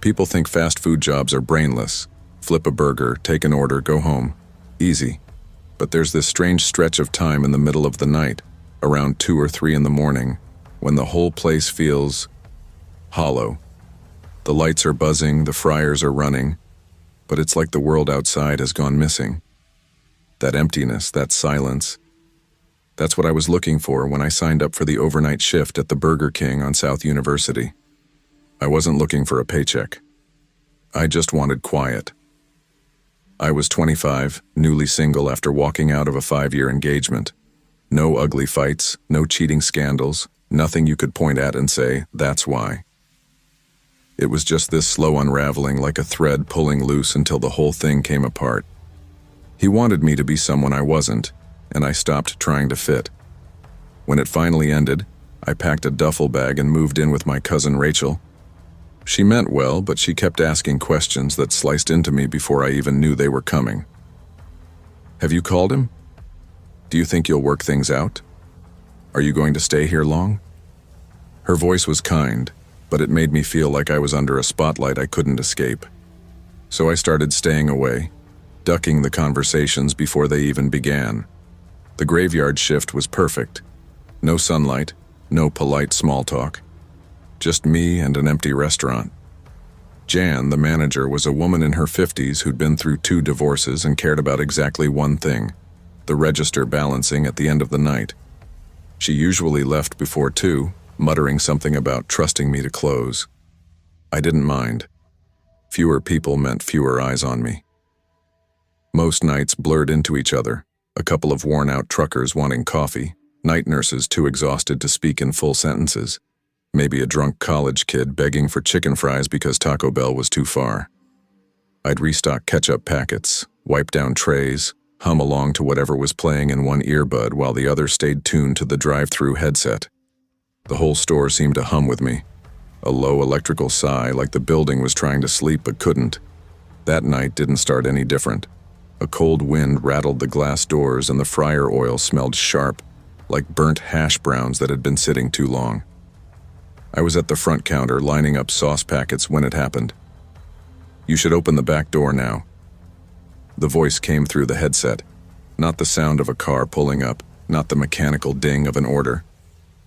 People think fast food jobs are brainless. Flip a burger, take an order, go home. Easy. But there's this strange stretch of time in the middle of the night, around 2 or 3 in the morning, when the whole place feels hollow. The lights are buzzing, the fryers are running, but it's like the world outside has gone missing. That emptiness, that silence. That's what I was looking for when I signed up for the overnight shift at the Burger King on South University. I wasn't looking for a paycheck. I just wanted quiet. I was 25, newly single after walking out of a 5-year engagement. No ugly fights, no cheating scandals, nothing you could point at and say, that's why. It was just this slow unraveling, like a thread pulling loose until the whole thing came apart. He wanted me to be someone I wasn't, and I stopped trying to fit. When it finally ended, I packed a duffel bag and moved in with my cousin Rachel. She meant well, but she kept asking questions that sliced into me before I even knew they were coming. Have you called him? Do you think you'll work things out? Are you going to stay here long? Her voice was kind, but it made me feel like I was under a spotlight I couldn't escape. So I started staying away, ducking the conversations before they even began. The graveyard shift was perfect. No sunlight, no polite small talk. Just me and an empty restaurant. Jan, the manager, was a woman in her 50s who'd been through 2 divorces and cared about exactly one thing, the register balancing at the end of the night. She usually left before 2, muttering something about trusting me to close. I didn't mind. Fewer people meant fewer eyes on me. Most nights blurred into each other, a couple of worn-out truckers wanting coffee, night nurses too exhausted to speak in full sentences, maybe a drunk college kid begging for chicken fries because Taco Bell was too far. I'd restock ketchup packets, wipe down trays, hum along to whatever was playing in one earbud while the other stayed tuned to the Drive-Thru headset. The whole store seemed to hum with me, a low electrical sigh like the building was trying to sleep but couldn't. That night didn't start any different. A cold wind rattled the glass doors and the fryer oil smelled sharp, like burnt hash browns that had been sitting too long. I was at the front counter lining up sauce packets when it happened. You should open the back door now. The voice came through the headset, not the sound of a car pulling up, not the mechanical ding of an order.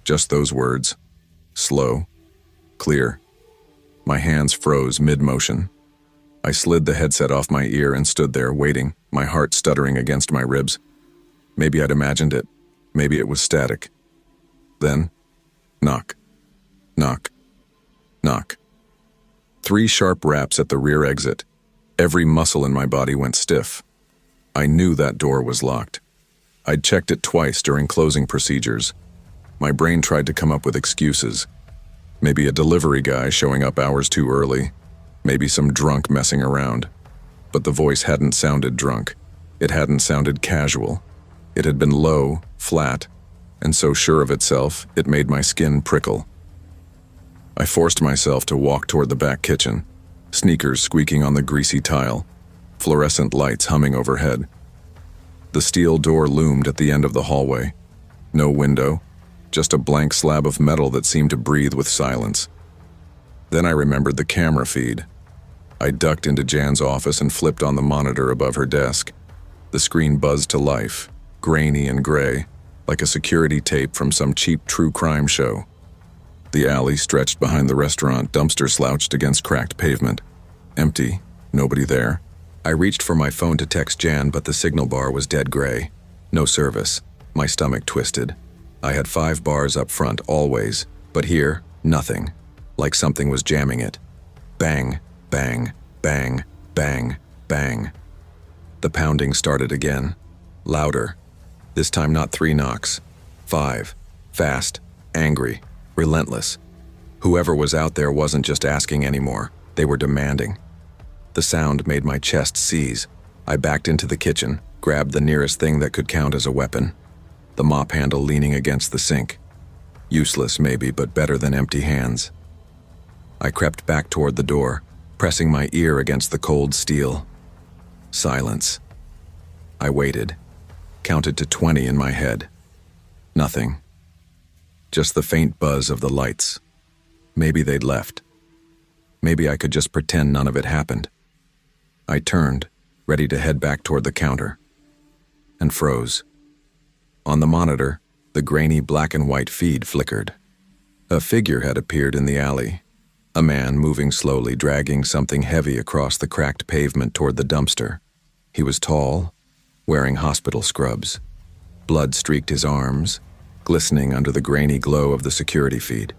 Just those words. Slow. Clear. My hands froze mid-motion. I slid the headset off my ear and stood there waiting, my heart stuttering against my ribs. Maybe I'd imagined it. Maybe it was static. Then, knock. Knock. Knock. 3 sharp raps at the rear exit. Every muscle in my body went stiff. I knew that door was locked. I'd checked it twice during closing procedures. My brain tried to come up with excuses. Maybe a delivery guy showing up hours too early. Maybe some drunk messing around. But the voice hadn't sounded drunk. It hadn't sounded casual. It had been low, flat, and so sure of itself, it made my skin prickle. I forced myself to walk toward the back kitchen, sneakers squeaking on the greasy tile, fluorescent lights humming overhead. The steel door loomed at the end of the hallway. No window, just a blank slab of metal that seemed to breathe with silence. Then I remembered the camera feed. I ducked into Jan's office and flipped on the monitor above her desk. The screen buzzed to life, grainy and gray, like a security tape from some cheap true crime show. The alley stretched behind the restaurant, dumpster slouched against cracked pavement. Empty, nobody there. I reached for my phone to text Jan, but the signal bar was dead gray. No service. My stomach twisted. I had 5 bars up front, always, but here, nothing. Like something was jamming it. Bang, bang, bang, bang, bang. The pounding started again. Louder. This time not 3 knocks. 5. Fast, angry. Relentless. Whoever was out there wasn't just asking anymore, they were demanding. The sound made my chest seize. I backed into the kitchen, grabbed the nearest thing that could count as a weapon. The mop handle leaning against the sink. Useless maybe, but better than empty hands. I crept back toward the door, pressing my ear against the cold steel. Silence. I waited, counted to 20 in my head. Nothing. Just the faint buzz of the lights. Maybe they'd left. Maybe I could just pretend none of it happened. I turned, ready to head back toward the counter, and froze. On the monitor, the grainy black and white feed flickered. A figure had appeared in the alley, a man moving slowly, dragging something heavy across the cracked pavement toward the dumpster. He was tall, wearing hospital scrubs. Blood streaked his arms, glistening under the grainy glow of the security feed.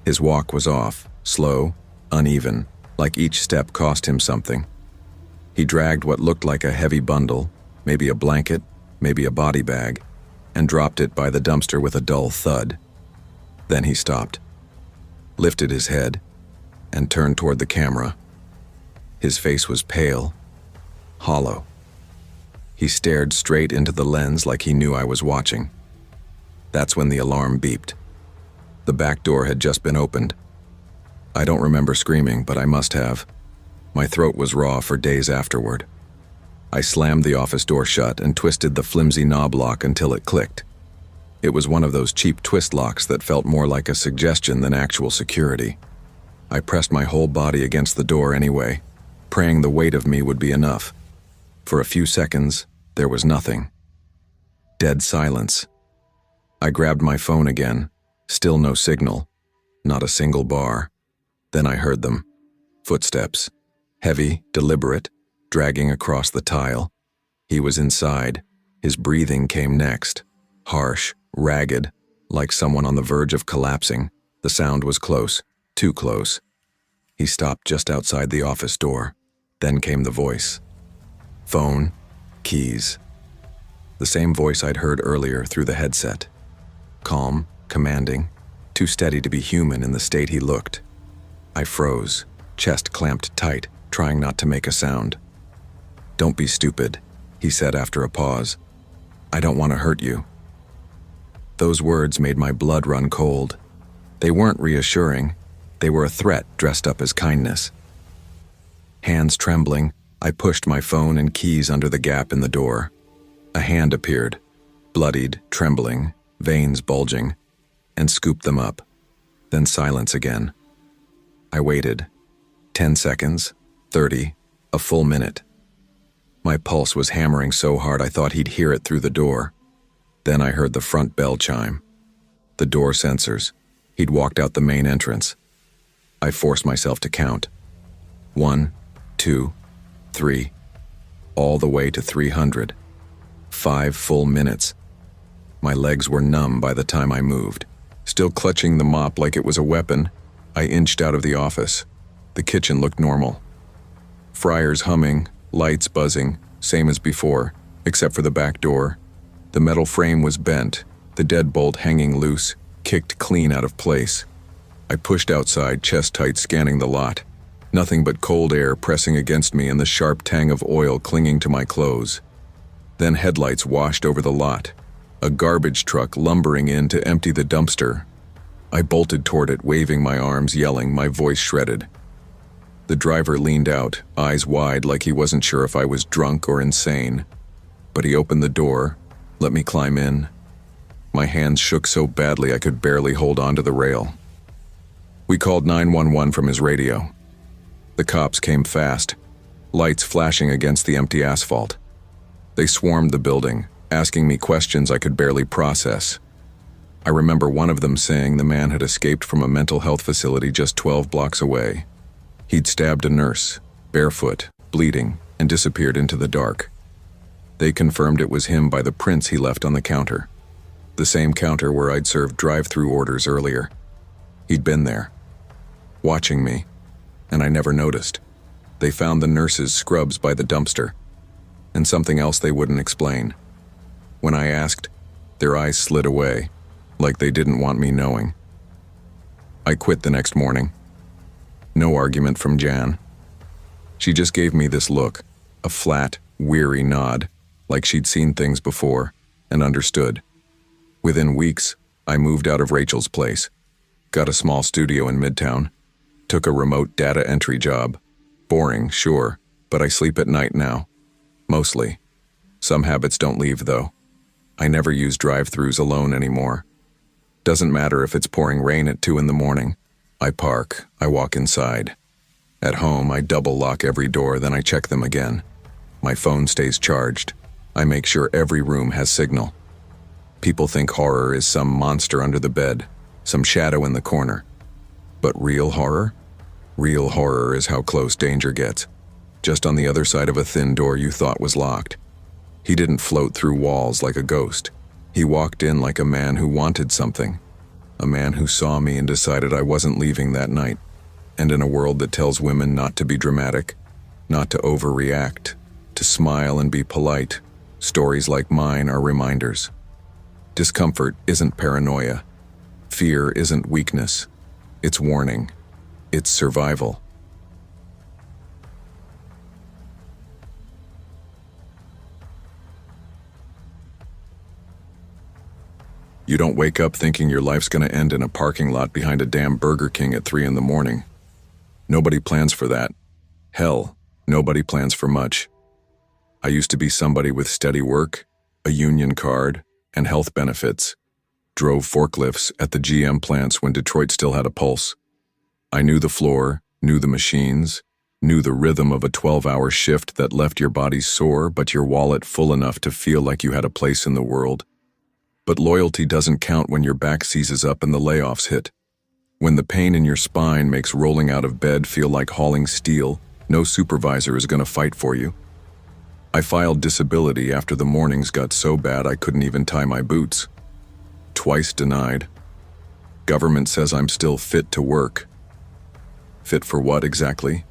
His walk was off, slow, uneven, like each step cost him something. He dragged what looked like a heavy bundle, maybe a blanket, maybe a body bag, and dropped it by the dumpster with a dull thud. Then he stopped, lifted his head, and turned toward the camera. His face was pale, hollow. He stared straight into the lens like he knew I was watching. That's when the alarm beeped. The back door had just been opened. I don't remember screaming, but I must have. My throat was raw for days afterward. I slammed the office door shut and twisted the flimsy knob lock until it clicked. It was one of those cheap twist locks that felt more like a suggestion than actual security. I pressed my whole body against the door anyway, praying the weight of me would be enough. For a few seconds, there was nothing. Dead silence. I grabbed my phone again. Still no signal. Not a single bar. Then I heard them. Footsteps. Heavy, deliberate, dragging across the tile. He was inside. His breathing came next. Harsh, ragged, like someone on the verge of collapsing. The sound was close. Too close. He stopped just outside the office door. Then came the voice. Phone, keys. The same voice I'd heard earlier through the headset. Calm, commanding, too steady to be human in the state he looked. I froze, chest clamped tight, trying not to make a sound. "Don't be stupid," he said after a pause. "I don't want to hurt you." Those words made my blood run cold. They weren't reassuring. They were a threat dressed up as kindness. Hands trembling, I pushed my phone and keys under the gap in the door. A hand appeared, bloodied, trembling, veins bulging, and scooped them up. Then silence again. I waited. 10 seconds, 30, a full minute. My pulse was hammering so hard I thought he'd hear it through the door. Then I heard the front bell chime. The door sensors. He'd walked out the main entrance. I forced myself to count. 1, 2, 3, all the way to 300. 5 full minutes. My legs were numb by the time I moved. Still clutching the mop like it was a weapon, I inched out of the office. The kitchen looked normal. Fryers humming, lights buzzing, same as before, except for the back door. The metal frame was bent, the deadbolt hanging loose, kicked clean out of place. I pushed outside, chest tight, scanning the lot. Nothing but cold air pressing against me and the sharp tang of oil clinging to my clothes. Then headlights washed over the lot. A garbage truck lumbering in to empty the dumpster. I bolted toward it, waving my arms, yelling, my voice shredded. The driver leaned out, eyes wide like he wasn't sure if I was drunk or insane. But he opened the door, let me climb in. My hands shook so badly I could barely hold onto the rail. We called 911 from his radio. The cops came fast, lights flashing against the empty asphalt. They swarmed the building, asking me questions I could barely process. I remember one of them saying the man had escaped from a mental health facility just 12 blocks away. He'd stabbed a nurse, barefoot, bleeding, and disappeared into the dark. They confirmed it was him by the prints he left on the counter. The same counter where I'd served drive-through orders earlier. He'd been there, watching me, and I never noticed. They found the nurse's scrubs by the dumpster, and something else they wouldn't explain. When I asked, their eyes slid away, like they didn't want me knowing. I quit the next morning. No argument from Jan. She just gave me this look, a flat, weary nod, like she'd seen things before and understood. Within weeks, I moved out of Rachel's place, got a small studio in Midtown, took a remote data entry job. Boring, sure, but I sleep at night now. Mostly. Some habits don't leave, though. I never use drive-thrus alone anymore. Doesn't matter if it's pouring rain at 2 in the morning. I park, I walk inside. At home, I double lock every door, then I check them again. My phone stays charged. I make sure every room has signal. People think horror is some monster under the bed, some shadow in the corner. But real horror? Real horror is how close danger gets. Just on the other side of a thin door you thought was locked. He didn't float through walls like a ghost. He walked in like a man who wanted something. A man who saw me and decided I wasn't leaving that night. And in a world that tells women not to be dramatic, not to overreact, to smile and be polite, stories like mine are reminders. Discomfort isn't paranoia. Fear isn't weakness. It's warning. It's survival. You don't wake up thinking your life's gonna end in a parking lot behind a damn Burger King at 3 a.m. Nobody plans for that. Hell, nobody plans for much. I used to be somebody with steady work, a union card, and health benefits. Drove forklifts at the GM plants when Detroit still had a pulse. I knew the floor, knew the machines, knew the rhythm of a 12-hour shift that left your body sore but your wallet full enough to feel like you had a place in the world. But loyalty doesn't count when your back seizes up and the layoffs hit. When the pain in your spine makes rolling out of bed feel like hauling steel, no supervisor is going to fight for you. I filed disability after the mornings got so bad I couldn't even tie my boots. Twice denied. Government says I'm still fit to work. Fit for what exactly?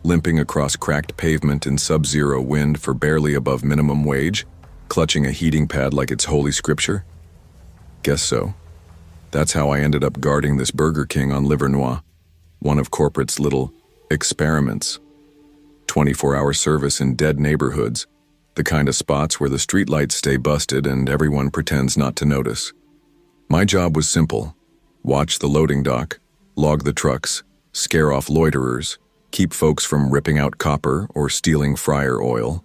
Limping across cracked pavement in sub-zero wind for barely above minimum wage? Clutching a heating pad like it's holy scripture? Guess so. That's how I ended up guarding this Burger King on Livernois, one of corporate's little experiments. 24-hour service in dead neighborhoods, the kind of spots where the streetlights stay busted and everyone pretends not to notice. My job was simple: watch the loading dock, log the trucks, scare off loiterers, keep folks from ripping out copper or stealing fryer oil.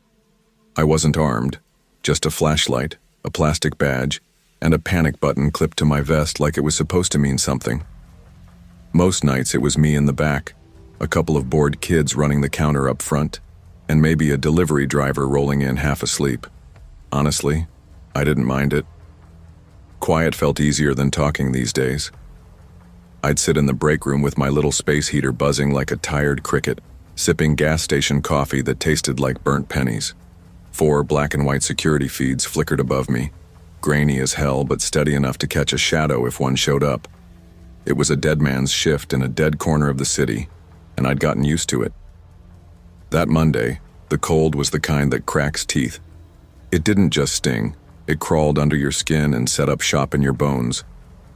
I wasn't armed. Just a flashlight, a plastic badge, and a panic button clipped to my vest like it was supposed to mean something. Most nights it was me in the back, a couple of bored kids running the counter up front, and maybe a delivery driver rolling in half asleep. Honestly, I didn't mind it. Quiet felt easier than talking these days. I'd sit in the break room with my little space heater buzzing like a tired cricket, sipping gas station coffee that tasted like burnt pennies. 4 black and white security feeds flickered above me, grainy as hell but steady enough to catch a shadow if one showed up. It was a dead man's shift in a dead corner of the city, and I'd gotten used to it. That Monday, the cold was the kind that cracks teeth. It didn't just sting, it crawled under your skin and set up shop in your bones.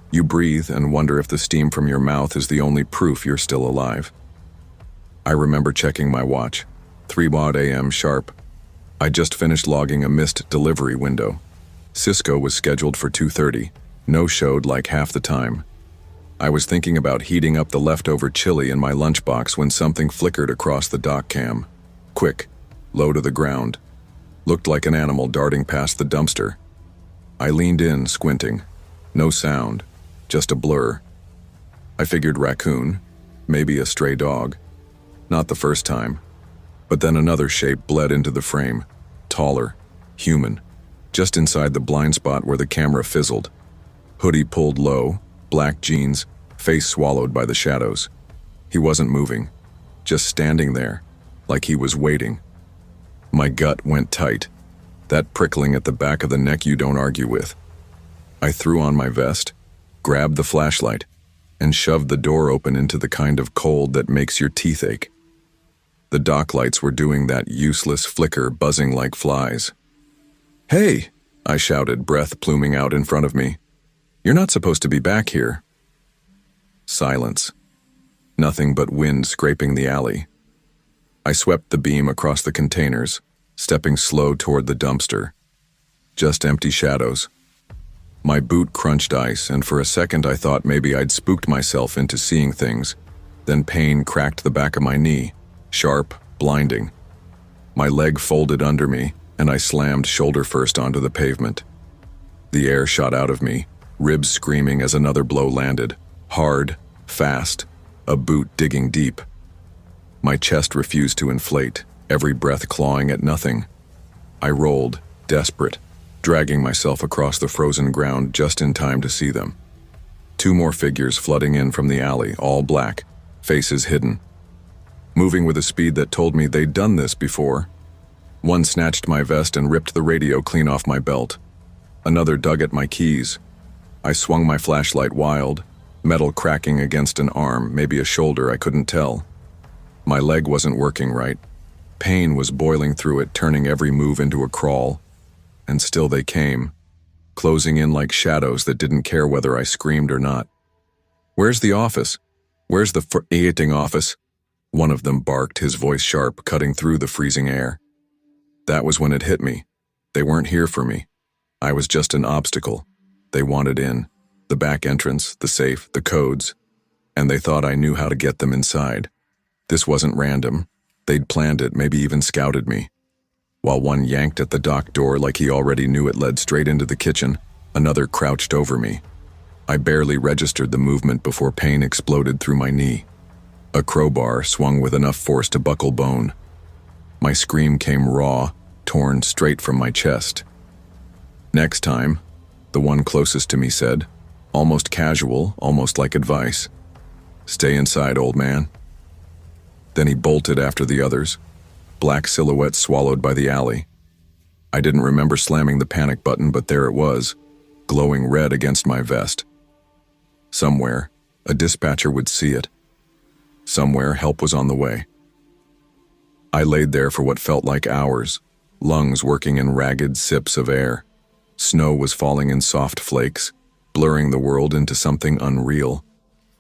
You breathe and wonder if the steam from your mouth is the only proof you're still alive. I remember checking my watch, 3 a.m. sharp. I just finished logging a missed delivery window. Cisco was scheduled for 2:30, no-showed like half the time. I was thinking about heating up the leftover chili in my lunchbox when something flickered across the dock cam. Quick, low to the ground. Looked like an animal darting past the dumpster. I leaned in, squinting. No sound, just a blur. I figured raccoon, maybe a stray dog. Not the first time. But then another shape bled into the frame, taller, human, just inside the blind spot where the camera fizzled. Hoodie pulled low, black jeans, face swallowed by the shadows. He wasn't moving, just standing there, like he was waiting. My gut went tight, that prickling at the back of the neck you don't argue with. I threw on my vest, grabbed the flashlight, and shoved the door open into the kind of cold that makes your teeth ache. The dock lights were doing that useless flicker, buzzing like flies. "Hey!" I shouted, breath pluming out in front of me. "You're not supposed to be back here." Silence. Nothing but wind scraping the alley. I swept the beam across the containers, stepping slow toward the dumpster. Just empty shadows. My boot crunched ice, and for a second I thought maybe I'd spooked myself into seeing things. Then pain cracked the back of my knee. Sharp, blinding. My leg folded under me, and I slammed shoulder first onto the pavement. The air shot out of me, ribs screaming as another blow landed. Hard, Fast, a boot digging deep. My chest refused to inflate, every breath clawing at nothing. I rolled, desperate, dragging myself across the frozen ground just in time to see them. 2 more figures flooding in from the alley, all black, faces hidden. Moving with a speed that told me they'd done this before. One snatched my vest and ripped the radio clean off my belt. Another dug at my keys. I swung my flashlight wild, metal cracking against an arm, maybe a shoulder, I couldn't tell. My leg wasn't working right. Pain was boiling through it, turning every move into a crawl. And still they came, closing in like shadows that didn't care whether I screamed or not. "Where's the office? Where's the freaking office?" One of them barked, his voice sharp, cutting through the freezing air. That was when it hit me. They weren't here for me. I was just an obstacle. They wanted in. The back entrance, the safe, the codes. And they thought I knew how to get them inside. This wasn't random. They'd planned it, maybe even scouted me. While one yanked at the dock door like he already knew it led straight into the kitchen, another crouched over me. I barely registered the movement before pain exploded through my knee. A crowbar swung with enough force to buckle bone. My scream came raw, torn straight from my chest. "Next time," the one closest to me said, almost casual, almost like advice, "Stay inside, old man." Then he bolted after the others, black silhouettes swallowed by the alley. I didn't remember slamming the panic button, but there it was, glowing red against my vest. Somewhere, a dispatcher would see it. Somewhere, help was on the way. I laid there for what felt like hours, lungs working in ragged sips of air. Snow was falling in soft flakes, blurring the world into something unreal.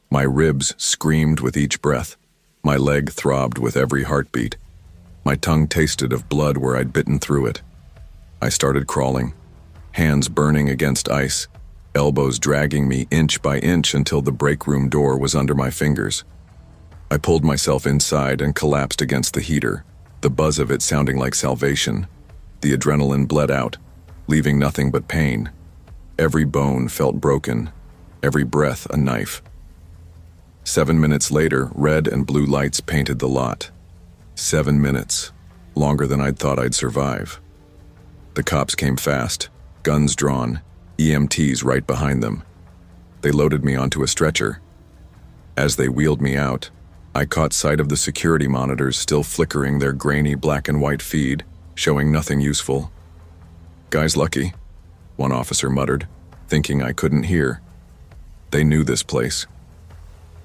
My ribs screamed with each breath. My leg throbbed with every heartbeat. My tongue tasted of blood where I'd bitten through it. I started crawling, hands burning against ice, elbows dragging me inch by inch until the break room door was under my fingers. I pulled myself inside and collapsed against the heater, the buzz of it sounding like salvation. The adrenaline bled out, leaving nothing but pain. Every bone felt broken, every breath a knife. 7 minutes later, red and blue lights painted the lot. 7 minutes, longer than I'd thought I'd survive. The cops came fast, guns drawn, EMTs right behind them. They loaded me onto a stretcher. As they wheeled me out, I caught sight of the security monitors still flickering their grainy black and white feed, showing nothing useful. "Guy's lucky," one officer muttered, thinking I couldn't hear. They knew this place.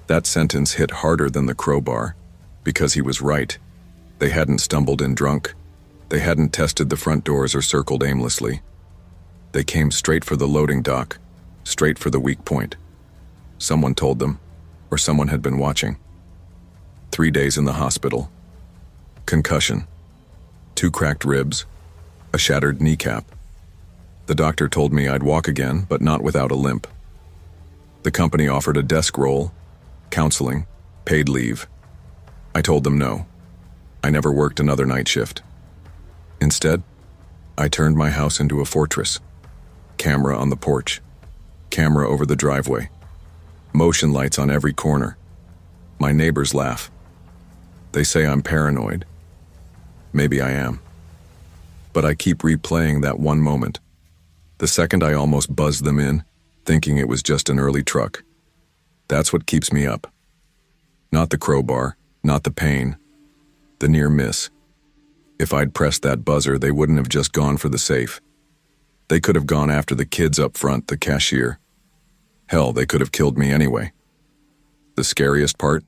That sentence hit harder than the crowbar, because he was right. They hadn't stumbled in drunk. They hadn't tested the front doors or circled aimlessly. They came straight for the loading dock, straight for the weak point. Someone told them, or someone had been watching. 3 days in the hospital. Concussion. 2 cracked ribs. A shattered kneecap. The doctor told me I'd walk again, but not without a limp. The company offered a desk role, counseling, paid leave. I told them no. I never worked another night shift. Instead, I turned my house into a fortress. Camera on the porch. Camera over the driveway. Motion lights on every corner. My neighbors laugh. They say I'm paranoid. Maybe I am. But I keep replaying that one moment. The second I almost buzzed them in, thinking it was just an early truck. That's what keeps me up. Not the crowbar, not the pain, the near miss. If I'd pressed that buzzer, they wouldn't have just gone for the safe. They could have gone after the kids up front, the cashier. Hell, they could have killed me anyway. The scariest part?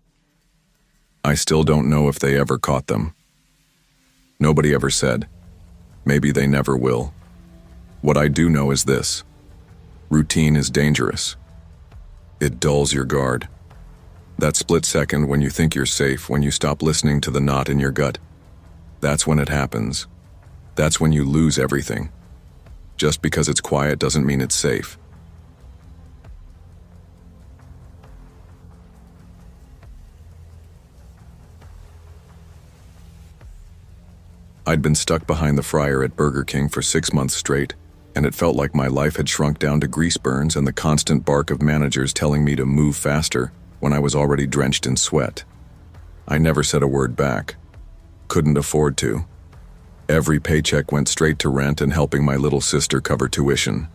I still don't know if they ever caught them. Nobody ever said. Maybe they never will. What I do know is this. Routine is dangerous. It dulls your guard. That split second when you think you're safe, when you stop listening to the knot in your gut. That's when it happens. That's when you lose everything. Just because it's quiet doesn't mean it's safe. I'd been stuck behind the fryer at Burger King for 6 months straight, and it felt like my life had shrunk down to grease burns and the constant bark of managers telling me to move faster, when I was already drenched in sweat. I never said a word back. Couldn't afford to. Every paycheck went straight to rent and helping my little sister cover tuition.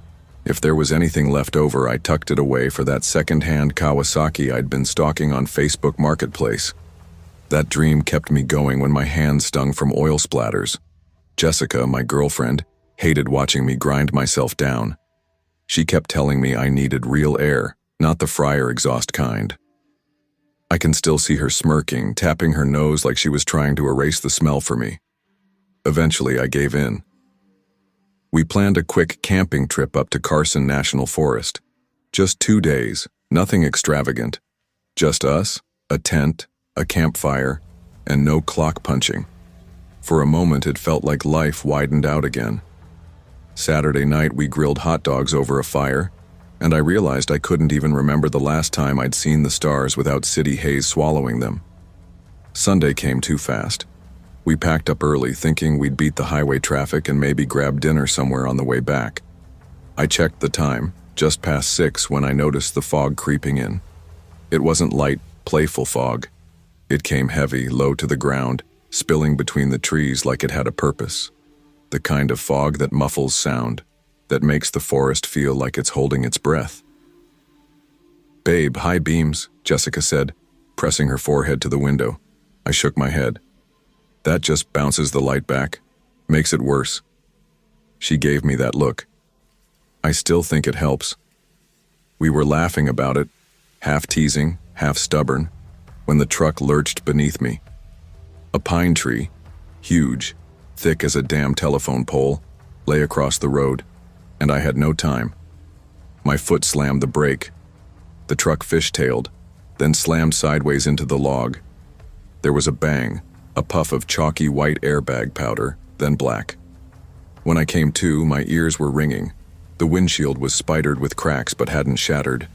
If there was anything left over, I tucked it away for that second-hand Kawasaki I'd been stalking on Facebook Marketplace. That dream kept me going when my hands stung from oil splatters. Jessica, my girlfriend, hated watching me grind myself down. She kept telling me I needed real air, not the fryer exhaust kind. I can still see her smirking, tapping her nose like she was trying to erase the smell for me. Eventually, I gave in. We planned a quick camping trip up to Carson National Forest. Just 2 days, nothing extravagant. Just us, a tent, a campfire, and no clock punching. For a moment, it felt like life widened out again. Saturday night, we grilled hot dogs over a fire, and I realized I couldn't even remember the last time I'd seen the stars without city haze swallowing them. Sunday came too fast. We packed up early, thinking we'd beat the highway traffic and maybe grab dinner somewhere on the way back. I checked the time, just past 6, when I noticed the fog creeping in. It wasn't light, playful fog. It came heavy, low to the ground, spilling between the trees like it had a purpose. The kind of fog that muffles sound, that makes the forest feel like it's holding its breath. "Babe, high beams," Jessica said, pressing her forehead to the window. I shook my head. "That just bounces the light back, makes it worse." She gave me that look. "I still think it helps." We were laughing about it, half teasing, half stubborn, when the truck lurched beneath me. A pine tree, huge, thick as a damn telephone pole, lay across the road, and I had no time. My foot slammed the brake. The truck fishtailed, then slammed sideways into the log. There was a bang, a puff of chalky white airbag powder, then black. When I came to, my ears were ringing. The windshield was spidered with cracks but hadn't shattered.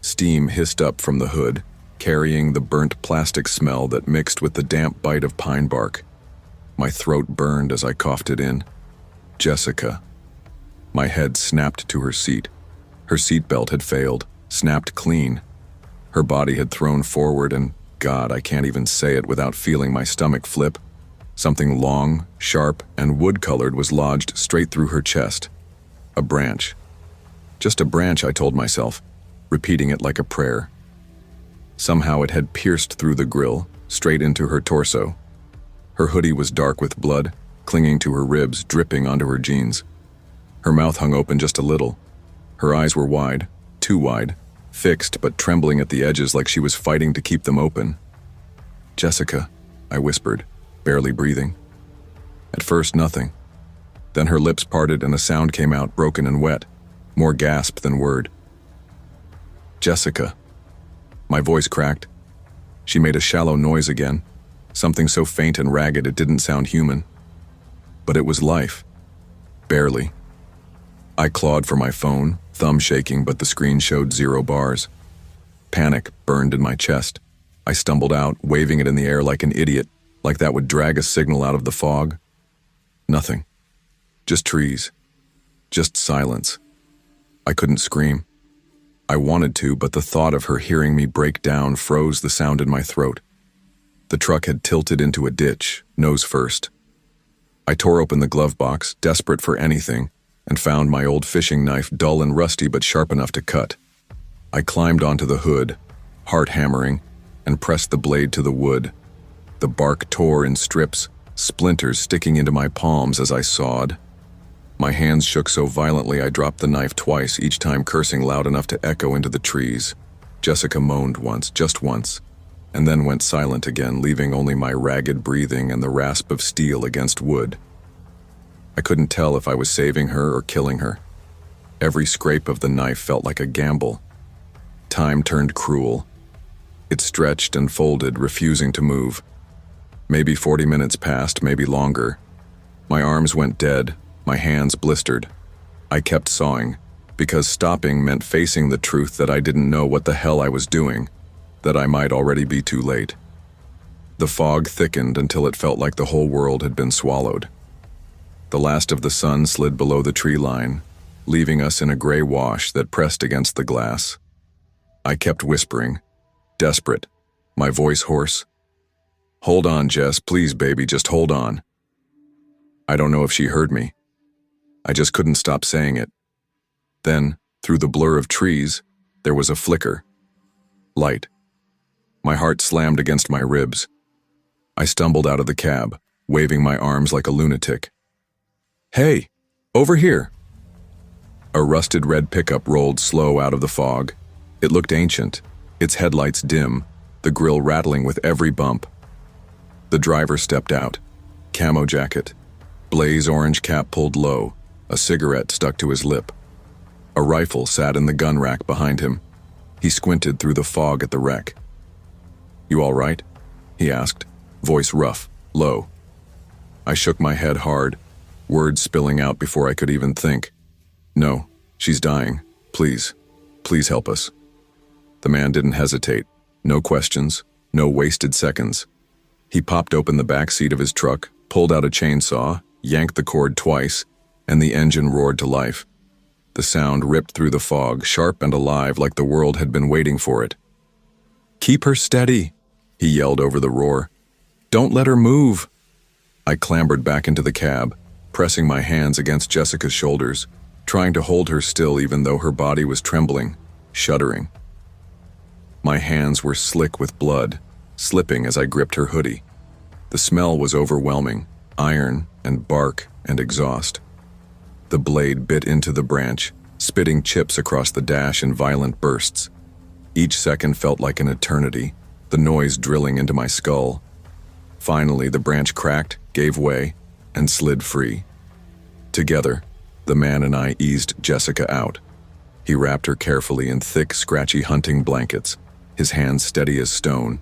Steam hissed up from the hood, carrying the burnt plastic smell that mixed with the damp bite of pine bark. My throat burned as I coughed it in. Jessica. My head snapped to her seat. Her seatbelt had failed, snapped clean. Her body had thrown forward and, God, I can't even say it without feeling my stomach flip. Something long, sharp, and wood-colored was lodged straight through her chest. A branch. Just a branch, I told myself, repeating it like a prayer. Somehow it had pierced through the grill, straight into her torso. Her hoodie was dark with blood, clinging to her ribs, dripping onto her jeans. Her mouth hung open just a little. Her eyes were wide, too wide, fixed but trembling at the edges like she was fighting to keep them open. "Jessica," I whispered, barely breathing. At first, nothing. Then her lips parted and a sound came out, broken and wet, more gasp than word. "Jessica." My voice cracked. She made a shallow noise again, something so faint and ragged it didn't sound human. But it was life. Barely. I clawed for my phone, thumb shaking, but the screen showed 0 bars. Panic burned in my chest. I stumbled out, waving it in the air like an idiot, like that would drag a signal out of the fog. Nothing. Just trees. Just silence. I couldn't scream. I wanted to, but the thought of her hearing me break down froze the sound in my throat. The truck had tilted into a ditch, nose first. I tore open the glove box, desperate for anything, and found my old fishing knife, dull and rusty but sharp enough to cut. I climbed onto the hood, heart hammering, and pressed the blade to the wood. The bark tore in strips, splinters sticking into my palms as I sawed. My hands shook so violently I dropped the knife twice, each time cursing loud enough to echo into the trees. Jessica moaned once, just once, and then went silent again, leaving only my ragged breathing and the rasp of steel against wood. I couldn't tell if I was saving her or killing her. Every scrape of the knife felt like a gamble. Time turned cruel. It stretched and folded, refusing to move. Maybe 40 minutes passed, maybe longer. My arms went dead, my hands blistered. I kept sawing, because stopping meant facing the truth that I didn't know what the hell I was doing, that I might already be too late. The fog thickened until it felt like the whole world had been swallowed. The last of the sun slid below the tree line, leaving us in a gray wash that pressed against the glass. I kept whispering, desperate, my voice hoarse. "Hold on, Jess, please, baby, just hold on." I don't know if she heard me. I just couldn't stop saying it. Then, through the blur of trees, there was a flicker. Light. My heart slammed against my ribs. I stumbled out of the cab, waving my arms like a lunatic. "Hey, over here!" A rusted red pickup rolled slow out of the fog. It looked ancient, its headlights dim, the grille rattling with every bump. The driver stepped out, camo jacket, blaze orange cap pulled low, a cigarette stuck to his lip. A rifle sat in the gun rack behind him. He squinted through the fog at the wreck. "You all right?" he asked, voice rough, low. I shook my head hard, words spilling out before I could even think. "No, she's dying. Please, please help us." The man didn't hesitate. No questions, no wasted seconds. He popped open the back seat of his truck, pulled out a chainsaw, yanked the cord twice, and the engine roared to life. The sound ripped through the fog, sharp and alive like the world had been waiting for it. "Keep her steady," he yelled over the roar. "Don't let her move." I clambered back into the cab, pressing my hands against Jessica's shoulders, trying to hold her still even though her body was trembling, shuddering. My hands were slick with blood, slipping as I gripped her hoodie. The smell was overwhelming, iron and bark and exhaust. The blade bit into the branch, spitting chips across the dash in violent bursts. Each second felt like an eternity, the noise drilling into my skull. Finally, the branch cracked, gave way, and slid free. Together, the man and I eased Jessica out. He wrapped her carefully in thick, scratchy hunting blankets, his hands steady as stone,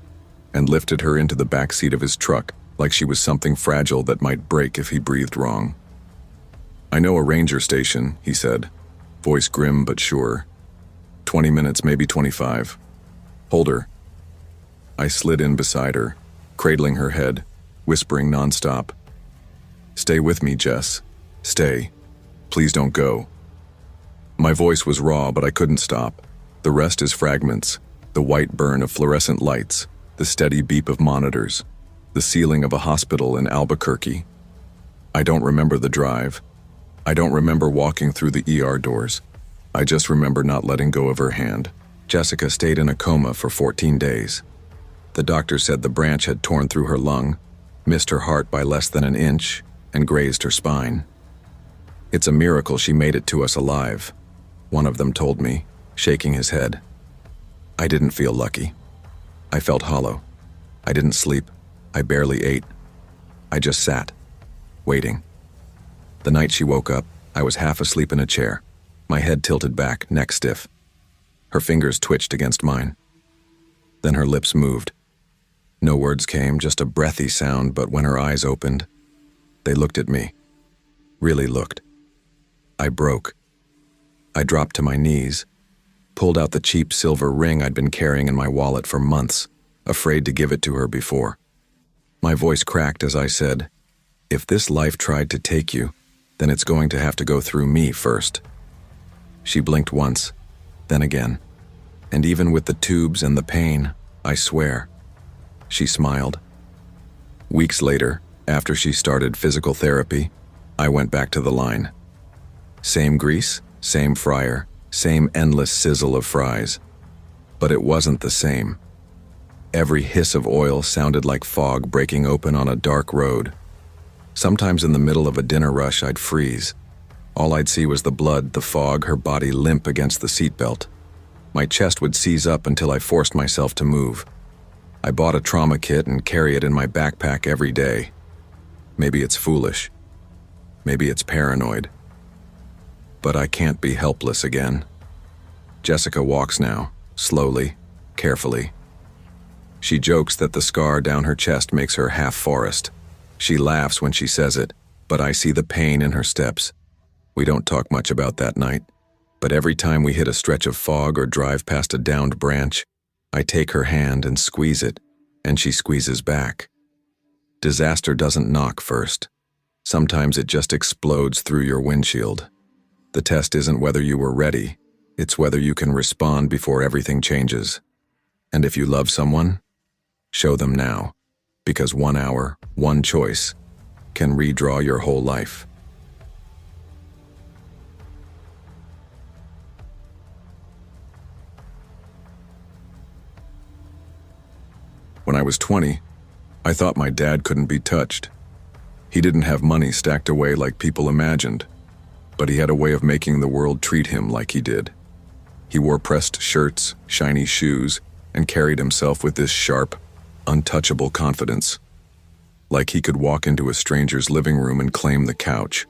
and lifted her into the back seat of his truck like she was something fragile that might break if he breathed wrong. "I know a ranger station," he said, voice grim but sure. 20 minutes, maybe 25. "Hold her." I slid in beside her, cradling her head, whispering nonstop. "Stay with me, Jess. Stay. Please don't go." My voice was raw, but I couldn't stop. The rest is fragments, the white burn of fluorescent lights, the steady beep of monitors, the ceiling of a hospital in Albuquerque. I don't remember the drive. I don't remember walking through the ER doors. I just remember not letting go of her hand. Jessica stayed in a coma for 14 days. The doctor said the branch had torn through her lung, missed her heart by less than an inch, and grazed her spine. "It's a miracle she made it to us alive," one of them told me, shaking his head. I didn't feel lucky. I felt hollow. I didn't sleep. I barely ate. I just sat, waiting. The night she woke up, I was half asleep in a chair, my head tilted back, neck stiff. Her fingers twitched against mine. Then her lips moved. No words came, just a breathy sound, but when her eyes opened, they looked at me. Really looked. I broke. I dropped to my knees, pulled out the cheap silver ring I'd been carrying in my wallet for months, afraid to give it to her before. My voice cracked as I said, "If this life tried to take you, then it's going to have to go through me first." She blinked once, then again. And even with the tubes and the pain, I swear, she smiled. Weeks later, after she started physical therapy, I went back to the line. Same grease, same fryer, same endless sizzle of fries. But it wasn't the same. Every hiss of oil sounded like fog breaking open on a dark road. Sometimes in the middle of a dinner rush, I'd freeze. All I'd see was the blood, the fog, her body limp against the seatbelt. My chest would seize up until I forced myself to move. I bought a trauma kit and carry it in my backpack every day. Maybe it's foolish. Maybe it's paranoid. But I can't be helpless again. Jessica walks now, slowly, carefully. She jokes that the scar down her chest makes her half forest. She laughs when she says it, but I see the pain in her steps. We don't talk much about that night, but every time we hit a stretch of fog or drive past a downed branch, I take her hand and squeeze it, and she squeezes back. Disaster doesn't knock first. Sometimes it just explodes through your windshield. The test isn't whether you were ready, it's whether you can respond before everything changes. And if you love someone, show them now, because 1 hour, one choice, can redraw your whole life. When I was 20, I thought my dad couldn't be touched. He didn't have money stacked away like people imagined, but he had a way of making the world treat him like he did. He wore pressed shirts, shiny shoes, and carried himself with this sharp, untouchable confidence, like he could walk into a stranger's living room and claim the couch.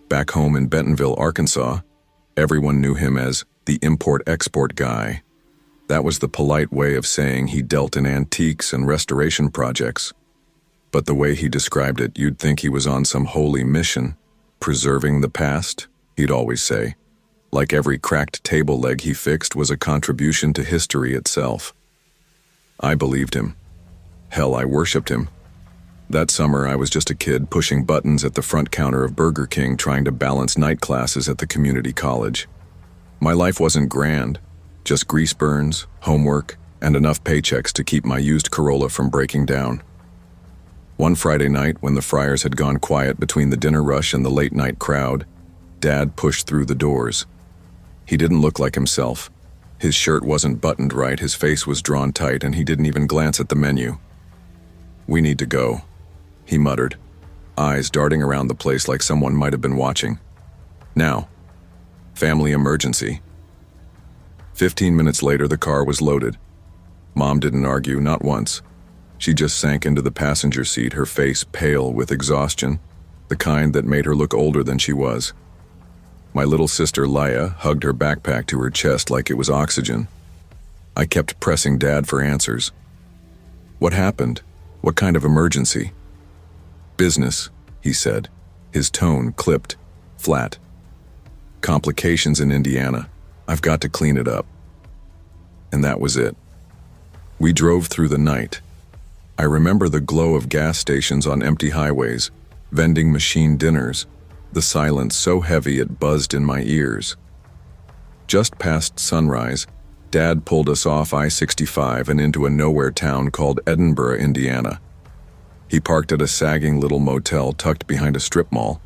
Back home in Bentonville, Arkansas, everyone knew him as the import-export guy. That was the polite way of saying he dealt in antiques and restoration projects. But the way he described it, you'd think he was on some holy mission, preserving the past, he'd always say. Like every cracked table leg he fixed was a contribution to history itself. I believed him. Hell, I worshipped him. That summer, I was just a kid pushing buttons at the front counter of Burger King trying to balance night classes at the community college. My life wasn't grand, just grease burns, homework, and enough paychecks to keep my used Corolla from breaking down. One Friday night, when the Friars had gone quiet between the dinner rush and the late-night crowd, Dad pushed through the doors. He didn't look like himself. His shirt wasn't buttoned right, his face was drawn tight, and he didn't even glance at the menu. "We need to go," he muttered, eyes darting around the place like someone might have been watching. "Now. Family emergency." 15 minutes later, the car was loaded. Mom didn't argue, not once. She just sank into the passenger seat, her face pale with exhaustion, the kind that made her look older than she was. My little sister, Laya, hugged her backpack to her chest like it was oxygen. I kept pressing Dad for answers. "What happened? What kind of emergency?" "Business," he said, his tone clipped, flat. "Complications in Indiana. I've got to clean it up." And that was it. We drove through the night. I remember the glow of gas stations on empty highways, vending machine dinners, the silence so heavy it buzzed in my ears. Just past sunrise, Dad pulled us off I-65 and into a nowhere town called Edinburgh, Indiana. He parked at a sagging little motel tucked behind a strip mall.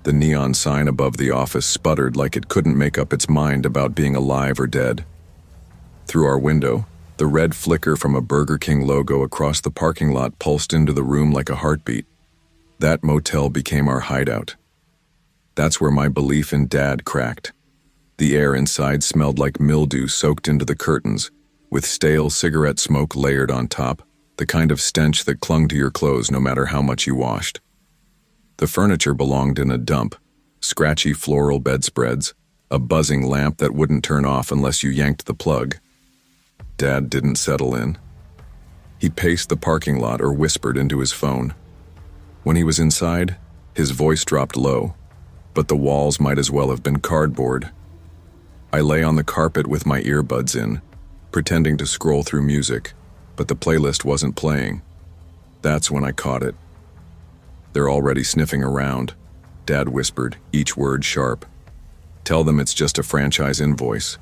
The neon sign above the office sputtered like it couldn't make up its mind about being alive or dead. Through our window, the red flicker from a Burger King logo across the parking lot pulsed into the room like a heartbeat. That motel became our hideout. That's where my belief in Dad cracked. The air inside smelled like mildew soaked into the curtains, with stale cigarette smoke layered on top, the kind of stench that clung to your clothes no matter how much you washed. The furniture belonged in a dump, scratchy floral bedspreads, a buzzing lamp that wouldn't turn off unless you yanked the plug. Dad didn't settle in. He paced the parking lot or whispered into his phone. When he was inside, his voice dropped low, but the walls might as well have been cardboard. I lay on the carpet with my earbuds in, pretending to scroll through music, but the playlist wasn't playing. That's when I caught it. "They're already sniffing around," Dad whispered, each word sharp. "Tell them it's just a franchise invoice."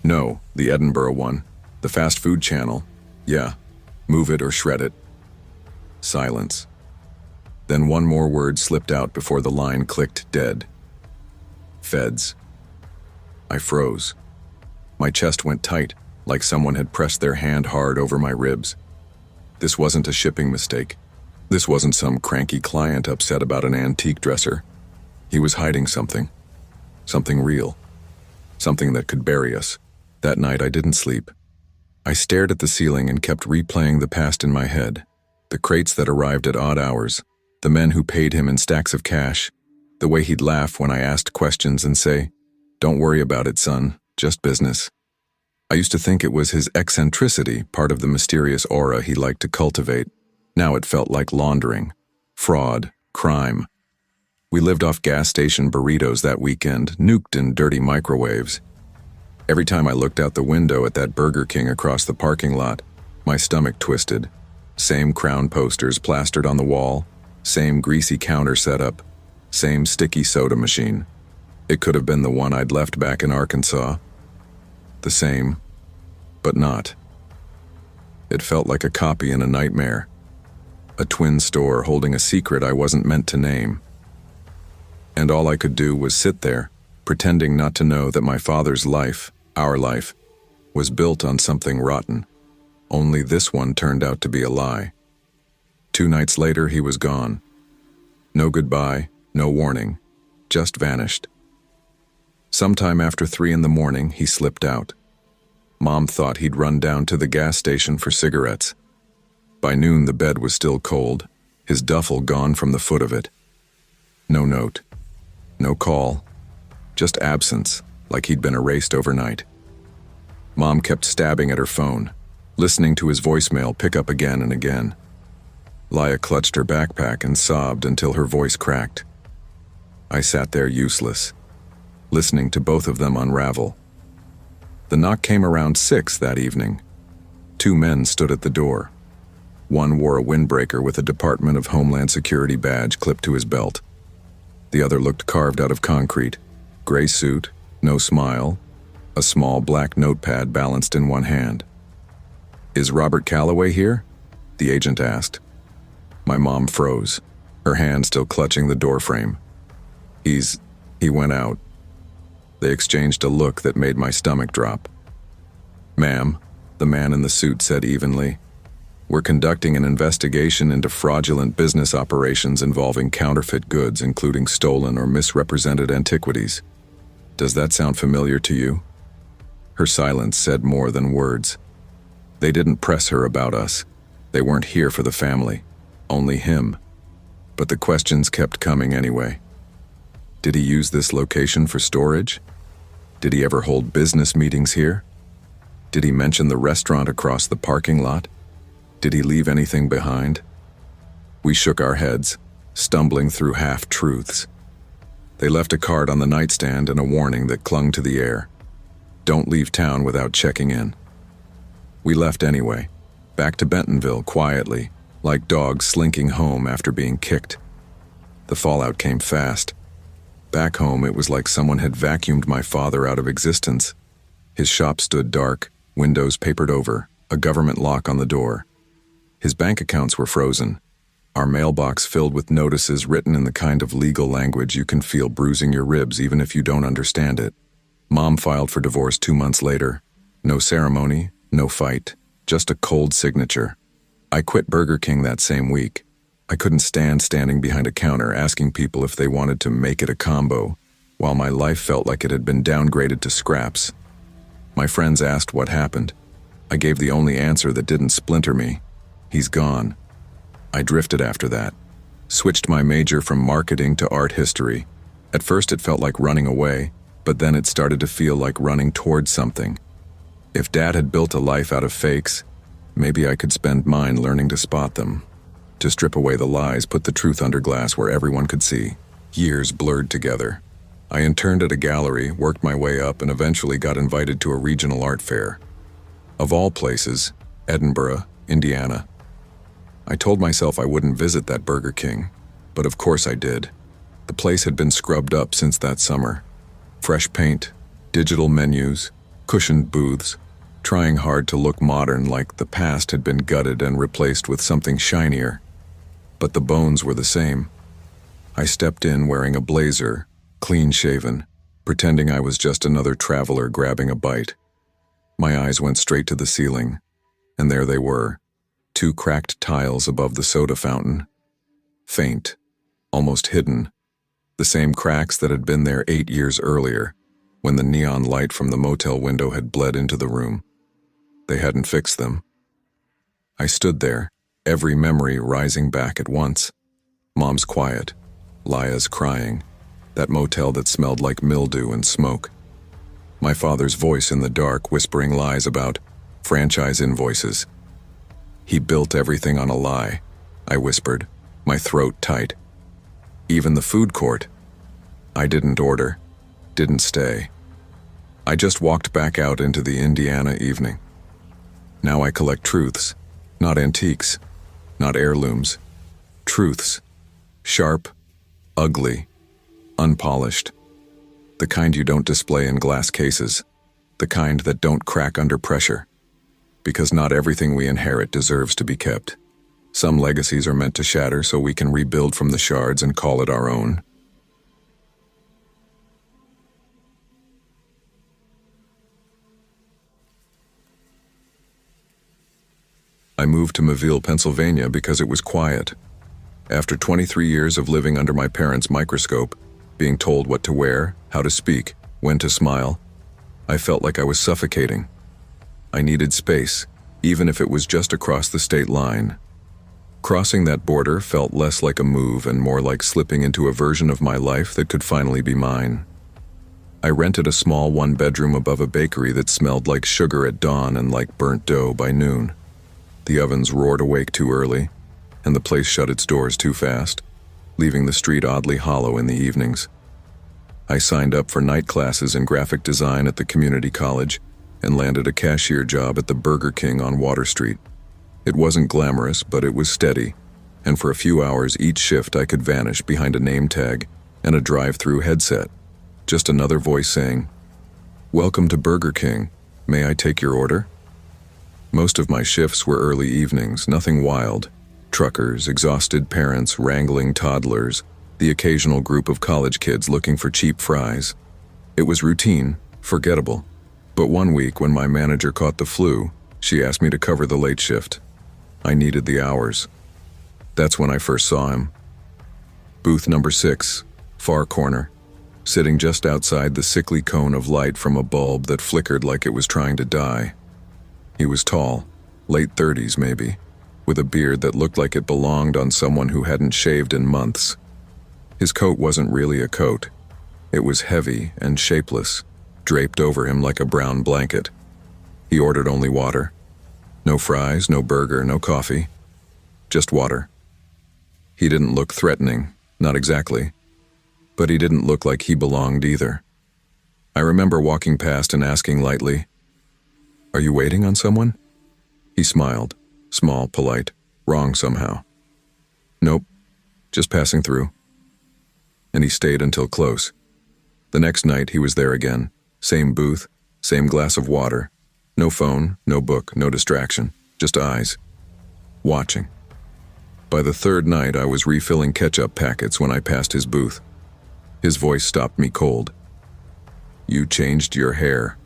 "No, the Edinburgh one. The fast food channel. Yeah, move it or shred it." Silence. Then one more word slipped out before the line clicked dead. "Feds." I froze. My chest went tight, like someone had pressed their hand hard over my ribs. This wasn't a shipping mistake. This wasn't some cranky client upset about an antique dresser. He was hiding something. Something real. Something that could bury us. That night I didn't sleep. I stared at the ceiling and kept replaying the past in my head. The crates that arrived at odd hours. The men who paid him in stacks of cash. The way he'd laugh when I asked questions and say, "Don't worry about it, son. Just business." I used to think it was his eccentricity, part of the mysterious aura he liked to cultivate. Now it felt like laundering, fraud, crime. We lived off gas station burritos that weekend, nuked in dirty microwaves. Every time I looked out the window at that Burger King across the parking lot, my stomach twisted. Same crown posters plastered on the wall, same greasy counter setup, same sticky soda machine. It could have been the one I'd left back in Arkansas. The same, but not. It felt like a copy in a nightmare. A twin store holding a secret I wasn't meant to name. And all I could do was sit there, pretending not to know that my father's life, our life, was built on something rotten. Only this one turned out to be a lie. 2 nights later, he was gone. No goodbye, no warning, just vanished. Sometime after 3 in the morning, he slipped out. Mom thought he'd run down to the gas station for cigarettes. By noon, the bed was still cold, his duffel gone from the foot of it. No note, no call, just absence, like he'd been erased overnight. Mom kept stabbing at her phone, listening to his voicemail pick up again and again. Laya clutched her backpack and sobbed until her voice cracked. I sat there useless, listening to both of them unravel. The knock came around 6 that evening. 2 men stood at the door. One wore a windbreaker with a Department of Homeland Security badge clipped to his belt. The other looked carved out of concrete. Gray suit, no smile, a small black notepad balanced in one hand. "Is Robert Calloway here?" the agent asked. My mom froze, her hand still clutching the doorframe. He went out. They exchanged a look that made my stomach drop. "Ma'am," the man in the suit said evenly, "we're conducting an investigation into fraudulent business operations involving counterfeit goods, including stolen or misrepresented antiquities. Does that sound familiar to you?" Her silence said more than words. They didn't press her about us. They weren't here for the family, only him. But the questions kept coming anyway. Did he use this location for storage? Did he ever hold business meetings here? Did he mention the restaurant across the parking lot? Did he leave anything behind? We shook our heads, stumbling through half-truths. They left a card on the nightstand and a warning that clung to the air. Don't leave town without checking in. We left anyway, back to Bentonville quietly, like dogs slinking home after being kicked. The fallout came fast. Back home, it was like someone had vacuumed my father out of existence. His shop stood dark, windows papered over, a government lock on the door. His bank accounts were frozen. Our mailbox filled with notices written in the kind of legal language you can feel bruising your ribs even if you don't understand it. Mom filed for divorce 2 months later. No ceremony, no fight, just a cold signature. I quit Burger King that same week. I couldn't stand standing behind a counter asking people if they wanted to make it a combo, while my life felt like it had been downgraded to scraps. My friends asked what happened. I gave the only answer that didn't splinter me. He's gone. I drifted after that. Switched my major from marketing to art history. At first it felt like running away, but then it started to feel like running towards something. If Dad had built a life out of fakes, maybe I could spend mine learning to spot them. To strip away the lies, put the truth under glass where everyone could see. Years blurred together. I interned at a gallery, worked my way up, and eventually got invited to a regional art fair. Of all places, Edinburgh, Indiana. I told myself I wouldn't visit that Burger King, but of course I did. The place had been scrubbed up since that summer. Fresh paint, digital menus, cushioned booths, trying hard to look modern like the past had been gutted and replaced with something shinier. But the bones were the same. I stepped in wearing a blazer, clean-shaven, pretending I was just another traveler grabbing a bite. My eyes went straight to the ceiling, and there they were, 2 cracked tiles above the soda fountain. Faint, almost hidden, the same cracks that had been there 8 years earlier, when the neon light from the motel window had bled into the room. They hadn't fixed them. I stood there, every memory rising back at once. Mom's quiet, Laya's crying, that motel that smelled like mildew and smoke. My father's voice in the dark whispering lies about franchise invoices. He built everything on a lie, I whispered, my throat tight. Even the food court. I didn't order, didn't stay. I just walked back out into the Indiana evening. Now I collect truths, not antiques, not heirlooms. Truths. Sharp, ugly, unpolished. The kind you don't display in glass cases. The kind that don't crack under pressure. Because not everything we inherit deserves to be kept. Some legacies are meant to shatter so we can rebuild from the shards and call it our own. I moved to Mobile, Pennsylvania because it was quiet. After 23 years of living under my parents' microscope, being told what to wear, how to speak, when to smile, I felt like I was suffocating. I needed space, even if it was just across the state line. Crossing that border felt less like a move and more like slipping into a version of my life that could finally be mine. I rented a small one-bedroom above a bakery that smelled like sugar at dawn and like burnt dough by noon. The ovens roared awake too early, and the place shut its doors too fast, leaving the street oddly hollow in the evenings. I signed up for night classes in graphic design at the community college and landed a cashier job at the Burger King on Water Street. It wasn't glamorous, but it was steady, and for a few hours each shift I could vanish behind a name tag and a drive-through headset. Just another voice saying, "Welcome to Burger King. May I take your order?" Most of my shifts were early evenings, nothing wild. Truckers, exhausted parents, wrangling toddlers, the occasional group of college kids looking for cheap fries. It was routine, forgettable. But one week when my manager caught the flu, she asked me to cover the late shift. I needed the hours. That's when I first saw him. Booth number 6, far corner, sitting just outside the sickly cone of light from a bulb that flickered like it was trying to die. He was tall, late 30s maybe, with a beard that looked like it belonged on someone who hadn't shaved in months. His coat wasn't really a coat. It was heavy and shapeless, draped over him like a brown blanket. He ordered only water. No fries, no burger, no coffee. Just water. He didn't look threatening, not exactly. But he didn't look like he belonged either. I remember walking past and asking lightly, "Are you waiting on someone?" He smiled, small, polite, wrong somehow. "Nope, just passing through." And he stayed until close. The next night he was there again, same booth, same glass of water, no phone, no book, no distraction, just eyes, watching. By the third night I was refilling ketchup packets when I passed his booth. His voice stopped me cold. "You changed your hair."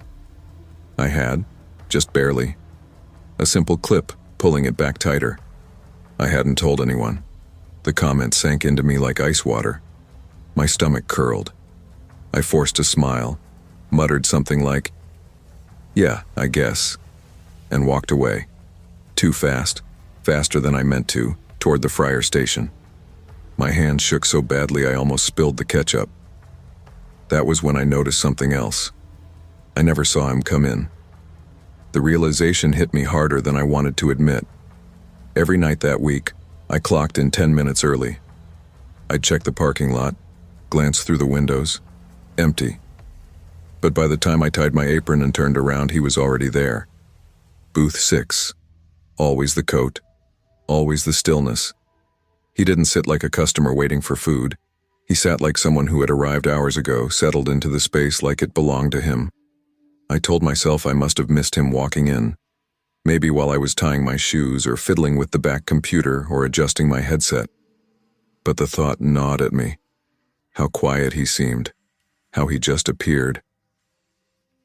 I had, just barely. A simple clip, pulling it back tighter. I hadn't told anyone. The comment sank into me like ice water. My stomach curled. I forced a smile, muttered something like, "Yeah, I guess," and walked away. Too fast, faster than I meant to, toward the Fryer station. My hand shook so badly I almost spilled the ketchup. That was when I noticed something else. I never saw him come in. The realization hit me harder than I wanted to admit. Every night that week, I clocked in 10 minutes early. I'd check the parking lot, glance through the windows. Empty. But by the time I tied my apron and turned around, he was already there. Booth 6. Always the coat. Always the stillness. He didn't sit like a customer waiting for food. He sat like someone who had arrived hours ago, settled into the space like it belonged to him. I told myself I must have missed him walking in. Maybe while I was tying my shoes or fiddling with the back computer or adjusting my headset. But the thought gnawed at me. How quiet he seemed. How he just appeared.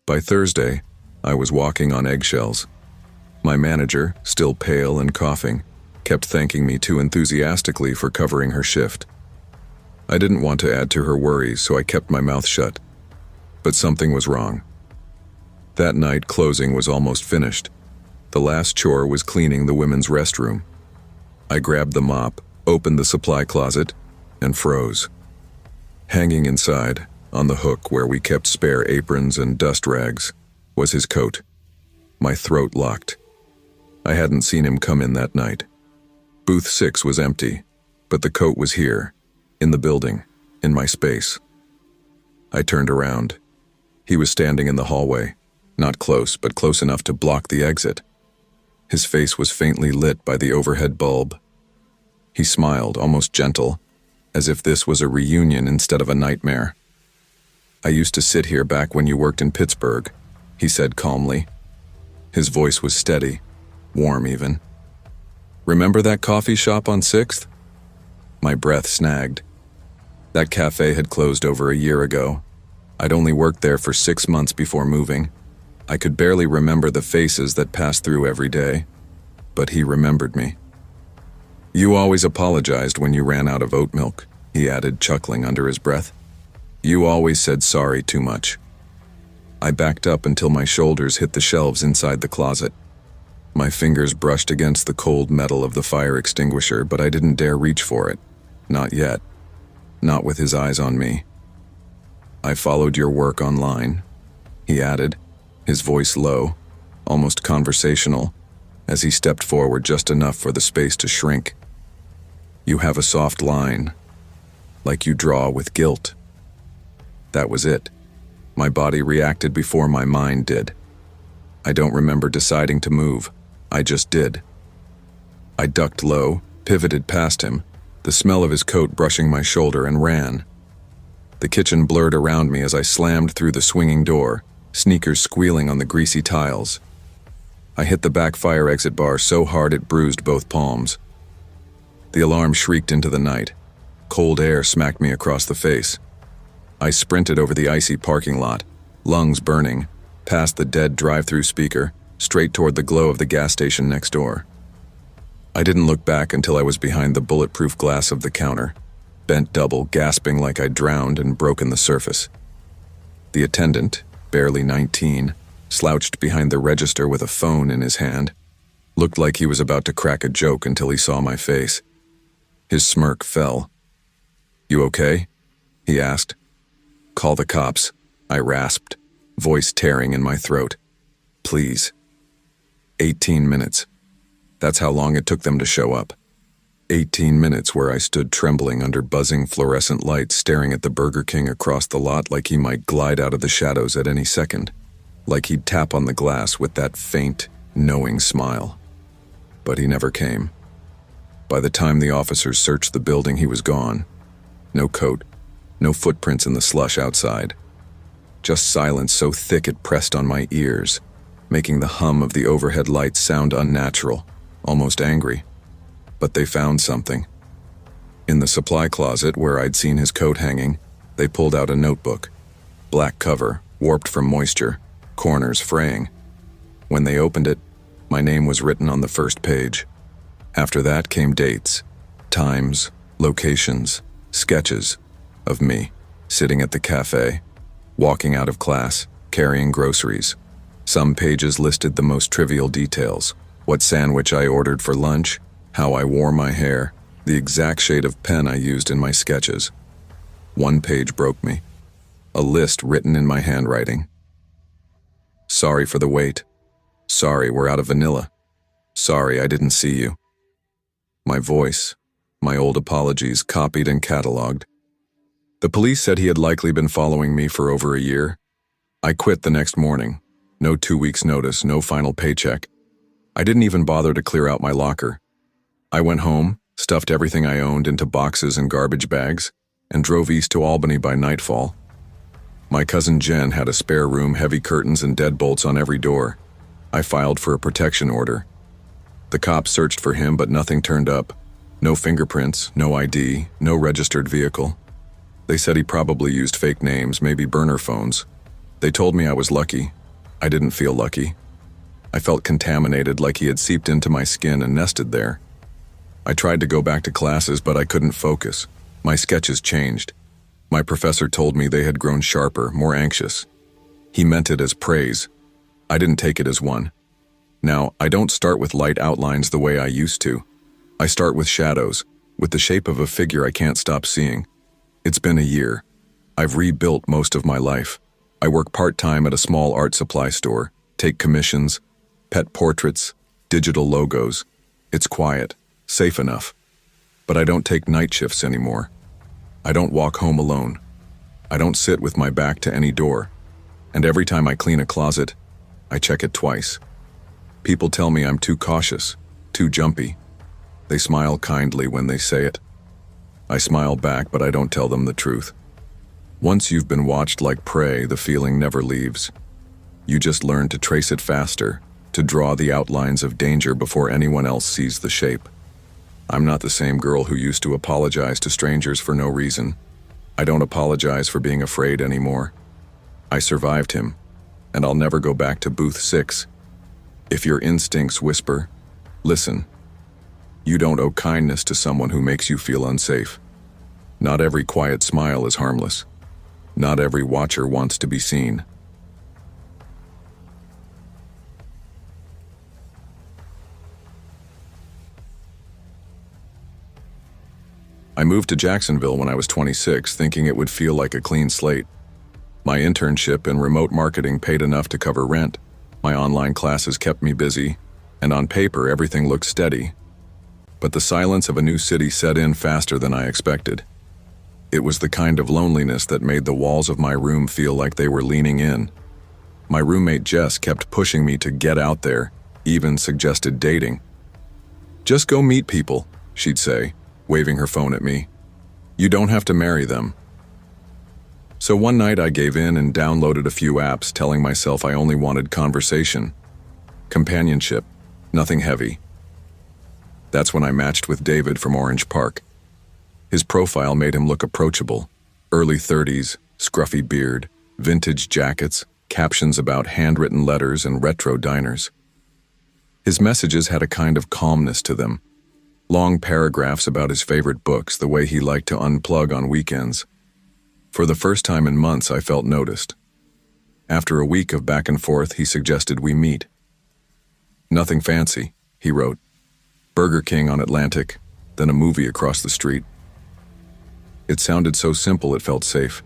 By Thursday, I was walking on eggshells. My manager, still pale and coughing, kept thanking me too enthusiastically for covering her shift. I didn't want to add to her worries, so I kept my mouth shut. But something was wrong. That night, closing was almost finished. The last chore was cleaning the women's restroom. I grabbed the mop, opened the supply closet, and froze. Hanging inside, on the hook where we kept spare aprons and dust rags, was his coat. My throat locked. I hadn't seen him come in that night. Booth 6 was empty, but the coat was here, in the building, in my space. I turned around. He was standing in the hallway, not close, but close enough to block the exit. His face was faintly lit by the overhead bulb. He smiled, almost gentle, as if this was a reunion instead of a nightmare. "I used to sit here back when you worked in Pittsburgh," he said calmly. His voice was steady, warm even. "Remember that coffee shop on 6th? My breath snagged. That cafe had closed over a year ago. I'd only worked there for 6 months before moving. I could barely remember the faces that passed through every day, but he remembered me. "You always apologized when you ran out of oat milk," he added, chuckling under his breath. "You always said sorry too much." I backed up until my shoulders hit the shelves inside the closet. My fingers brushed against the cold metal of the fire extinguisher, but I didn't dare reach for it. Not yet. Not with his eyes on me. "I followed your work online," he added, his voice low, almost conversational, as he stepped forward just enough for the space to shrink. "You have a soft line, like you draw with guilt." That was it. My body reacted before my mind did. I don't remember deciding to move. I just did. I ducked low, pivoted past him, the smell of his coat brushing my shoulder, and ran. The kitchen blurred around me as I slammed through the swinging door, sneakers squealing on the greasy tiles. I hit the back fire exit bar so hard it bruised both palms. The alarm shrieked into the night. Cold air smacked me across the face. I sprinted over the icy parking lot, lungs burning, past the dead drive-thru speaker, straight toward the glow of the gas station next door. I didn't look back until I was behind the bulletproof glass of the counter, bent double, gasping like I'd drowned and broken the surface. The attendant, barely 19, slouched behind the register with a phone in his hand, looked like he was about to crack a joke until he saw my face. His smirk fell. "You okay?" he asked. "Call the cops," I rasped, voice tearing in my throat. "Please." 18 minutes. That's how long it took them to show up. 18 minutes where I stood trembling under buzzing fluorescent lights, staring at the Burger King across the lot like he might glide out of the shadows at any second, like he'd tap on the glass with that faint, knowing smile. But he never came. By the time the officers searched the building, he was gone. No coat, no footprints in the slush outside. Just silence so thick it pressed on my ears, making the hum of the overhead lights sound unnatural, almost angry. But they found something. In the supply closet where I'd seen his coat hanging, they pulled out a notebook. Black cover, warped from moisture, corners fraying. When they opened it, my name was written on the first page. After that came dates, times, locations, sketches of me, sitting at the cafe, walking out of class, carrying groceries. Some pages listed the most trivial details: what sandwich I ordered for lunch, how I wore my hair, the exact shade of pen I used in my sketches. One page broke me. A list written in my handwriting. "Sorry for the wait. Sorry we're out of vanilla. Sorry I didn't see you." My voice, my old apologies copied and cataloged. The police said he had likely been following me for over a year. I quit the next morning. No 2 weeks' notice, no final paycheck. I didn't even bother to clear out my locker. I went home, stuffed everything I owned into boxes and garbage bags, and drove east to Albany by nightfall. My cousin Jen had a spare room, heavy curtains and deadbolts on every door. I filed for a protection order. The cops searched for him, but nothing turned up. No fingerprints, no ID, no registered vehicle. They said he probably used fake names, maybe burner phones. They told me I was lucky. I didn't feel lucky. I felt contaminated, like he had seeped into my skin and nested there. I tried to go back to classes, but I couldn't focus. My sketches changed. My professor told me they had grown sharper, more anxious. He meant it as praise. I didn't take it as one. Now, I don't start with light outlines the way I used to. I start with shadows, with the shape of a figure I can't stop seeing. It's been a year. I've rebuilt most of my life. I work part-time at a small art supply store, take commissions, pet portraits, digital logos. It's quiet, safe enough. But I don't take night shifts anymore. I don't walk home alone. I don't sit with my back to any door. And every time I clean a closet, I check it twice. People tell me I'm too cautious, too jumpy. They smile kindly when they say it. I smile back, but I don't tell them the truth. Once you've been watched like prey, the feeling never leaves. You just learn to trace it faster, to draw the outlines of danger before anyone else sees the shape. I'm not the same girl who used to apologize to strangers for no reason. I don't apologize for being afraid anymore. I survived him, and I'll never go back to booth 6. If your instincts whisper, listen. You don't owe kindness to someone who makes you feel unsafe. Not every quiet smile is harmless. Not every watcher wants to be seen. I moved to Jacksonville when I was 26, thinking it would feel like a clean slate. My internship in remote marketing paid enough to cover rent. My online classes kept me busy, and on paper everything looked steady. But the silence of a new city set in faster than I expected. It was the kind of loneliness that made the walls of my room feel like they were leaning in. My roommate Jess kept pushing me to get out there, even suggested dating. "Just go meet people," she'd say, waving her phone at me. "You don't have to marry them." So one night I gave in and downloaded a few apps, telling myself I only wanted conversation, companionship, nothing heavy. That's when I matched with David from Orange Park. His profile made him look approachable. Early 30s, scruffy beard, vintage jackets, captions about handwritten letters and retro diners. His messages had a kind of calmness to them. Long paragraphs about his favorite books, the way he liked to unplug on weekends. For the first time in months, I felt noticed. After a week of back and forth, he suggested we meet. "Nothing fancy," he wrote. "Burger King on Atlantic, then a movie across the street." It sounded so simple it felt safe.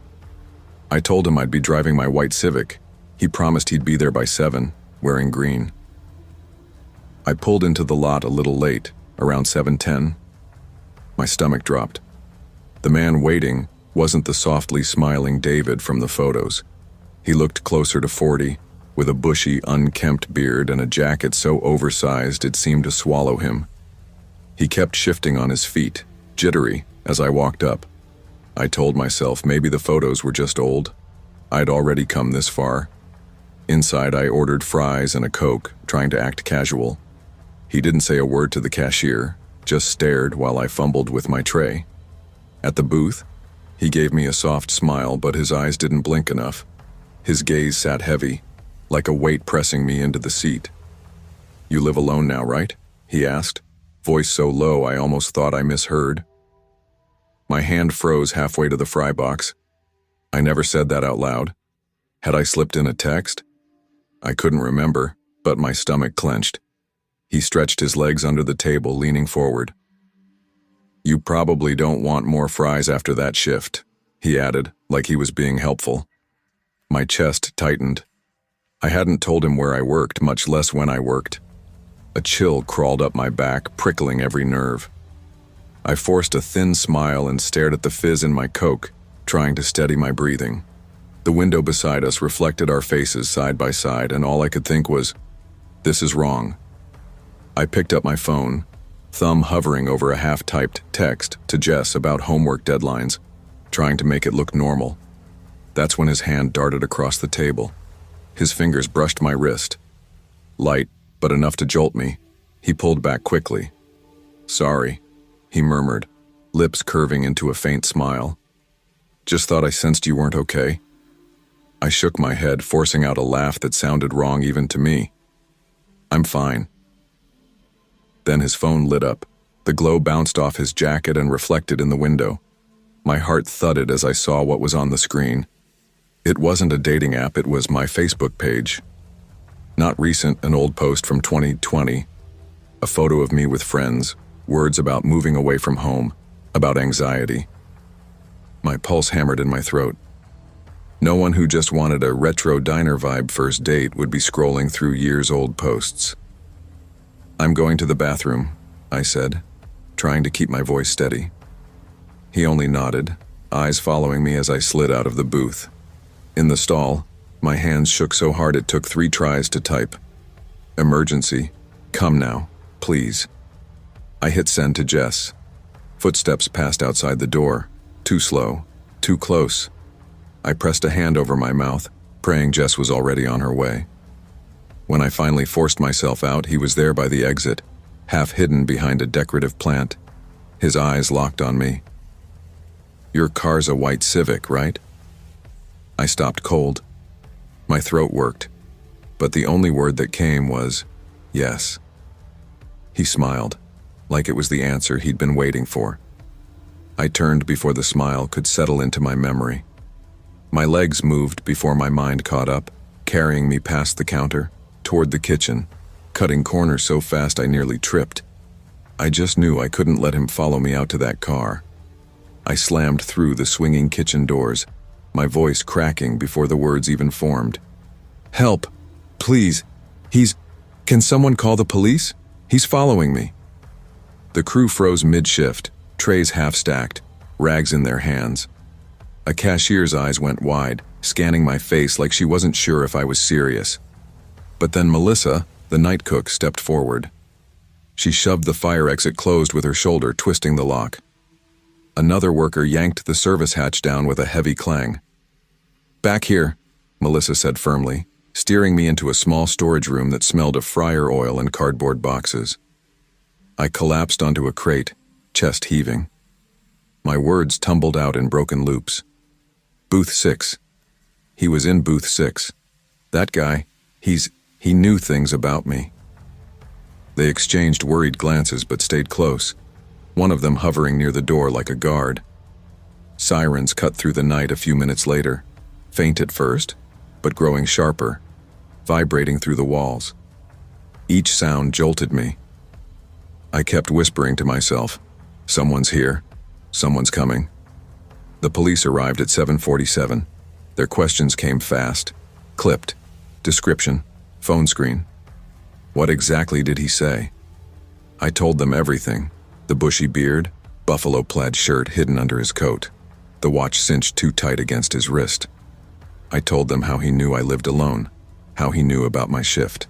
I told him I'd be driving my white Civic. He promised he'd be there by 7, wearing green. I pulled into the lot a little late, around 7:10. My stomach dropped. The man waiting wasn't the softly smiling David from the photos. He looked closer to 40, with a bushy, unkempt beard and a jacket so oversized it seemed to swallow him. He kept shifting on his feet, jittery, as I walked up. I told myself maybe the photos were just old. I'd already come this far. Inside, I ordered fries and a Coke, trying to act casual. He didn't say a word to the cashier, just stared while I fumbled with my tray. At the booth, he gave me a soft smile, but his eyes didn't blink enough. His gaze sat heavy, like a weight pressing me into the seat. "You live alone now, right?" he asked, voice so low I almost thought I misheard. My hand froze halfway to the fry box. I never said that out loud. Had I slipped in a text? I couldn't remember, but my stomach clenched. He stretched his legs under the table, leaning forward. "You probably don't want more fries after that shift," he added, like he was being helpful. My chest tightened. I hadn't told him where I worked, much less when I worked. A chill crawled up my back, prickling every nerve. I forced a thin smile and stared at the fizz in my Coke, trying to steady my breathing. The window beside us reflected our faces side by side, and all I could think was, "This is wrong." I picked up my phone, thumb hovering over a half-typed text to Jess about homework deadlines, trying to make it look normal. That's when his hand darted across the table. His fingers brushed my wrist. Light, but enough to jolt me. He pulled back quickly. "Sorry," he murmured, lips curving into a faint smile. "Just thought I sensed you weren't okay." I shook my head, forcing out a laugh that sounded wrong even to me. "I'm fine." Then his phone lit up. The glow bounced off his jacket and reflected in the window. My heart thudded as I saw what was on the screen. It wasn't a dating app, it was my Facebook page. Not recent, an old post from 2020. A photo of me with friends, words about moving away from home, about anxiety. My pulse hammered in my throat. No one who just wanted a retro diner vibe first date would be scrolling through years-old posts. "I'm going to the bathroom," I said, trying to keep my voice steady. He only nodded, eyes following me as I slid out of the booth. In the stall, my hands shook so hard it took 3 tries to type. "Emergency. Come now, please." I hit send to Jess. Footsteps passed outside the door. Too slow, too close. I pressed a hand over my mouth, praying Jess was already on her way. When I finally forced myself out, he was there by the exit, half hidden behind a decorative plant. His eyes locked on me. "Your car's a white Civic, right?" I stopped cold. My throat worked, but the only word that came was, "Yes." He smiled, like it was the answer he'd been waiting for. I turned before the smile could settle into my memory. My legs moved before my mind caught up, carrying me past the counter, toward the kitchen, cutting corners so fast I nearly tripped. I just knew I couldn't let him follow me out to that car. I slammed through the swinging kitchen doors, my voice cracking before the words even formed. "Help! Please! Can someone call the police? He's following me." The crew froze mid-shift, trays half-stacked, rags in their hands. A cashier's eyes went wide, scanning my face like she wasn't sure if I was serious. But then Melissa, the night cook, stepped forward. She shoved the fire exit closed with her shoulder, twisting the lock. Another worker yanked the service hatch down with a heavy clang. "Back here," Melissa said firmly, steering me into a small storage room that smelled of fryer oil and cardboard boxes. I collapsed onto a crate, chest heaving. My words tumbled out in broken loops. Booth 6. He was in booth 6. That guy, he knew things about me. They exchanged worried glances but stayed close, one of them hovering near the door like a guard. Sirens cut through the night a few minutes later, faint at first, but growing sharper, vibrating through the walls. Each sound jolted me. I kept whispering to myself, "Someone's here. Someone's coming." The police arrived at 7:47. Their questions came fast, clipped. Description, phone screen. What exactly did he say? I told them everything. The bushy beard, buffalo plaid shirt hidden under his coat, the watch cinched too tight against his wrist. I told them how he knew I lived alone, how he knew about my shift.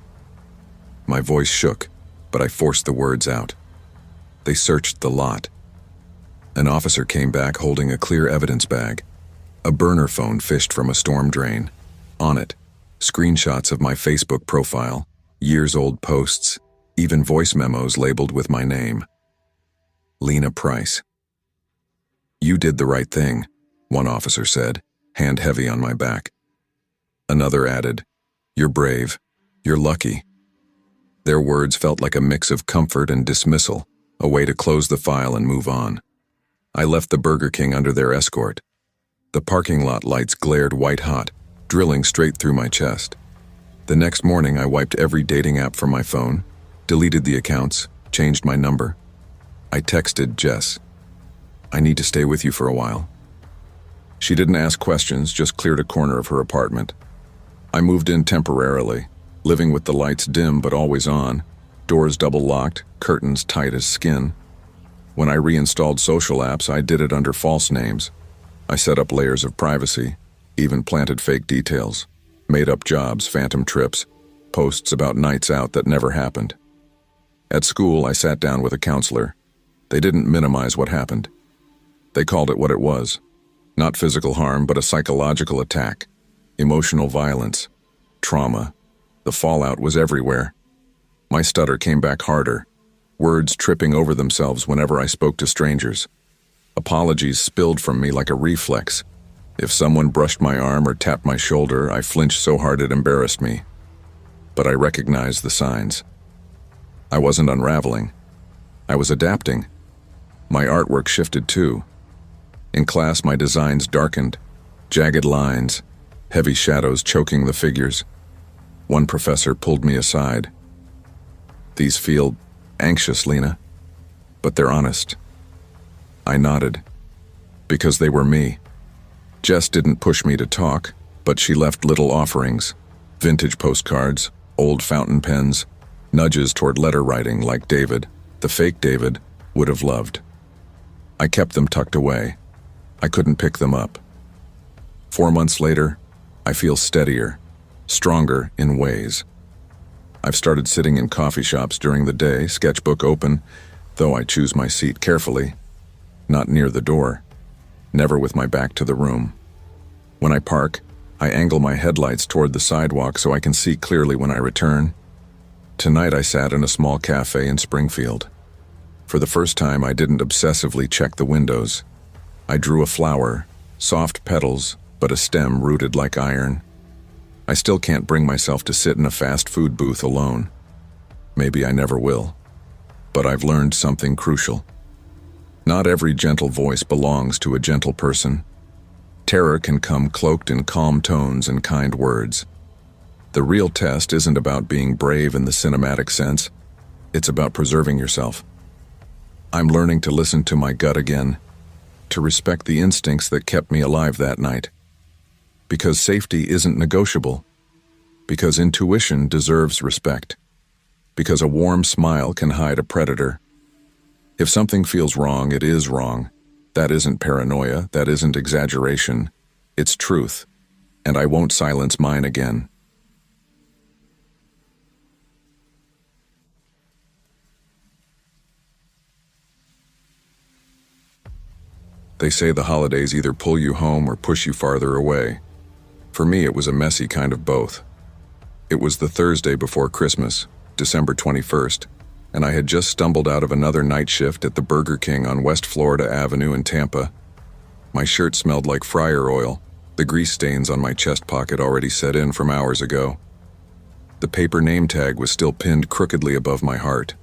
My voice shook, but I forced the words out. They searched the lot. An officer came back holding a clear evidence bag, a burner phone fished from a storm drain. On it, screenshots of my Facebook profile, years-old posts, even voice memos labeled with my name. Lena Price. "You did the right thing," one officer said, hand heavy on my back. Another added, "You're brave. You're lucky." Their words felt like a mix of comfort and dismissal, a way to close the file and move on. I left the Burger King under their escort. The parking lot lights glared white-hot, drilling straight through my chest. The next morning, I wiped every dating app from my phone, deleted the accounts, changed my number. I texted Jess, "I need to stay with you for a while." She didn't ask questions, just cleared a corner of her apartment. I moved in temporarily, living with the lights dim but always on, doors double-locked, curtains tight as skin. When I reinstalled social apps, I did it under false names. I set up layers of privacy, even planted fake details, made up jobs, phantom trips, posts about nights out that never happened. At school, I sat down with a counselor. They didn't minimize what happened. They called it what it was. Not physical harm, but a psychological attack. Emotional violence. Trauma. The fallout was everywhere. My stutter came back harder, words tripping over themselves whenever I spoke to strangers. Apologies spilled from me like a reflex. If someone brushed my arm or tapped my shoulder, I flinched so hard it embarrassed me. But I recognized the signs. I wasn't unraveling. I was adapting. My artwork shifted too. In class, my designs darkened, jagged lines, heavy shadows choking the figures. One professor pulled me aside. "These feel anxious, Lena, but they're honest." I nodded, because they were me. Jess didn't push me to talk, but she left little offerings, vintage postcards, old fountain pens, nudges toward letter writing like David, the fake David, would have loved. I kept them tucked away. I couldn't pick them up. 4 months later, I feel steadier, stronger in ways. I've started sitting in coffee shops during the day, sketchbook open, though I choose my seat carefully. Not near the door, never with my back to the room. When I park, I angle my headlights toward the sidewalk so I can see clearly when I return. Tonight I sat in a small cafe in Springfield. For the first time, I didn't obsessively check the windows. I drew a flower, soft petals, but a stem rooted like iron. I still can't bring myself to sit in a fast food booth alone. Maybe I never will. But I've learned something crucial. Not every gentle voice belongs to a gentle person. Terror can come cloaked in calm tones and kind words. The real test isn't about being brave in the cinematic sense. It's about preserving yourself. I'm learning to listen to my gut again, to respect the instincts that kept me alive that night. Because safety isn't negotiable. Because intuition deserves respect. Because a warm smile can hide a predator. If something feels wrong, it is wrong. That isn't paranoia, that isn't exaggeration. It's truth, and I won't silence mine again. They say the holidays either pull you home or push you farther away. For me, it was a messy kind of both. It was the Thursday before Christmas, December 21st, and I had just stumbled out of another night shift at the Burger King on West Florida Avenue in Tampa. My shirt smelled like fryer oil, the grease stains on my chest pocket already set in from hours ago. The paper name tag was still pinned crookedly above my heart.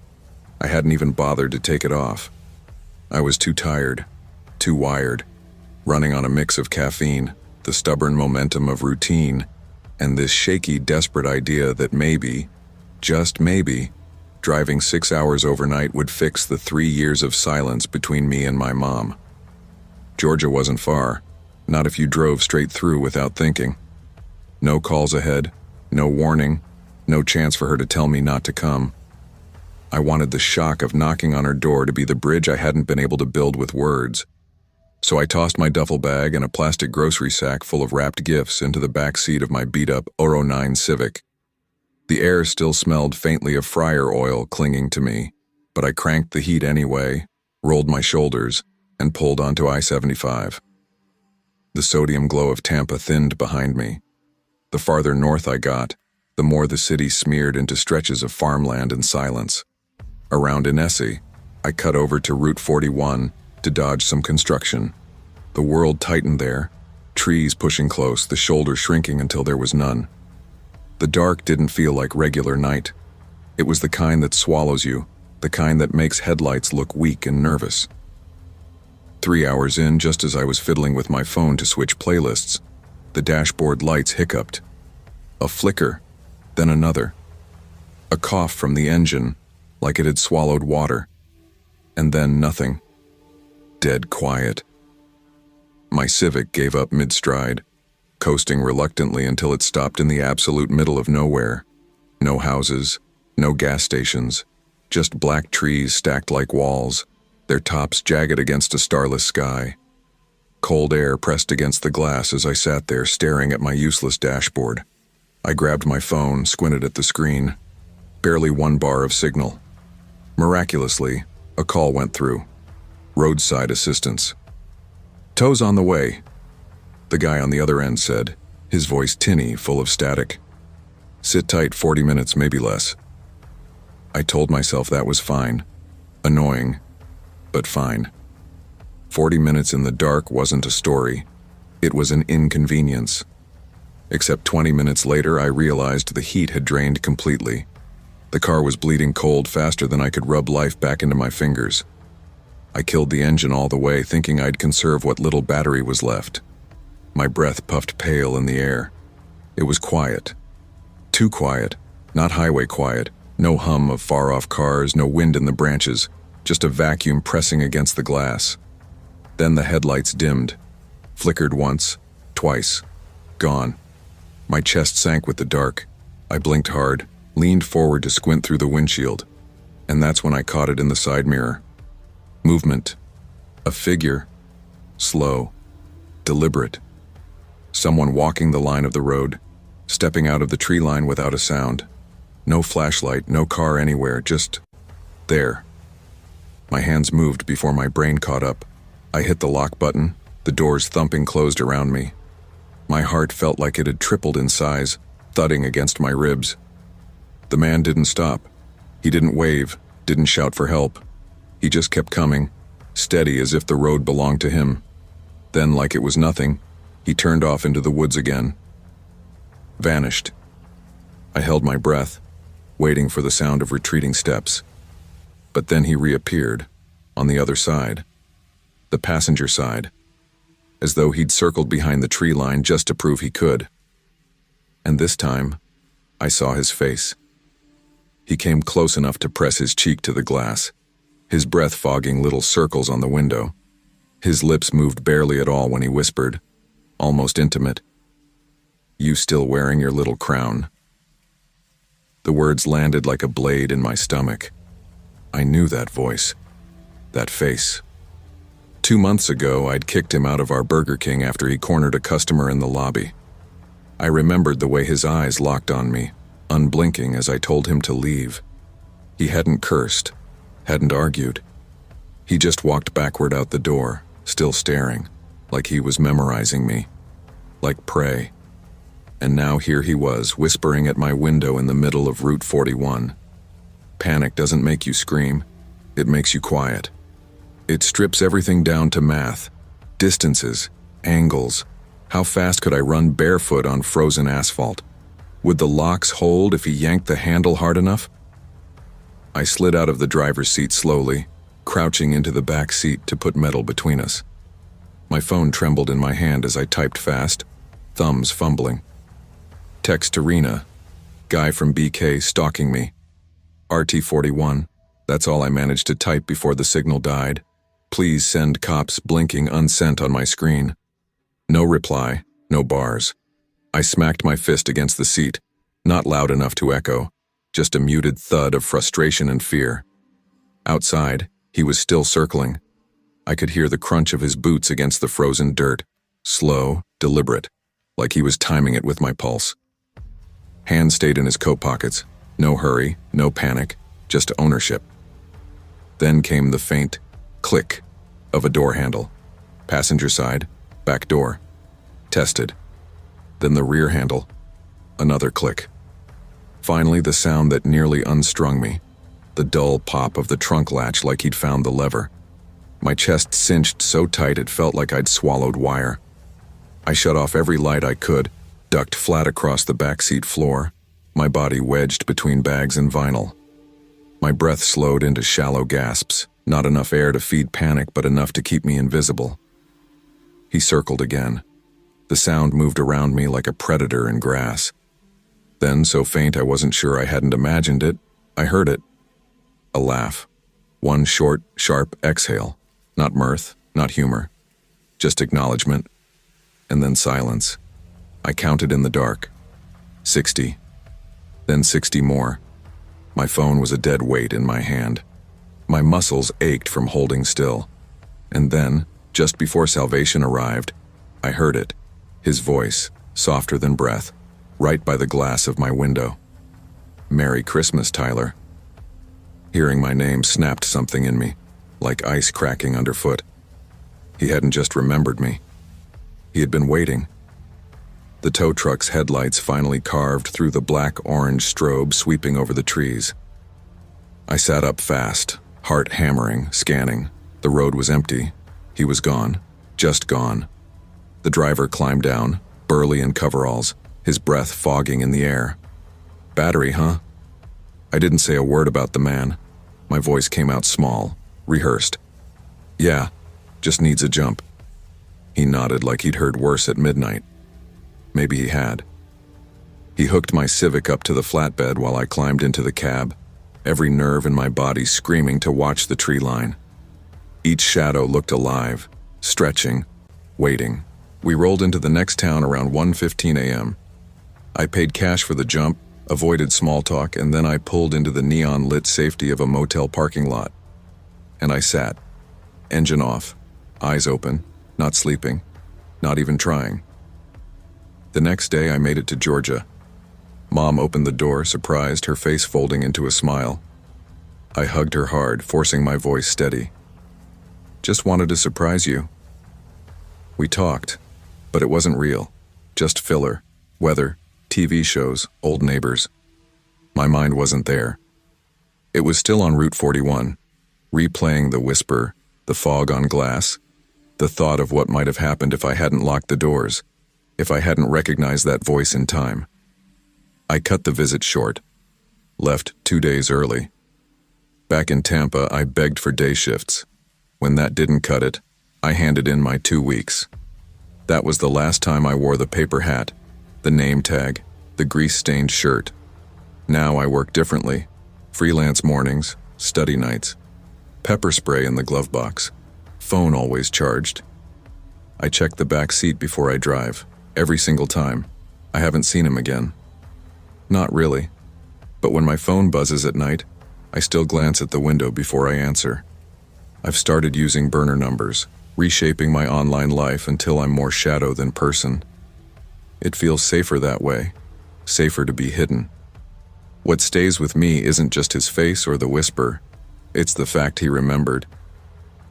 I hadn't even bothered to take it off. I was too tired, too wired, running on a mix of caffeine, the stubborn momentum of routine, and this shaky, desperate idea that maybe, just maybe, driving 6 hours overnight would fix the 3 years of silence between me and my mom. Georgia wasn't far, not if you drove straight through without thinking. No calls ahead, no warning, no chance for her to tell me not to come. I wanted the shock of knocking on her door to be the bridge I hadn't been able to build with words. So I tossed my duffel bag and a plastic grocery sack full of wrapped gifts into the back seat of my beat-up 09 Civic. The air still smelled faintly of fryer oil clinging to me, but I cranked the heat anyway, rolled my shoulders, and pulled onto I-75. The sodium glow of Tampa thinned behind me. The farther north I got, the more the city smeared into stretches of farmland and silence. Around Inesi, I cut over to Route 41 to dodge some construction. The world tightened there, trees pushing close, the shoulder shrinking until there was none. The dark didn't feel like regular night. It was the kind that swallows you, the kind that makes headlights look weak and nervous. 3 hours in, just as I was fiddling with my phone to switch playlists, the dashboard lights hiccuped. A flicker, then another. A cough from the engine, like it had swallowed water. And then nothing. Dead quiet. My Civic gave up mid-stride, coasting reluctantly until it stopped in the absolute middle of nowhere. No houses, no gas stations, just black trees stacked like walls, their tops jagged against a starless sky. Cold air pressed against the glass as I sat there staring at my useless dashboard. I grabbed my phone, squinted at the screen. Barely 1 bar of signal. Miraculously, a call went through. Roadside assistance. "Tow's on the way," the guy on the other end said, his voice tinny, full of static. "Sit tight, 40 minutes, maybe less." I told myself that was fine. Annoying, but fine. 40 minutes in the dark wasn't a story. It was an inconvenience. Except 20 minutes later, I realized the heat had drained completely. The car was bleeding cold faster than I could rub life back into my fingers. I killed the engine all the way, thinking I'd conserve what little battery was left. My breath puffed pale in the air. It was quiet. Too quiet. Not highway quiet. No hum of far-off cars, no wind in the branches. Just a vacuum pressing against the glass. Then the headlights dimmed. Flickered once, twice. Gone. My chest sank with the dark. I blinked hard, leaned forward to squint through the windshield. And that's when I caught it in the side mirror. Movement. A figure. Slow. Deliberate. Someone walking the line of the road, stepping out of the tree line without a sound. No flashlight, no car anywhere, just there. My hands moved before my brain caught up. I hit the lock button, the doors thumping closed around me. My heart felt like it had tripled in size, thudding against my ribs. The man didn't stop. He didn't wave, didn't shout for help. He just kept coming, steady as if the road belonged to him. Then, like it was nothing, he turned off into the woods again. Vanished. I held my breath, waiting for the sound of retreating steps. But then he reappeared, on the other side, the passenger side, as though he'd circled behind the tree line just to prove he could. And this time, I saw his face. He came close enough to press his cheek to the glass, his breath fogging little circles on the window. His lips moved barely at all when he whispered, almost intimate, "You still wearing your little crown?" The words landed like a blade in my stomach. I knew that voice, that face. 2 months ago, I'd kicked him out of our Burger King after he cornered a customer in the lobby. I remembered the way his eyes locked on me, unblinking as I told him to leave. He hadn't cursed, hadn't argued. He just walked backward out the door, still staring, like he was memorizing me, like prey. And now here he was, whispering at my window in the middle of Route 41. Panic doesn't make you scream, it makes you quiet. It strips everything down to math, distances, angles. How fast could I run barefoot on frozen asphalt? Would the locks hold if he yanked the handle hard enough? I slid out of the driver's seat slowly, crouching into the back seat to put metal between us. My phone trembled in my hand as I typed fast, thumbs fumbling. Text to Rena, guy from BK stalking me. RT41, that's all I managed to type before the signal died. Please send cops blinking unsent on my screen. No reply, no bars. I smacked my fist against the seat, not loud enough to echo, just a muted thud of frustration and fear. Outside, he was still circling. I could hear the crunch of his boots against the frozen dirt, slow, deliberate, like he was timing it with my pulse. Hands stayed in his coat pockets. No hurry, no panic, just ownership. Then came the faint click of a door handle. Passenger side, back door. Tested. Then the rear handle. Another click. Finally, the sound that nearly unstrung me. The dull pop of the trunk latch like he'd found the lever. My chest cinched so tight it felt like I'd swallowed wire. I shut off every light I could, ducked flat across the backseat floor, my body wedged between bags and vinyl. My breath slowed into shallow gasps, not enough air to feed panic but enough to keep me invisible. He circled again. The sound moved around me like a predator in grass. Then, so faint I wasn't sure I hadn't imagined it, I heard it. A laugh. One short, sharp exhale. Not mirth, not humor. Just acknowledgement. And then silence. I counted in the dark. 60. Then 60 more. My phone was a dead weight in my hand. My muscles ached from holding still. And then, just before salvation arrived, I heard it. His voice, softer than breath, right by the glass of my window. "Merry Christmas, Tyler." Hearing my name snapped something in me, like ice cracking underfoot. He hadn't just remembered me. He had been waiting. The tow truck's headlights finally carved through the black-orange strobe sweeping over the trees. I sat up fast, heart hammering, scanning. The road was empty. He was gone. Just gone. The driver climbed down, burly in coveralls, his breath fogging in the air. "Battery, huh?" I didn't say a word about the man. My voice came out small, rehearsed. "Yeah, just needs a jump." He nodded like he'd heard worse at midnight. Maybe he had. He hooked my Civic up to the flatbed while I climbed into the cab, every nerve in my body screaming to watch the tree line. Each shadow looked alive, stretching, waiting. We rolled into the next town around 1:15 a.m. I paid cash for the jump, avoided small talk, and then I pulled into the neon-lit safety of a motel parking lot. And I sat, engine off, eyes open, not sleeping, not even trying. The next day I made it to Georgia. Mom opened the door, surprised, her face folding into a smile. I hugged her hard, forcing my voice steady. "Just wanted to surprise you." We talked, but it wasn't real. Just filler, weather, TV shows, old neighbors. My mind wasn't there. It was still on Route 41, replaying the whisper, the fog on glass, the thought of what might have happened if I hadn't locked the doors, if I hadn't recognized that voice in time. I cut the visit short, left 2 days early. Back in Tampa, I begged for day shifts. When that didn't cut it, I handed in my 2 weeks. That was the last time I wore the paper hat, the name tag, the grease-stained shirt. Now I work differently. Freelance mornings, study nights, pepper spray in the glove box, phone always charged. I check the back seat before I drive, every single time. I haven't seen him again. Not really. But when my phone buzzes at night, I still glance at the window before I answer. I've started using burner numbers, reshaping my online life until I'm more shadow than person. It feels safer that way, safer to be hidden. What stays with me isn't just his face or the whisper, it's the fact he remembered.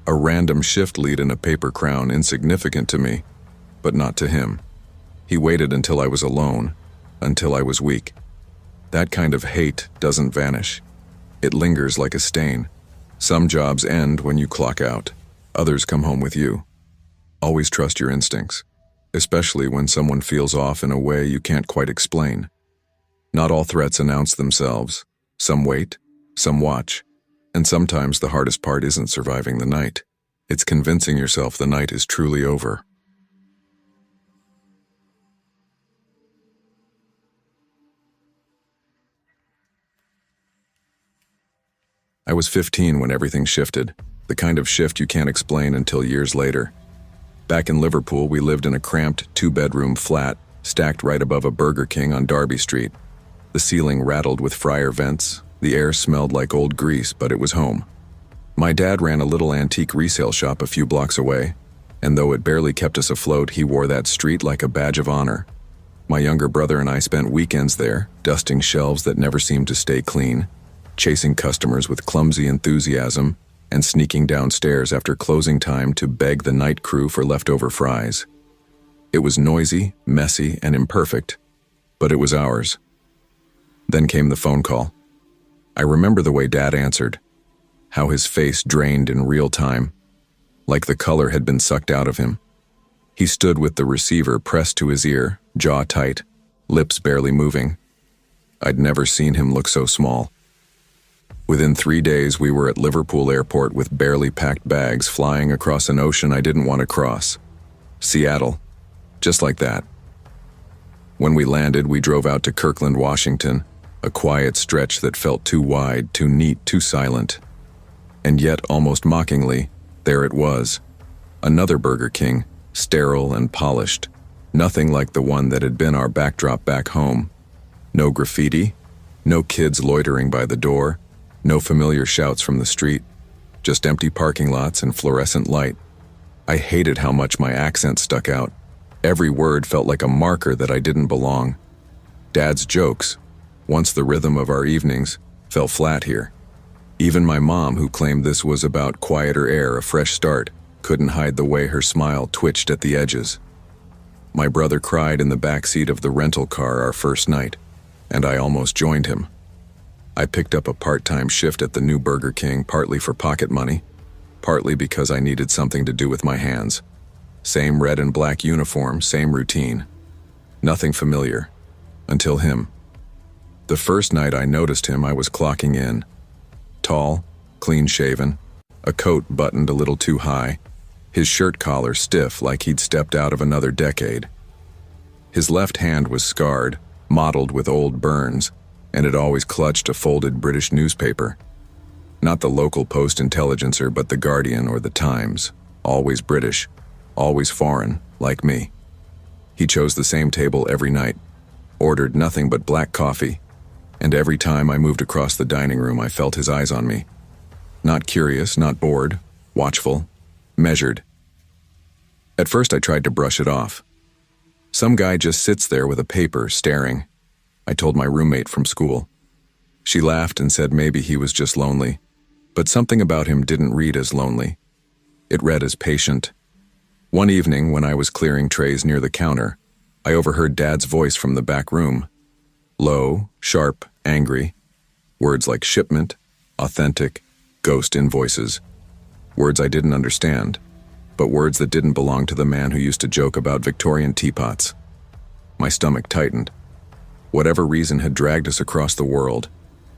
A random shift lead in a paper crown, insignificant to me, but not to him. He waited until I was alone, until I was weak. That kind of hate doesn't vanish. It lingers like a stain. Some jobs end when you clock out. Others come home with you. Always trust your instincts, especially when someone feels off in a way you can't quite explain. Not all threats announce themselves. Some wait, some watch, and sometimes the hardest part isn't surviving the night. It's convincing yourself the night is truly over. I was 15 when everything shifted, the kind of shift you can't explain until years later. Back in Liverpool, we lived in a cramped 2-bedroom flat, stacked right above a Burger King on Derby Street. The ceiling rattled with fryer vents, the air smelled like old grease, but it was home. My dad ran a little antique resale shop a few blocks away, and though it barely kept us afloat, he wore that street like a badge of honor. My younger brother and I spent weekends there, dusting shelves that never seemed to stay clean, chasing customers with clumsy enthusiasm, and sneaking downstairs after closing time to beg the night crew for leftover fries. It was noisy, messy, and imperfect, but it was ours. Then came the phone call. I remember the way Dad answered, how his face drained in real time, like the color had been sucked out of him. He stood with the receiver pressed to his ear, jaw tight, lips barely moving. I'd never seen him look so small. Within 3 days, we were at Liverpool Airport with barely packed bags flying across an ocean I didn't want to cross. Seattle. Just like that. When we landed, we drove out to Kirkland, Washington, a quiet stretch that felt too wide, too neat, too silent. And yet, almost mockingly, there it was. Another Burger King, sterile and polished. Nothing like the one that had been our backdrop back home. No graffiti, no kids loitering by the door, no familiar shouts from the street, just empty parking lots and fluorescent light. I hated how much my accent stuck out. Every word felt like a marker that I didn't belong. Dad's jokes, once the rhythm of our evenings, fell flat here. Even my mom, who claimed this was about quieter air, a fresh start, couldn't hide the way her smile twitched at the edges. My brother cried in the back seat of the rental car our first night, and I almost joined him. I picked up a part-time shift at the new Burger King, partly for pocket money, partly because I needed something to do with my hands. Same red and black uniform, same routine. Nothing familiar. Until him. The first night I noticed him, I was clocking in. Tall, clean-shaven, a coat buttoned a little too high, his shirt collar stiff like he'd stepped out of another decade. His left hand was scarred, mottled with old burns, and it always clutched a folded British newspaper. Not the local Post-Intelligencer, but the Guardian or the Times. Always British, always foreign, like me. He chose the same table every night, ordered nothing but black coffee, and every time I moved across the dining room I felt his eyes on me. Not curious, not bored, watchful, measured. At first I tried to brush it off. Some guy just sits there with a paper, staring. I told my roommate from school. She laughed and said maybe he was just lonely, but something about him didn't read as lonely. It read as patient. One evening, when I was clearing trays near the counter, I overheard Dad's voice from the back room. Low, sharp, angry. Words like shipment, authentic, ghost invoices. Words I didn't understand, but words that didn't belong to the man who used to joke about Victorian teapots. My stomach tightened. Whatever reason had dragged us across the world,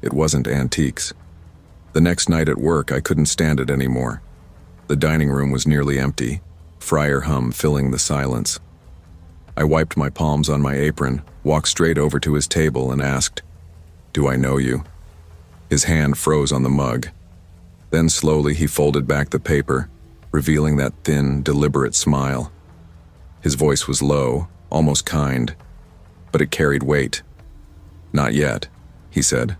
it wasn't antiques. The next night at work, I couldn't stand it anymore. The dining room was nearly empty, fryer hum filling the silence. I wiped my palms on my apron, walked straight over to his table and asked, "Do I know you?" His hand froze on the mug. Then slowly he folded back the paper, revealing that thin, deliberate smile. His voice was low, almost kind, but it carried weight. "Not yet," he said.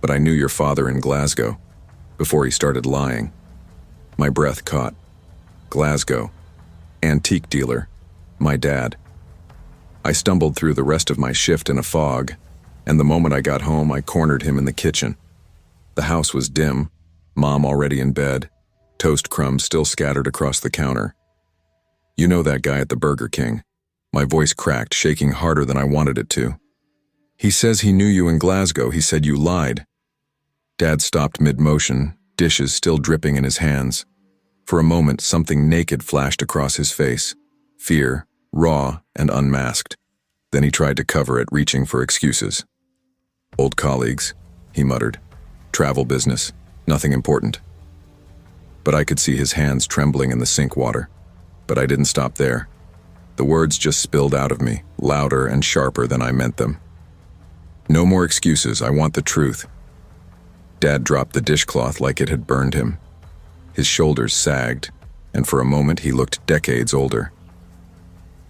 "But I knew your father in Glasgow," before he started lying. My breath caught. Glasgow. Antique dealer. My dad. I stumbled through the rest of my shift in a fog, and the moment I got home, I cornered him in the kitchen. The house was dim, Mom already in bed, toast crumbs still scattered across the counter. "You know that guy at the Burger King?" My voice cracked, shaking harder than I wanted it to. "He says he knew you in Glasgow. He said you lied." Dad stopped mid-motion, dishes still dripping in his hands. For a moment, something naked flashed across his face. Fear, raw and unmasked. Then he tried to cover it, reaching for excuses. "Old colleagues," he muttered. "Travel business. Nothing important." But I could see his hands trembling in the sink water. But I didn't stop there. The words just spilled out of me, louder and sharper than I meant them. "No more excuses. I want the truth." Dad dropped the dishcloth like it had burned him. His shoulders sagged, and for a moment he looked decades older.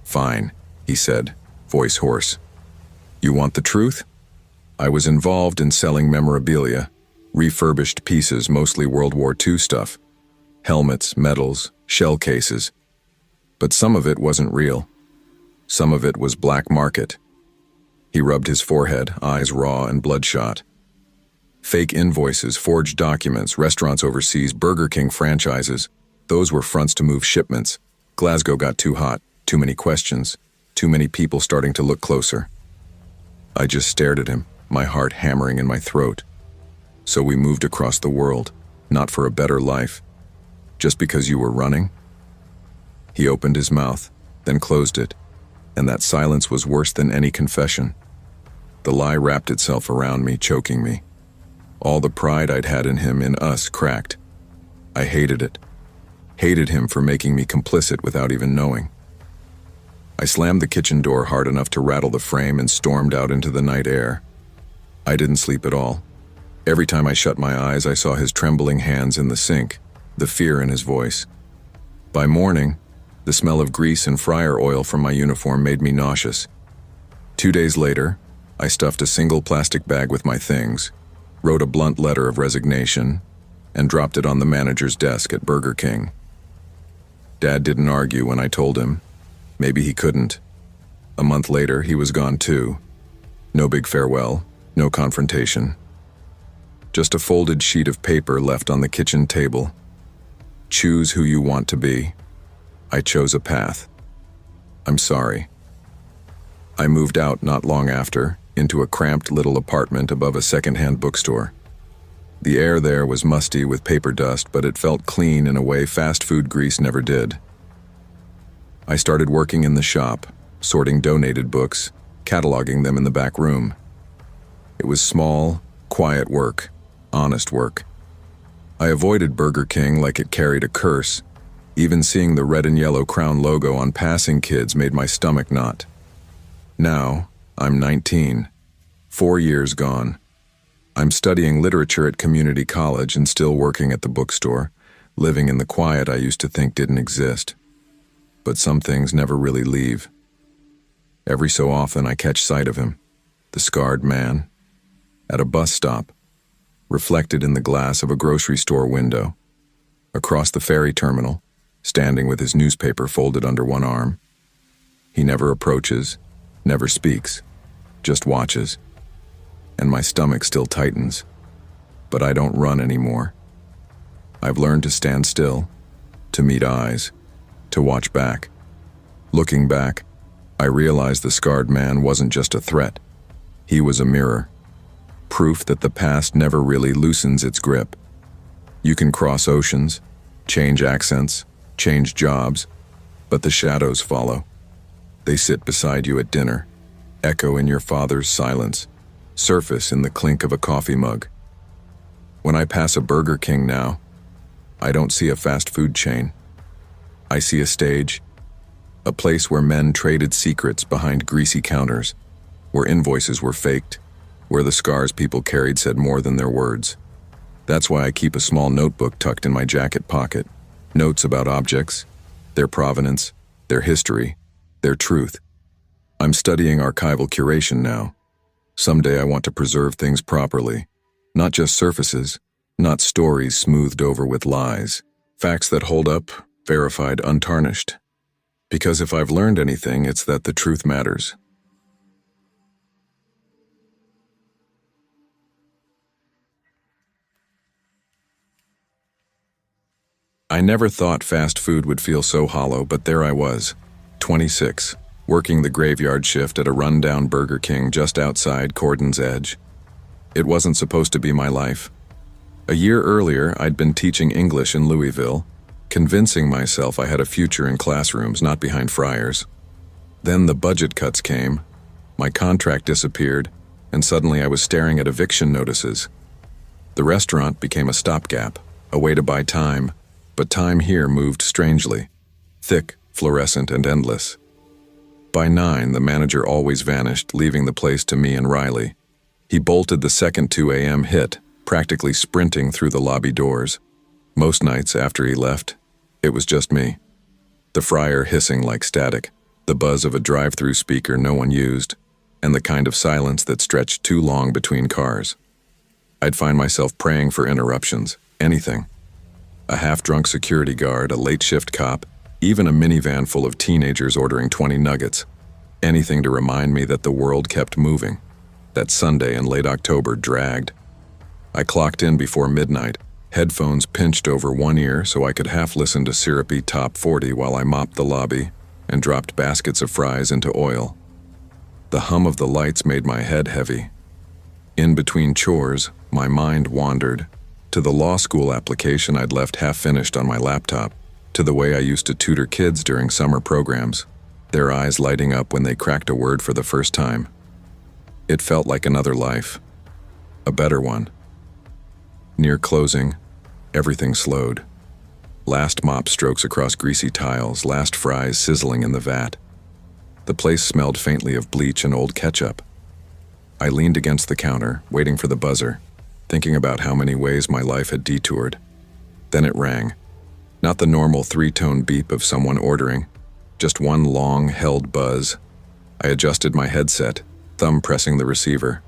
"Fine," he said, voice hoarse. "You want the truth? I was involved in selling memorabilia, refurbished pieces, mostly World War II stuff. Helmets, medals, shell cases. But some of it wasn't real. Some of it was black market." He rubbed his forehead, eyes raw and bloodshot. "Fake invoices, forged documents, restaurants overseas, Burger King franchises. Those were fronts to move shipments. Glasgow got too hot, too many questions, too many people starting to look closer." I just stared at him, my heart hammering in my throat. "So we moved across the world, not for a better life. Just because you were running?" He opened his mouth, then closed it, and that silence was worse than any confession. The lie wrapped itself around me, choking me. All the pride I'd had in him, in us, cracked. I hated it. Hated him for making me complicit without even knowing. I slammed the kitchen door hard enough to rattle the frame and stormed out into the night air. I didn't sleep at all. Every time I shut my eyes, I saw his trembling hands in the sink, the fear in his voice. By morning, the smell of grease and fryer oil from my uniform made me nauseous. 2 days later, I stuffed a single plastic bag with my things, wrote a blunt letter of resignation, and dropped it on the manager's desk at Burger King. Dad didn't argue when I told him. Maybe he couldn't. A month later, he was gone too. No big farewell, no confrontation. Just a folded sheet of paper left on the kitchen table. "Choose who you want to be." I chose a path. "I'm sorry." I moved out not long after, into a cramped little apartment above a second-hand bookstore. The air there was musty with paper dust, but it felt clean in a way fast food grease never did. I started working in the shop, sorting donated books, cataloging them in the back room. It was small, quiet work, honest work. I avoided Burger King like it carried a curse. Even seeing the red and yellow Crown logo on passing kids made my stomach knot. Now, I'm 19, 4 years gone. I'm studying literature at community college and still working at the bookstore, living in the quiet I used to think didn't exist. But some things never really leave. Every so often I catch sight of him, the scarred man, at a bus stop, reflected in the glass of a grocery store window, across the ferry terminal, standing with his newspaper folded under one arm. He never approaches, never speaks, just watches. And my stomach still tightens. But I don't run anymore. I've learned to stand still, to meet eyes, to watch back. Looking back, I realized the scarred man wasn't just a threat. He was a mirror. Proof that the past never really loosens its grip. You can cross oceans, change accents, change jobs, but the shadows follow. They sit beside you at dinner, echo in your father's silence, surface in the clink of a coffee mug. When I pass a Burger King now, I don't see a fast food chain. I see a stage, a place where men traded secrets behind greasy counters, where invoices were faked, where the scars people carried said more than their words. That's why I keep a small notebook tucked in my jacket pocket. Notes about objects, their provenance, their history, their truth. I'm studying archival curation now. Someday I want to preserve things properly, not just surfaces, not stories smoothed over with lies, facts that hold up, verified, untarnished. Because if I've learned anything, it's that the truth matters. I never thought fast food would feel so hollow, but there I was, 26, working the graveyard shift at a rundown Burger King just outside Cordon's Edge. It wasn't supposed to be my life. A year earlier, I'd been teaching English in Louisville, convincing myself I had a future in classrooms, not behind fryers. Then the budget cuts came, my contract disappeared, and suddenly I was staring at eviction notices. The restaurant became a stopgap, a way to buy time, but time here moved strangely, thick, fluorescent, and endless. By 9, the manager always vanished, leaving the place to me and Riley. He bolted the second 2 a.m. hit, practically sprinting through the lobby doors. Most nights after he left, it was just me. The fryer hissing like static, the buzz of a drive-through speaker no one used, and the kind of silence that stretched too long between cars. I'd find myself praying for interruptions, anything. A half-drunk security guard, a late-shift cop, even a minivan full of teenagers ordering 20 nuggets. Anything to remind me that the world kept moving. That Sunday in late October dragged. I clocked in before midnight, headphones pinched over one ear so I could half listen to syrupy Top 40 while I mopped the lobby and dropped baskets of fries into oil. The hum of the lights made my head heavy. In between chores, my mind wandered. To the law school application I'd left half-finished on my laptop, to the way I used to tutor kids during summer programs, their eyes lighting up when they cracked a word for the first time. It felt like another life, a better one. Near closing, everything slowed. Last mop strokes across greasy tiles, last fries sizzling in the vat. The place smelled faintly of bleach and old ketchup. I leaned against the counter, waiting for the buzzer, thinking about how many ways my life had detoured. Then it rang. Not the normal 3-tone beep of someone ordering, just one long, held buzz. I adjusted my headset, thumb pressing the receiver.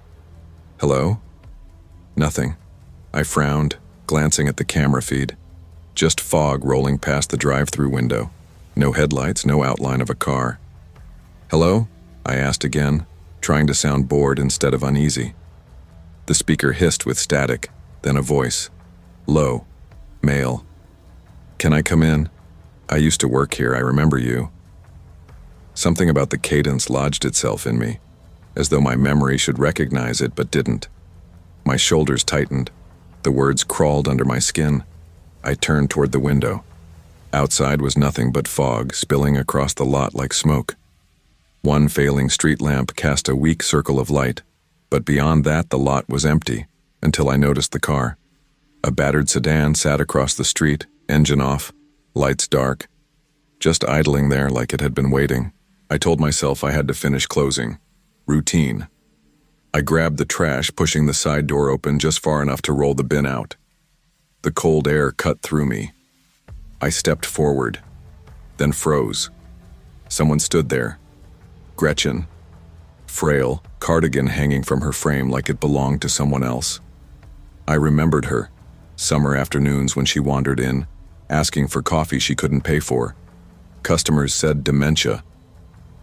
Hello? Nothing. I frowned, glancing at the camera feed. Just fog rolling past the drive-thru window. No headlights, no outline of a car. Hello? I asked again, trying to sound bored instead of uneasy. The speaker hissed with static, then a voice. Low. Male. Can I come in? I used to work here, I remember you. Something about the cadence lodged itself in me, as though my memory should recognize it but didn't. My shoulders tightened. The words crawled under my skin. I turned toward the window. Outside was nothing but fog spilling across the lot like smoke. One failing street lamp cast a weak circle of light, but beyond that the lot was empty, until I noticed the car. A battered sedan sat across the street, engine off, lights dark, just idling there like it had been waiting. I told myself I had to finish closing. Routine. I grabbed the trash, pushing the side door open just far enough to roll the bin out. The cold air cut through me. I stepped forward, then froze. Someone stood there. Gretchen. Frail, cardigan hanging from her frame like it belonged to someone else. I remembered her, summer afternoons when she wandered in, asking for coffee she couldn't pay for. Customers said dementia.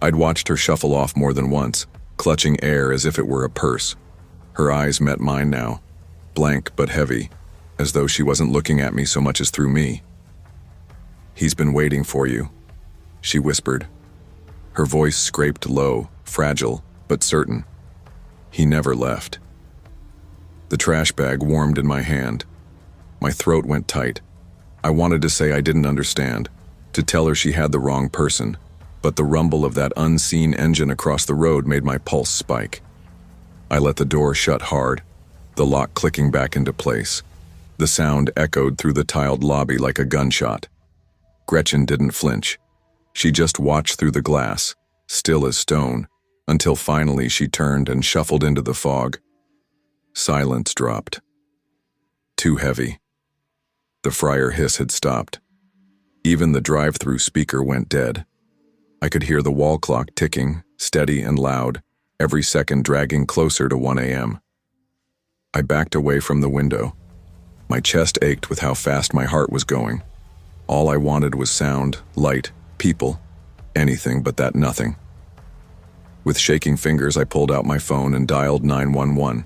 I'd watched her shuffle off more than once, clutching air as if it were a purse. Her eyes met mine now, blank but heavy, as though she wasn't looking at me so much as through me. "He's been waiting for you," she whispered. Her voice scraped low, fragile, but certain. He never left. The trash bag warmed in my hand. My throat went tight. I wanted to say I didn't understand, to tell her she had the wrong person, but the rumble of that unseen engine across the road made my pulse spike. I let the door shut hard, the lock clicking back into place. The sound echoed through the tiled lobby like a gunshot. Gretchen didn't flinch. She just watched through the glass, still as stone, until finally she turned and shuffled into the fog. Silence dropped. Too heavy. The fryer hiss had stopped. Even the drive-thru speaker went dead. I could hear the wall clock ticking, steady and loud, every second dragging closer to 1 a.m. I backed away from the window. My chest ached with how fast my heart was going. All I wanted was sound, light, people, anything but that nothing. With shaking fingers, I pulled out my phone and dialed 911.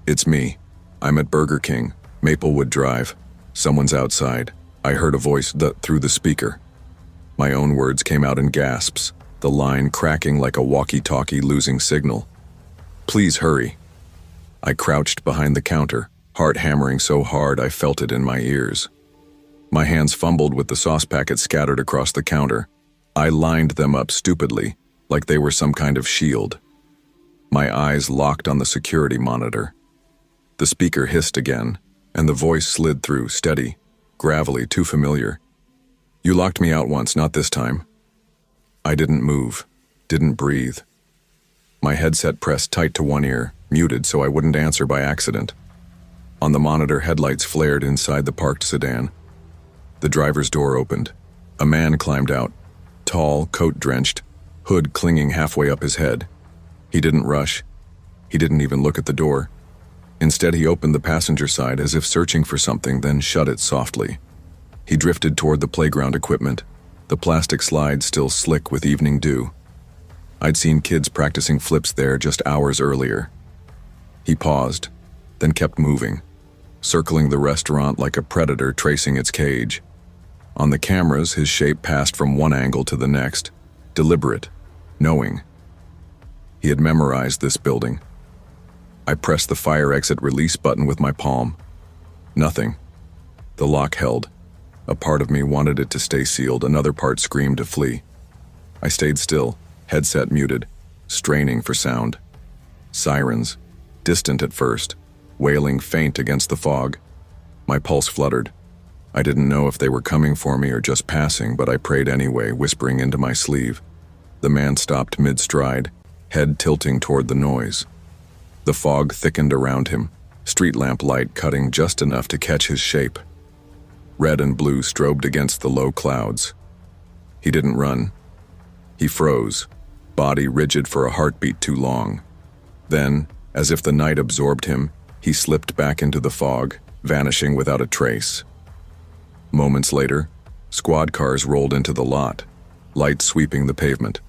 "It's me. I'm at Burger King, Maplewood Drive. Someone's outside." I heard a voice through the speaker. My own words came out in gasps, the line cracking like a walkie-talkie losing signal. "Please hurry." I crouched behind the counter, heart hammering so hard I felt it in my ears. My hands fumbled with the sauce packets scattered across the counter. I lined them up stupidly, like they were some kind of shield. My eyes locked on the security monitor. The speaker hissed again, and the voice slid through, steady, gravelly, too familiar. "You locked me out once, not this time." I didn't move, didn't breathe. My headset pressed tight to one ear, muted so I wouldn't answer by accident. On the monitor, headlights flared inside the parked sedan. The driver's door opened. A man climbed out, tall, coat-drenched, hood clinging halfway up his head. He didn't rush. He didn't even look at the door. Instead, he opened the passenger side as if searching for something, then shut it softly. He drifted toward the playground equipment, the plastic slide still slick with evening dew. I'd seen kids practicing flips there just hours earlier. He paused, then kept moving, circling the restaurant like a predator tracing its cage. On the cameras, his shape passed from one angle to the next, deliberate, knowing. He had memorized this building. I pressed the fire exit release button with my palm. Nothing. The lock held. A part of me wanted it to stay sealed, another part screamed to flee. I stayed still, headset muted, straining for sound. Sirens, distant at first, wailing faint against the fog. My pulse fluttered. I didn't know if they were coming for me or just passing, but I prayed anyway, whispering into my sleeve. The man stopped mid-stride, head tilting toward the noise. The fog thickened around him, street lamp light cutting just enough to catch his shape. Red and blue strobed against the low clouds. He didn't run. He froze, body rigid for a heartbeat too long. Then, as if the night absorbed him, he slipped back into the fog, vanishing without a trace. Moments later, squad cars rolled into the lot, lights sweeping the pavement.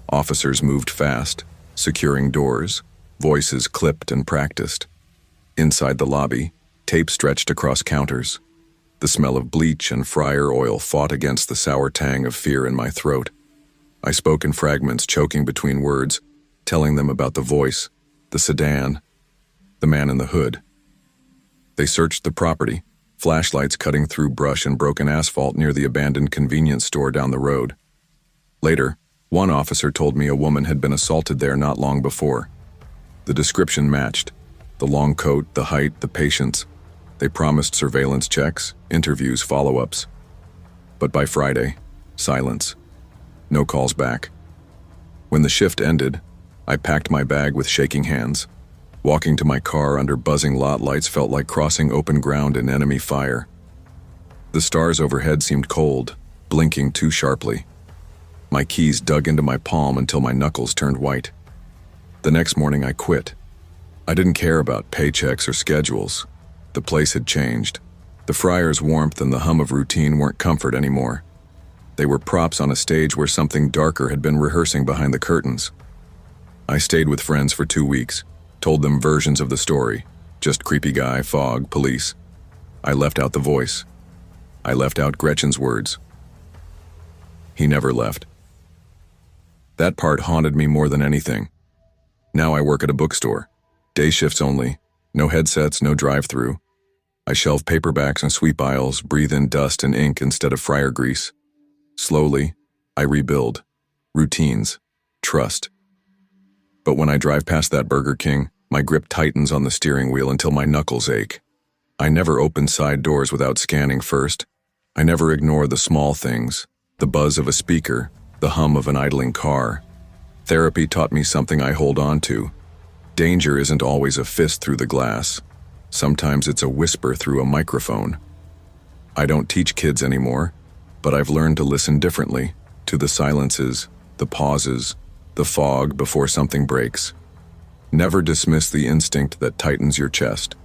Officers moved fast, securing doors, voices clipped and practiced. Inside the lobby, tape stretched across counters. The smell of bleach and fryer oil fought against the sour tang of fear in my throat. I spoke in fragments, choking between words, telling them about the voice, the sedan, the man in the hood. They searched the property, flashlights cutting through brush and broken asphalt near the abandoned convenience store down the road. Later, one officer told me a woman had been assaulted there not long before. The description matched. The long coat, the height, the patience. They promised surveillance checks, interviews, follow-ups. But by Friday, silence. No calls back. When the shift ended, I packed my bag with shaking hands. Walking to my car under buzzing lot lights felt like crossing open ground in enemy fire. The stars overhead seemed cold, blinking too sharply. My keys dug into my palm until my knuckles turned white. The next morning I quit. I didn't care about paychecks or schedules. The place had changed. The fryer's warmth and the hum of routine weren't comfort anymore. They were props on a stage where something darker had been rehearsing behind the curtains. I stayed with friends for 2 weeks, told them versions of the story, just creepy guy, fog, police. I left out the voice. I left out Gretchen's words. He never left. That part haunted me more than anything. Now I work at a bookstore. Day shifts only. No headsets, no drive-through. I shelve paperbacks and sweep aisles, breathe in dust and ink instead of fryer grease. Slowly, I rebuild. Routines. Trust. But when I drive past that Burger King, my grip tightens on the steering wheel until my knuckles ache. I never open side doors without scanning first. I never ignore the small things, the buzz of a speaker, the hum of an idling car. Therapy taught me something I hold on to. Danger isn't always a fist through the glass. Sometimes it's a whisper through a microphone. I don't teach kids anymore, but I've learned to listen differently, to the silences, the pauses, the fog before something breaks. Never dismiss the instinct that tightens your chest.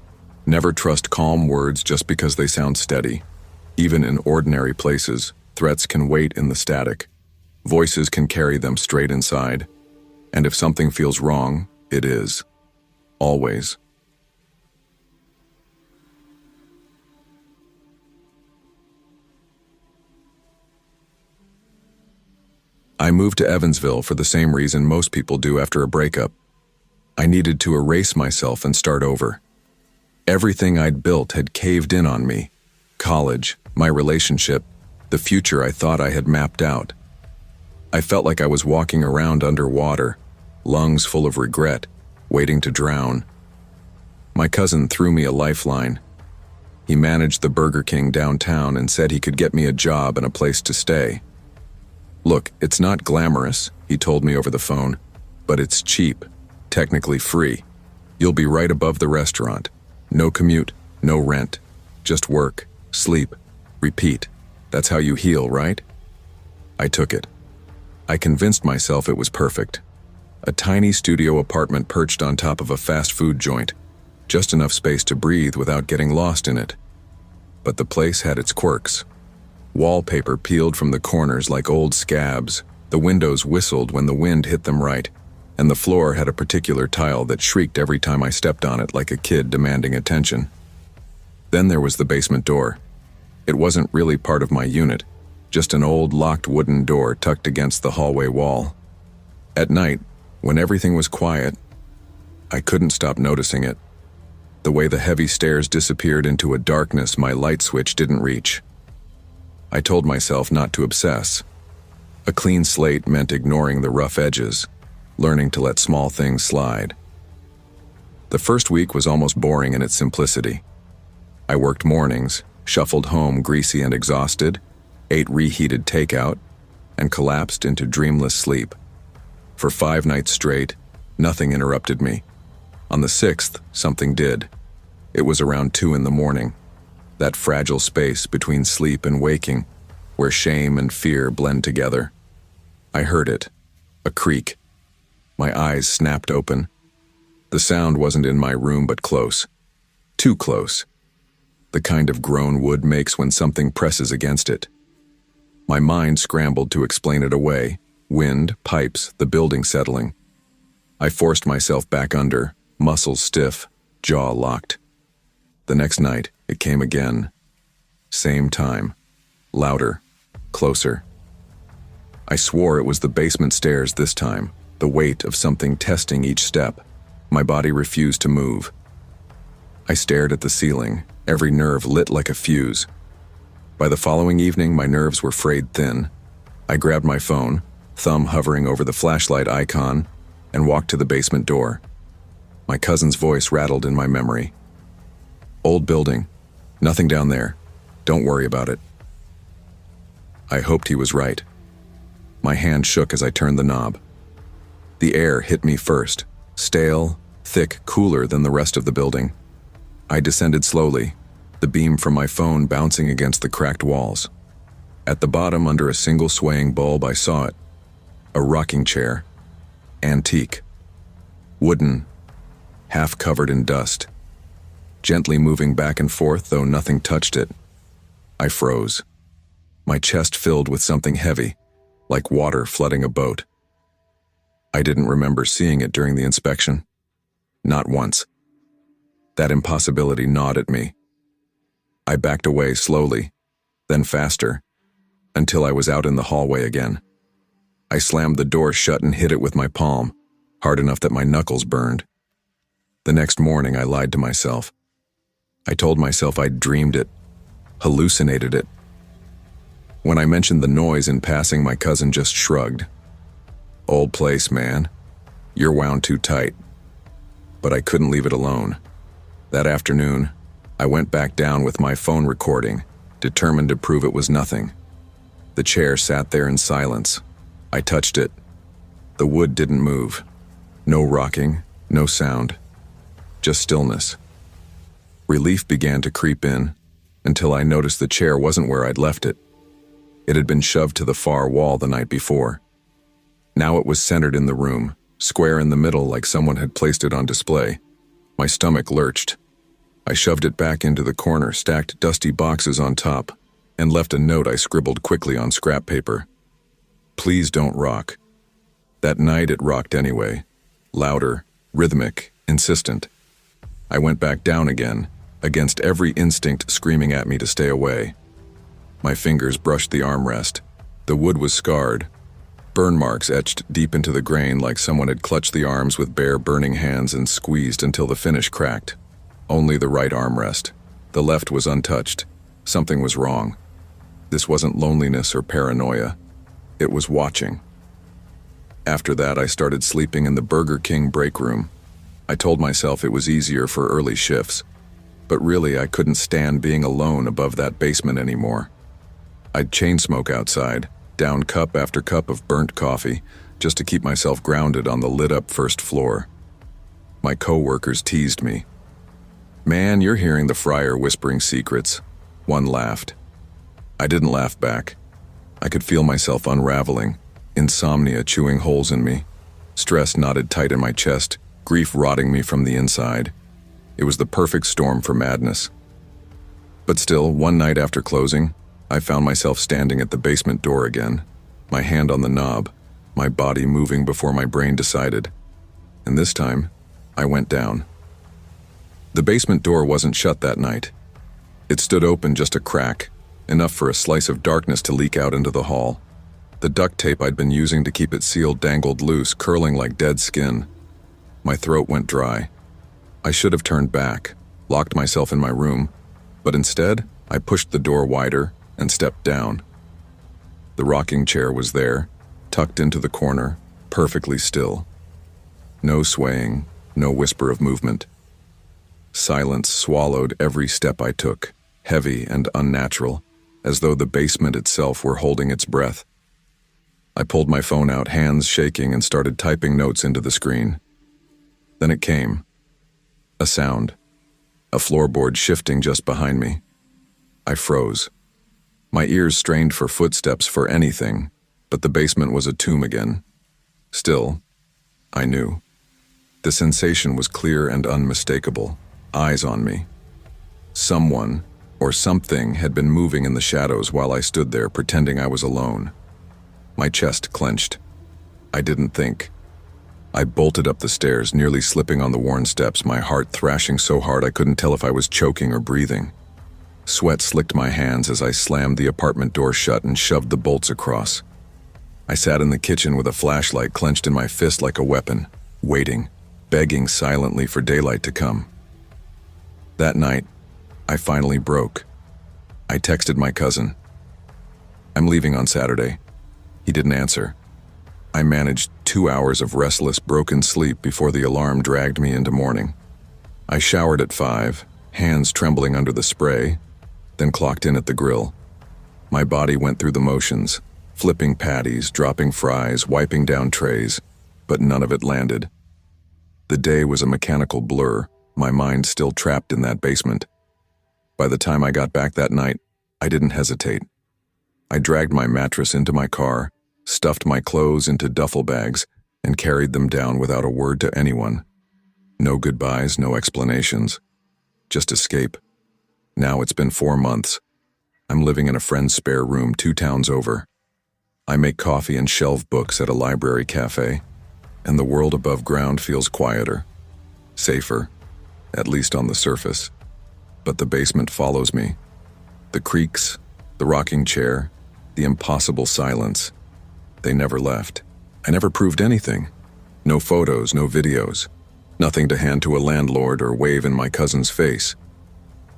Never trust calm words just because they sound steady. Even in ordinary places, threats can wait in the static. Voices can carry them straight inside. And if something feels wrong, it is. Always. I moved to Evansville for the same reason most people do after a breakup. I needed to erase myself and start over. Everything I'd built had caved in on me. College, my relationship, the future I thought I had mapped out. I felt like I was walking around underwater, lungs full of regret, waiting to drown. My cousin threw me a lifeline. He managed the Burger King downtown and said he could get me a job and a place to stay. Look, it's not glamorous, he told me over the phone, but it's cheap, technically free. You'll be right above the restaurant. No commute, no rent. Just work, sleep, repeat. That's how you heal, right? I took it. I convinced myself it was perfect. A tiny studio apartment perched on top of a fast food joint. Just enough space to breathe without getting lost in it. But the place had its quirks. Wallpaper peeled from the corners like old scabs. The windows whistled when the wind hit them right. And the floor had a particular tile that shrieked every time I stepped on it like a kid demanding attention. Then there was the basement door. It wasn't really part of my unit, just an old locked wooden door tucked against the hallway wall. At night, when everything was quiet, I couldn't stop noticing it. The way the heavy stairs disappeared into a darkness my light switch didn't reach. I told myself not to obsess. A clean slate meant ignoring the rough edges, learning to let small things slide. The first week was almost boring in its simplicity. I worked mornings, shuffled home greasy and exhausted, ate reheated takeout, and collapsed into dreamless sleep. For 5 nights straight, nothing interrupted me. On the 6th, something did. It was around 2 in the morning, that fragile space between sleep and waking, where shame and fear blend together. I heard it, a creak. My eyes snapped open. The sound wasn't in my room but close. Too close. The kind of groan wood makes when something presses against it. My mind scrambled to explain it away. Wind, pipes, the building settling. I forced myself back under, muscles stiff, jaw locked. The next night, it came again. Same time. Louder. Closer. I swore it was the basement stairs this time, the weight of something testing each step. My body refused to move. I stared at the ceiling, every nerve lit like a fuse. By the following evening, my nerves were frayed thin. I grabbed my phone, thumb hovering over the flashlight icon, and walked to the basement door. My cousin's voice rattled in my memory. Old building. Nothing down there. Don't worry about it. I hoped he was right. My hand shook as I turned the knob. The air hit me first, stale, thick, cooler than the rest of the building. I descended slowly, the beam from my phone bouncing against the cracked walls. At the bottom, under a single swaying bulb, I saw it. A rocking chair. Antique. Wooden. Half covered in dust. Gently moving back and forth, though nothing touched it. I froze. My chest filled with something heavy, like water flooding a boat. I didn't remember seeing it during the inspection. Not once. That impossibility gnawed at me. I backed away slowly, then faster, until I was out in the hallway again. I slammed the door shut and hit it with my palm, hard enough that my knuckles burned. The next morning, I lied to myself. I told myself I'd dreamed it, hallucinated it. When I mentioned the noise in passing, my cousin just shrugged. "Old place, man. You're wound too tight." But I couldn't leave it alone. That afternoon, I went back down with my phone recording, determined to prove it was nothing. The chair sat there in silence. I touched it. The wood didn't move. No rocking, no sound. Just stillness. Relief began to creep in, until I noticed the chair wasn't where I'd left it. It had been shoved to the far wall the night before. Now it was centered in the room, square in the middle like someone had placed it on display. My stomach lurched. I shoved it back into the corner, stacked dusty boxes on top, and left a note I scribbled quickly on scrap paper. "Please don't rock." That night it rocked anyway. Louder, rhythmic, insistent. I went back down again, against every instinct screaming at me to stay away. My fingers brushed the armrest. The wood was scarred. Burn marks etched deep into the grain like someone had clutched the arms with bare, burning hands and squeezed until the finish cracked. Only the right armrest. The left was untouched. Something was wrong. This wasn't loneliness or paranoia. It was watching. After that, I started sleeping in the Burger King break room. I told myself it was easier for early shifts, but really I couldn't stand being alone above that basement anymore. I'd chain smoke outside, down cup after cup of burnt coffee, just to keep myself grounded on the lit-up first floor. My co-workers teased me. "Man, you're hearing the friar whispering secrets." One laughed. I didn't laugh back. I could feel myself unraveling, insomnia chewing holes in me, stress knotted tight in my chest, grief rotting me from the inside. It was the perfect storm for madness. But still, one night after closing, I found myself standing at the basement door again, my hand on the knob, my body moving before my brain decided. And this time, I went down. The basement door wasn't shut that night. It stood open just a crack, enough for a slice of darkness to leak out into the hall. The duct tape I'd been using to keep it sealed dangled loose, curling like dead skin. My throat went dry. I should have turned back, locked myself in my room, but instead, I pushed the door wider and stepped down. The rocking chair was there, tucked into the corner, perfectly still. No swaying, no whisper of movement. Silence swallowed every step I took, heavy and unnatural, as though the basement itself were holding its breath. I pulled my phone out, hands shaking, and started typing notes into the screen. Then it came. A sound. A floorboard shifting just behind me. I froze. My ears strained for footsteps, for anything, but the basement was a tomb again. Still, I knew. The sensation was clear and unmistakable. Eyes on me. Someone, or something, had been moving in the shadows while I stood there pretending I was alone. My chest clenched. I didn't think. I bolted up the stairs, nearly slipping on the worn steps, my heart thrashing so hard I couldn't tell if I was choking or breathing. Sweat slicked my hands as I slammed the apartment door shut and shoved the bolts across. I sat in the kitchen with a flashlight clenched in my fist like a weapon, waiting, begging silently for daylight to come. That night, I finally broke. I texted my cousin. "I'm leaving on Saturday." He didn't answer. I managed 2 hours of restless, broken sleep before the alarm dragged me into morning. I showered at 5, hands trembling under the spray, then clocked in at the grill. My body went through the motions, flipping patties, dropping fries, wiping down trays, but none of it landed. The day was a mechanical blur, my mind still trapped in that basement. By the time I got back that night, I didn't hesitate. I dragged my mattress into my car, stuffed my clothes into duffel bags, and carried them down without a word to anyone. No goodbyes, no explanations. Just escape. Now it's been 4 months. I'm living in a friend's spare room 2 towns over. I make coffee and shelve books at a library cafe, and the world above ground feels quieter, safer, at least on the surface. But the basement follows me. The creaks, the rocking chair, the impossible silence. they never left. I never proved anything. No photos, no videos. Nothing to hand to a landlord or wave in my cousin's face.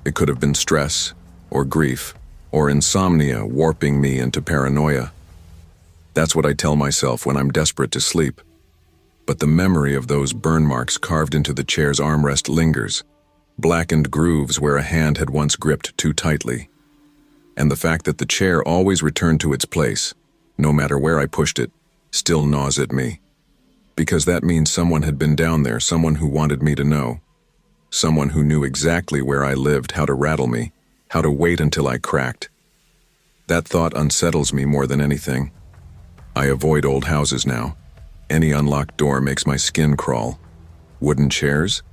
It could have been stress, or grief, or insomnia warping me into paranoia. That's what I tell myself when I'm desperate to sleep. But the memory of those burn marks carved into the chair's armrest lingers, blackened grooves where a hand had once gripped too tightly. And the fact that the chair always returned to its place, no matter where I pushed it, still gnaws at me. Because that means someone had been down there, someone who wanted me to know. Someone who knew exactly where I lived, how to rattle me, how to wait until I cracked. That thought unsettles me more than anything. I avoid old houses now. Any unlocked door makes my skin crawl. Wooden chairs?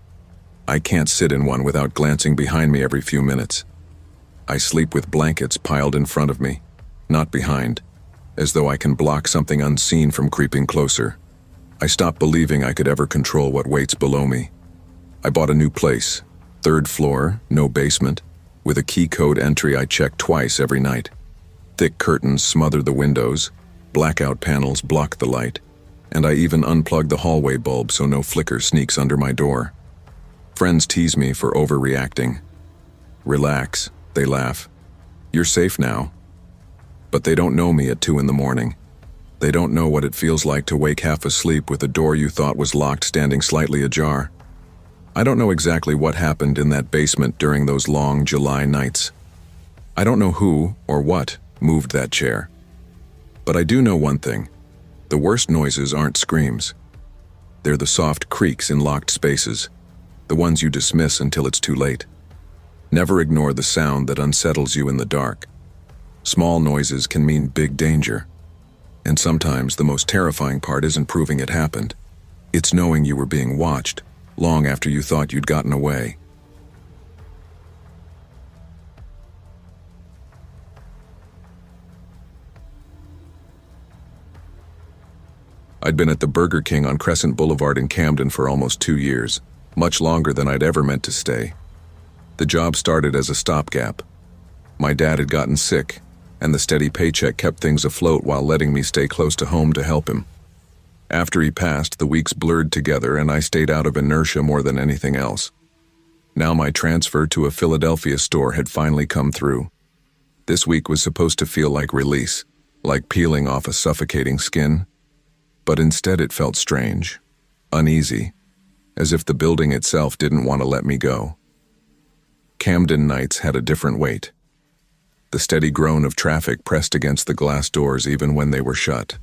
I can't sit in one without glancing behind me every few minutes. I sleep with blankets piled in front of me, not behind, as though I can block something unseen from creeping closer. I stopped believing I could ever control what waits below me. I bought a new place, 3rd floor, no basement, with a key code entry I check twice every night. Thick curtains smother the windows, blackout panels block the light, and I even unplug the hallway bulb so no flicker sneaks under my door. Friends tease me for overreacting. Relax, they laugh. You're safe now. But they don't know me at 2 in the morning. They don't know what it feels like to wake half asleep with a door you thought was locked standing slightly ajar. I don't know exactly what happened in that basement during those long July nights. I don't know who or what moved that chair. But I do know one thing. The worst noises aren't screams. They're the soft creaks in locked spaces, the ones you dismiss until it's too late. Never ignore the sound that unsettles you in the dark. Small noises can mean big danger. And sometimes the most terrifying part isn't proving it happened. It's knowing you were being watched, long after you thought you'd gotten away. I'd been at the Burger King on Crescent Boulevard in Camden for almost 2 years, much longer than I'd ever meant to stay. The job started as a stopgap. My dad had gotten sick, and the steady paycheck kept things afloat while letting me stay close to home to help him. After he passed, the weeks blurred together and I stayed out of inertia more than anything else. Now my transfer to a Philadelphia store had finally come through. This week was supposed to feel like release, like peeling off a suffocating skin. But instead it felt strange, uneasy, as if the building itself didn't want to let me go. Camden nights had a different weight. The steady groan of traffic pressed against the glass doors even when they were shut.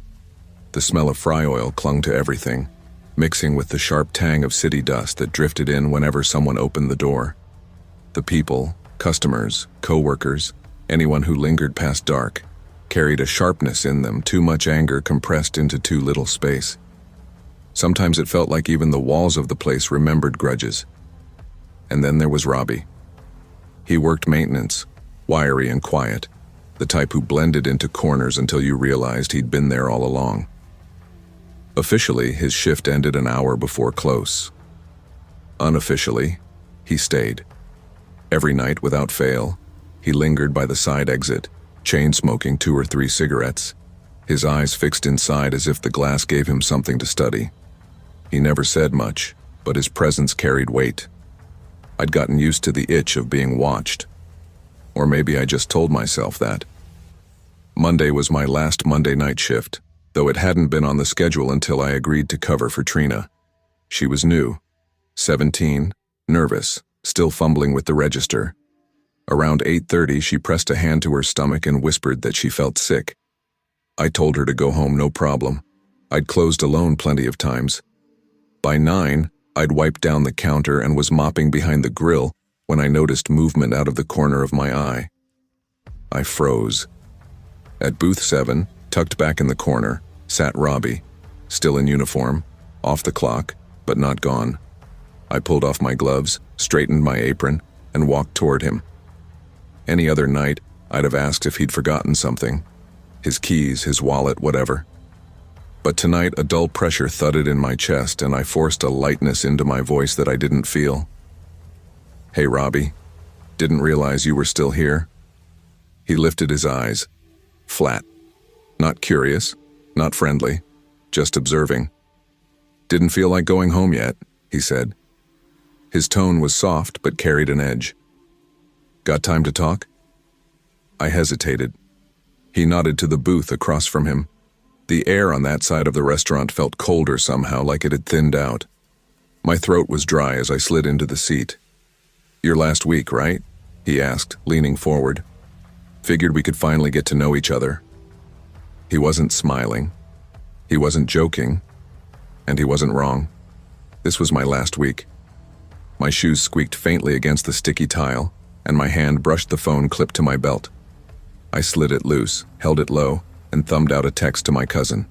The smell of fry oil clung to everything, mixing with the sharp tang of city dust that drifted in whenever someone opened the door. The people, customers, co-workers, anyone who lingered past dark, carried a sharpness in them, too much anger compressed into too little space. Sometimes it felt like even the walls of the place remembered grudges. And then there was Robbie. He worked maintenance, wiry and quiet, the type who blended into corners until you realized he'd been there all along. Officially, his shift ended an hour before close. Unofficially, he stayed. Every night, without fail, he lingered by the side exit, chain-smoking 2 or 3 cigarettes, his eyes fixed inside as if the glass gave him something to study. He never said much, but his presence carried weight. I'd gotten used to the itch of being watched. Or maybe I just told myself that. Monday was my last Monday night shift, though it hadn't been on the schedule until I agreed to cover for Trina. She was new, 17, nervous, still fumbling with the register. Around 8:30, she pressed a hand to her stomach and whispered that she felt sick. I told her to go home, no problem. I'd closed alone plenty of times. By 9, I'd wiped down the counter and was mopping behind the grill when I noticed movement out of the corner of my eye. I froze. At booth 7, tucked back in the corner, sat Robbie, still in uniform, off the clock, but not gone. I pulled off my gloves, straightened my apron, and walked toward him. Any other night, I'd have asked if he'd forgotten something. His keys, his wallet, whatever. But tonight, a dull pressure thudded in my chest and I forced a lightness into my voice that I didn't feel. Hey, Robbie. Didn't realize you were still here. He lifted his eyes. Flat. Not curious, Not friendly, just observing. "Didn't feel like going home yet," he said. His tone was soft but carried an edge. "Got time to talk?" I hesitated. He nodded to the booth across from him. The air on that side of the restaurant felt colder somehow, like it had thinned out. My throat was dry as I slid into the seat. "Your last week, right?" he asked, leaning forward. Figured we could finally get to know each other. He wasn't smiling. He wasn't joking. And he wasn't wrong. This was my last week. My shoes squeaked faintly against the sticky tile, and my hand brushed the phone clipped to my belt. I slid it loose, held it low, and thumbed out a text to my cousin.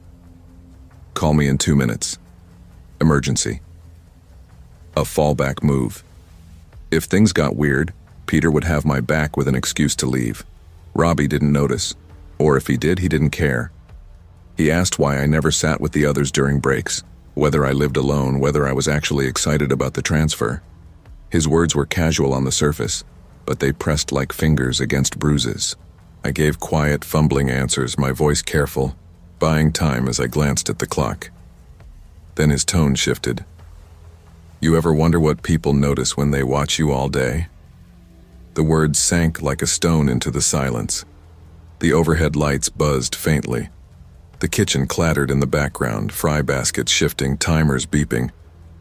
"Call me in 2 minutes. Emergency." A fallback move. If things got weird, Peter would have my back with an excuse to leave. Robbie didn't notice, or if he did, he didn't care. He asked why I never sat with the others during breaks, whether I lived alone, whether I was actually excited about the transfer. His words were casual on the surface, but they pressed like fingers against bruises. I gave quiet, fumbling answers, my voice careful, buying time as I glanced at the clock. Then his tone shifted. "You ever wonder what people notice when they watch you all day?" The words sank like a stone into the silence. The overhead lights buzzed faintly. The kitchen clattered in the background, fry baskets shifting, timers beeping,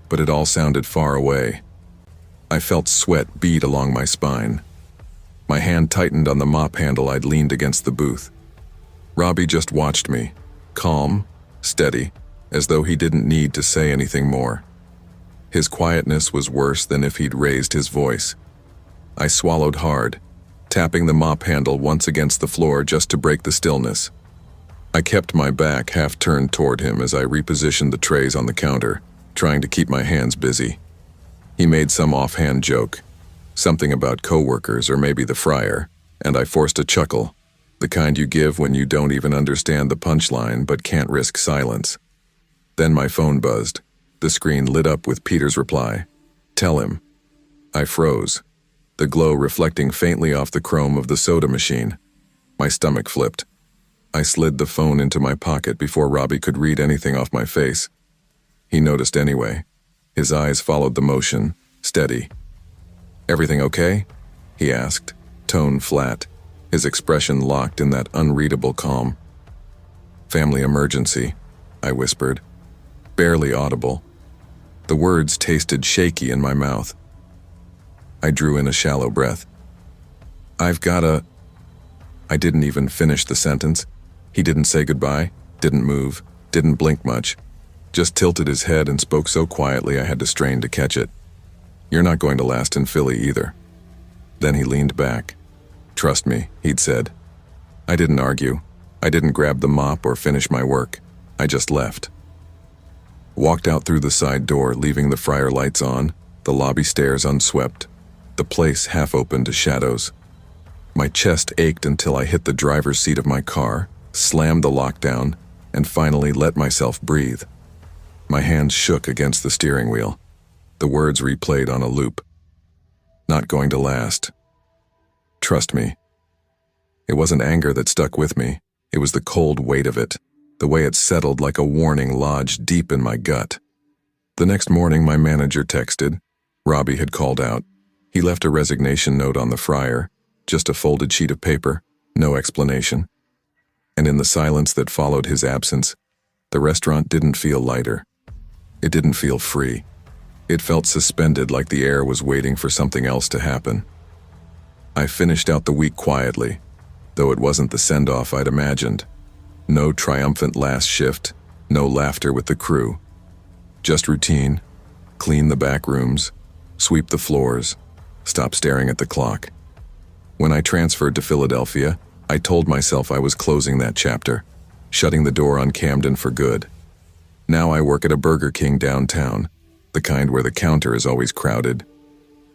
but it all sounded far away. I felt sweat bead along my spine. My hand tightened on the mop handle I'd leaned against the booth. Robbie just watched me, calm, steady, as though he didn't need to say anything more. His quietness was worse than if he'd raised his voice. I swallowed hard, tapping the mop handle once against the floor just to break the stillness. I kept my back half turned toward him as I repositioned the trays on the counter, trying to keep my hands busy. He made some offhand joke, something about coworkers or maybe the fryer, and I forced a chuckle, the kind you give when you don't even understand the punchline but can't risk silence. Then my phone buzzed. The screen lit up with Peter's reply. "Tell him." I froze, the glow reflecting faintly off the chrome of the soda machine. My stomach flipped. I slid the phone into my pocket before Robbie could read anything off my face. He noticed anyway. His eyes followed the motion, steady. "Everything okay?" he asked, tone flat, his expression locked in that unreadable calm. "Family emergency," I whispered, barely audible. The words tasted shaky in my mouth. I drew in a shallow breath. I didn't even finish the sentence. He didn't say goodbye, didn't move, didn't blink much, just tilted his head and spoke so quietly I had to strain to catch it. "You're not going to last in Philly either." Then he leaned back. "Trust me," he'd said. I didn't argue. I didn't grab the mop or finish my work. I just left. Walked out through the side door, leaving the fryer lights on, the lobby stairs unswept, the place half open to shadows. My chest ached until I hit the driver's seat of my car, slammed the lockdown, and finally let myself breathe. My hands shook against the steering wheel. The words replayed on a loop. "Not going to last. Trust me." It wasn't anger that stuck with me. It was the cold weight of it, the way it settled like a warning lodged deep in my gut. The next morning, my manager texted. Robbie had called out. He left a resignation note on the fryer, just a folded sheet of paper, no explanation. And in the silence that followed his absence, the restaurant didn't feel lighter. It didn't feel free. It felt suspended, like the air was waiting for something else to happen. I finished out the week quietly, though it wasn't the send-off I'd imagined. No triumphant last shift, no laughter with the crew. Just routine, clean the back rooms, sweep the floors, stop staring at the clock. When I transferred to Philadelphia, I told myself I was closing that chapter, shutting the door on Camden for good. Now I work at a Burger King downtown, the kind where the counter is always crowded.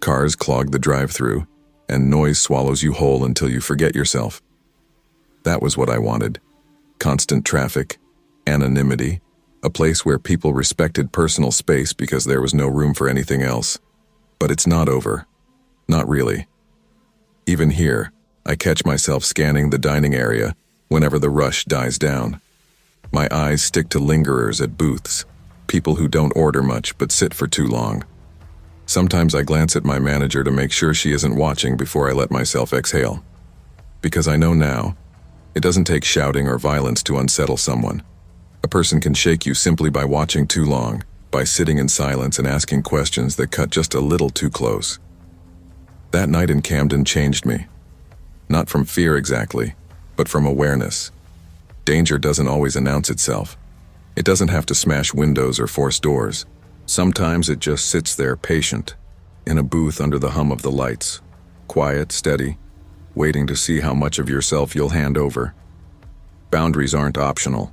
Cars clog the drive-thru, and noise swallows you whole until you forget yourself. That was what I wanted. Constant traffic, anonymity, a place where people respected personal space because there was no room for anything else. But it's not over. Not really. Even here, I catch myself scanning the dining area whenever the rush dies down. My eyes stick to lingerers at booths, people who don't order much but sit for too long. Sometimes I glance at my manager to make sure she isn't watching before I let myself exhale. Because I know now, it doesn't take shouting or violence to unsettle someone. A person can shake you simply by watching too long, by sitting in silence and asking questions that cut just a little too close. That night in Camden changed me. Not from fear exactly, but from awareness. Danger doesn't always announce itself. It doesn't have to smash windows or force doors. Sometimes it just sits there patient, in a booth under the hum of the lights, quiet, steady, waiting to see how much of yourself you'll hand over. Boundaries aren't optional.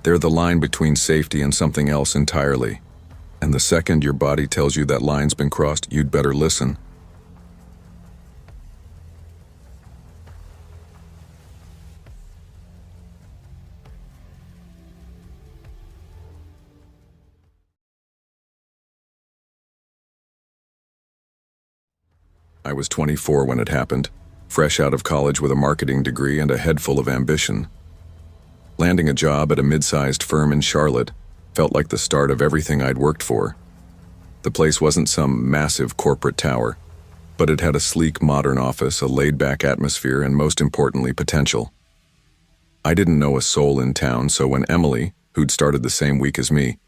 They're the line between safety and something else entirely. And the second your body tells you that line's been crossed, you'd better listen. I was 24 when it happened, fresh out of college with a marketing degree and a head full of ambition. Landing a job at a mid-sized firm in Charlotte felt like the start of everything I'd worked for. The place wasn't some massive corporate tower, but it had a sleek modern office, a laid-back atmosphere, and most importantly, potential. I didn't know a soul in town, so when Emily, who'd started the same week as me,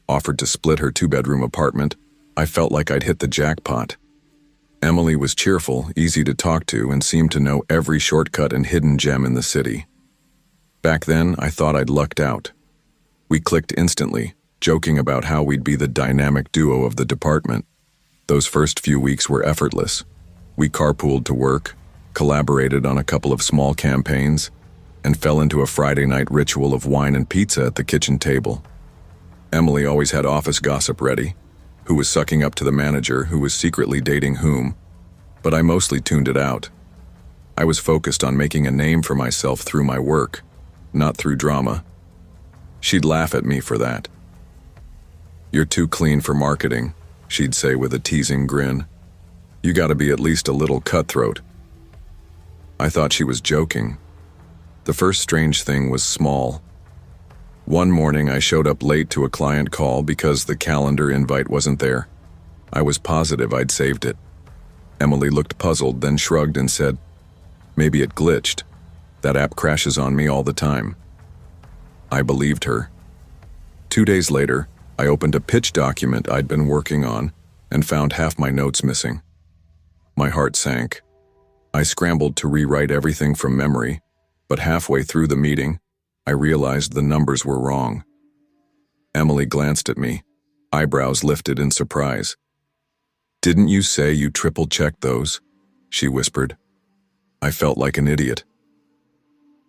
offered to split her 2-bedroom apartment, I felt like I'd hit the jackpot. Emily was cheerful, easy to talk to, and seemed to know every shortcut and hidden gem in the city. Back then, I thought I'd lucked out. We clicked instantly, joking about how we'd be the dynamic duo of the department. Those first few weeks were effortless. We carpooled to work, collaborated on a couple of small campaigns, and fell into a Friday night ritual of wine and pizza at the kitchen table. Emily always had office gossip ready, who was sucking up to the manager who was secretly dating whom, but I mostly tuned it out. I was focused on making a name for myself through my work, not through drama. She'd laugh at me for that. "You're too clean for marketing," she'd say with a teasing grin. "You gotta be at least a little cutthroat." I thought she was joking. The first strange thing was small. One morning I showed up late to a client call because the calendar invite wasn't there. I was positive I'd saved it. Emily looked puzzled, then shrugged and said, "Maybe it glitched. That app crashes on me all the time." I believed her. 2 days later, I opened a pitch document I'd been working on and found half my notes missing. My heart sank. I scrambled to rewrite everything from memory, but halfway through the meeting, I realized the numbers were wrong. Emily glanced at me, eyebrows lifted in surprise. "Didn't you say you triple-checked those?" she whispered. I felt like an idiot.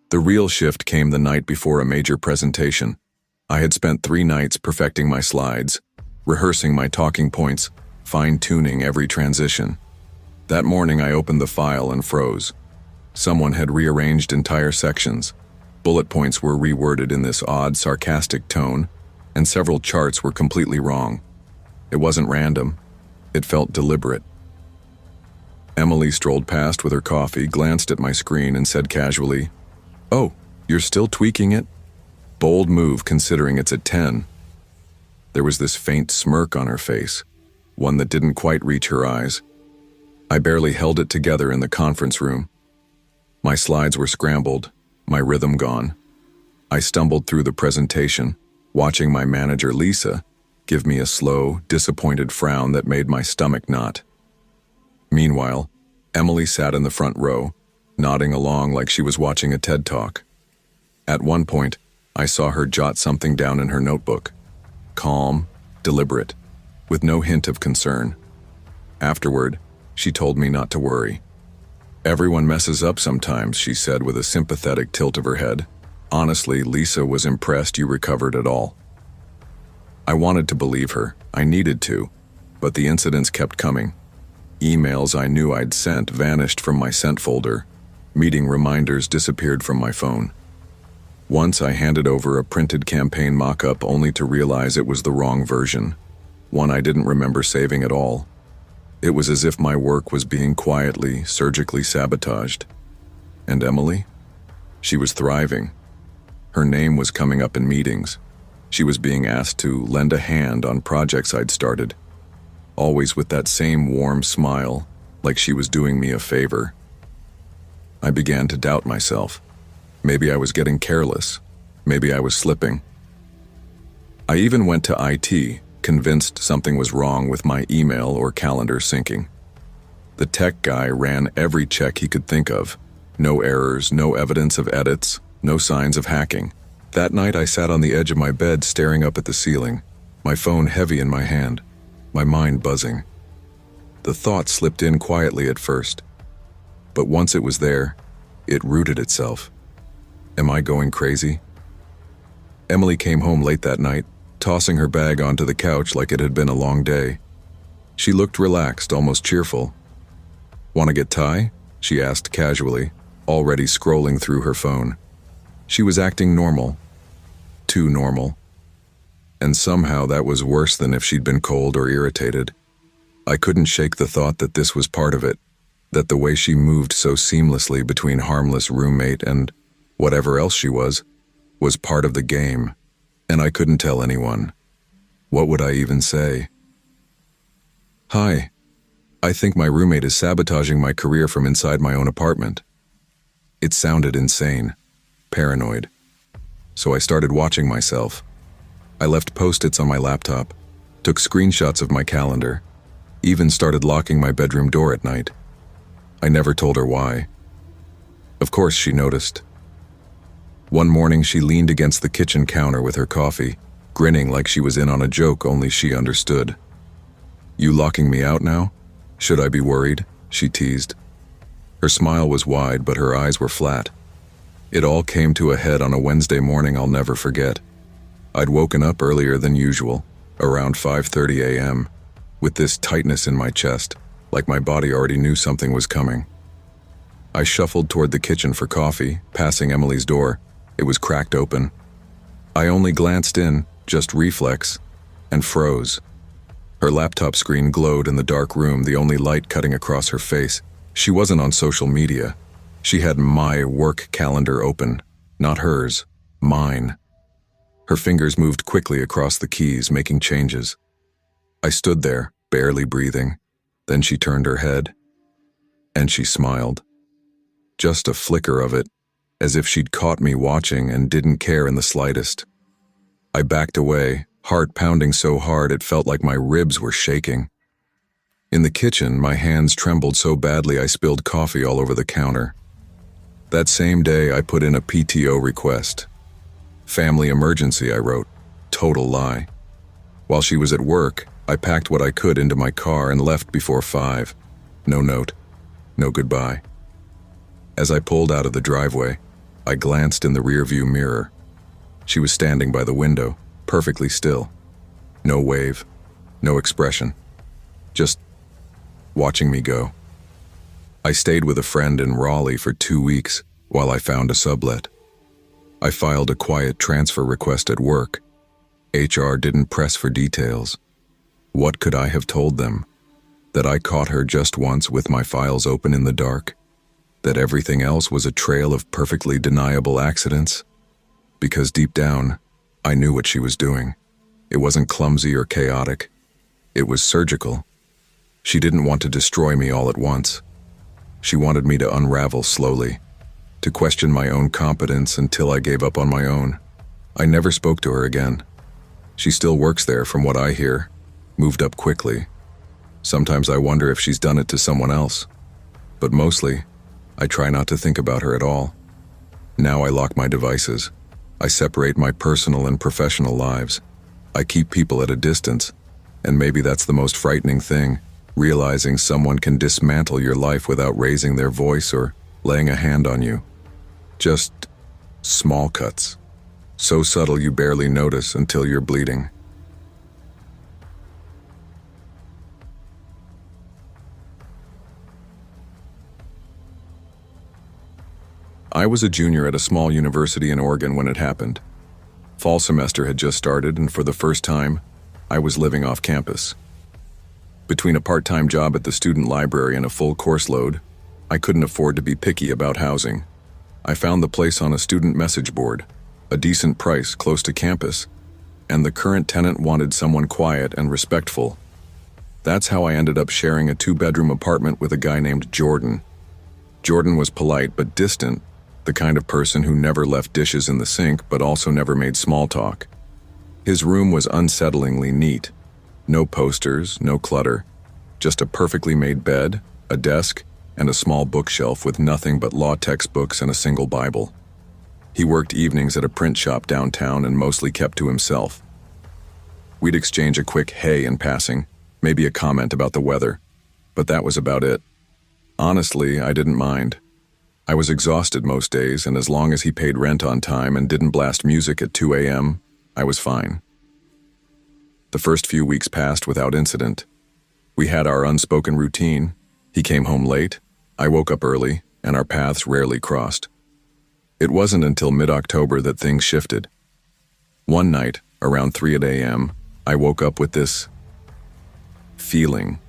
The real shift came the night before a major presentation. I had spent 3 nights perfecting my slides, rehearsing my talking points, fine-tuning every transition. That morning I opened the file and froze. Someone had rearranged entire sections. Bullet points were reworded in this odd, sarcastic tone, and several charts were completely wrong. It wasn't random. It felt deliberate. Emily strolled past with her coffee, glanced at my screen, and said casually, "Oh, you're still tweaking it? Bold move considering it's a 10. There was this faint smirk on her face, one that didn't quite reach her eyes. I barely held it together in the conference room. My slides were scrambled, my rhythm gone. I stumbled through the presentation, watching my manager, Lisa, give me a slow, disappointed frown that made my stomach knot. Meanwhile, Emily sat in the front row, nodding along like she was watching a TED Talk. At one point, I saw her jot something down in her notebook. Calm, deliberate, with no hint of concern. Afterward, she told me not to worry. "Everyone messes up sometimes," she said with a sympathetic tilt of her head. Honestly, Lisa was impressed you recovered it all. I wanted to believe her. I needed to, but the incidents kept coming. Emails I knew I'd sent vanished from my sent folder. Meeting reminders disappeared from my phone. Once I handed over a printed campaign mock-up only to realize it was the wrong version, one I didn't remember saving at all. It was as if my work was being quietly, surgically sabotaged. And Emily? She was thriving. Her name was coming up in meetings. She was being asked to lend a hand on projects I'd started, always with that same warm smile, like she was doing me a favor. I began to doubt myself. Maybe I was getting careless. Maybe I was slipping. I even went to IT, convinced something was wrong with my email or calendar syncing. The tech guy ran every check he could think of. No errors, no evidence of edits, no signs of hacking. That night I sat on the edge of my bed staring up at the ceiling, my phone heavy in my hand, my mind buzzing. The thought slipped in quietly at first, but once it was there, it rooted itself. Am I going crazy? Emily came home late that night, tossing her bag onto the couch like it had been a long day. She looked relaxed, almost cheerful. "Want to get Thai?" she asked casually, already scrolling through her phone. She was acting normal. Too normal. And somehow that was worse than if she'd been cold or irritated. I couldn't shake the thought that this was part of it, that the way she moved so seamlessly between harmless roommate and whatever else she was part of the game, and I couldn't tell anyone. What would I even say? "Hi. I think my roommate is sabotaging my career from inside my own apartment." It sounded insane, paranoid. So I started watching myself. I left post-its on my laptop, took screenshots of my calendar, even started locking my bedroom door at night. I never told her why. Of course she noticed. One morning she leaned against the kitchen counter with her coffee, grinning like she was in on a joke only she understood. "You locking me out now? Should I be worried?" she teased. Her smile was wide, but her eyes were flat. It all came to a head on a Wednesday morning I'll never forget. I'd woken up earlier than usual, around 5:30 a.m., with this tightness in my chest, like my body already knew something was coming. I shuffled toward the kitchen for coffee, passing Emily's door. It was cracked open. I only glanced in, just reflex, and froze. Her laptop screen glowed in the dark room, the only light cutting across her face. She wasn't on social media. She had my work calendar open, not hers, mine. Her fingers moved quickly across the keys, making changes. I stood there, barely breathing. Then she turned her head, and she smiled. Just a flicker of it, as if she'd caught me watching and didn't care in the slightest. I backed away, heart pounding so hard it felt like my ribs were shaking. In the kitchen, my hands trembled so badly I spilled coffee all over the counter. That same day, I put in a PTO request. "Family emergency," I wrote. Total lie. While she was at work, I packed what I could into my car and left before 5. No note, no goodbye. As I pulled out of the driveway, I glanced in the rearview mirror. She was standing by the window, perfectly still. No wave, no expression. Just watching me go. I stayed with a friend in Raleigh for 2 weeks while I found a sublet. I filed a quiet transfer request at work. HR didn't press for details. What could I have told them? That I caught her just once with my files open in the dark? That everything else was a trail of perfectly deniable accidents? Because deep down, I knew what she was doing. It wasn't clumsy or chaotic. It was surgical. She didn't want to destroy me all at once. She wanted me to unravel slowly, to question my own competence until I gave up on my own. I never spoke to her again. She still works there from what I hear, moved up quickly. Sometimes I wonder if she's done it to someone else. But mostly, I try not to think about her at all. Now I lock my devices. I separate my personal and professional lives. I keep people at a distance, and maybe that's the most frightening thing, realizing someone can dismantle your life without raising their voice or laying a hand on you. Just small cuts. So subtle you barely notice until you're bleeding. I was a junior at a small university in Oregon when it happened. Fall semester had just started, and for the first time, I was living off campus. Between a part-time job at the student library and a full course load, I couldn't afford to be picky about housing. I found the place on a student message board. a decent price close to campus, and the current tenant wanted someone quiet and respectful. That's how I ended up sharing a 2-bedroom apartment with a guy named Jordan. Jordan was polite but distant, the kind of person who never left dishes in the sink but also never made small talk. His room was unsettlingly neat. No posters, no clutter, just a perfectly made bed, a desk, and a small bookshelf with nothing but law textbooks and a single Bible. He worked evenings at a print shop downtown and mostly kept to himself. We'd exchange a quick hey in passing, maybe a comment about the weather, but that was about it. Honestly, I didn't mind. I was exhausted most days, and as long as he paid rent on time and didn't blast music at 2 a.m., I was fine. The first few weeks passed without incident. We had our unspoken routine. He came home late, I woke up early, and our paths rarely crossed. It wasn't until mid-October that things shifted. One night, around 3 a.m., I woke up with this feeling.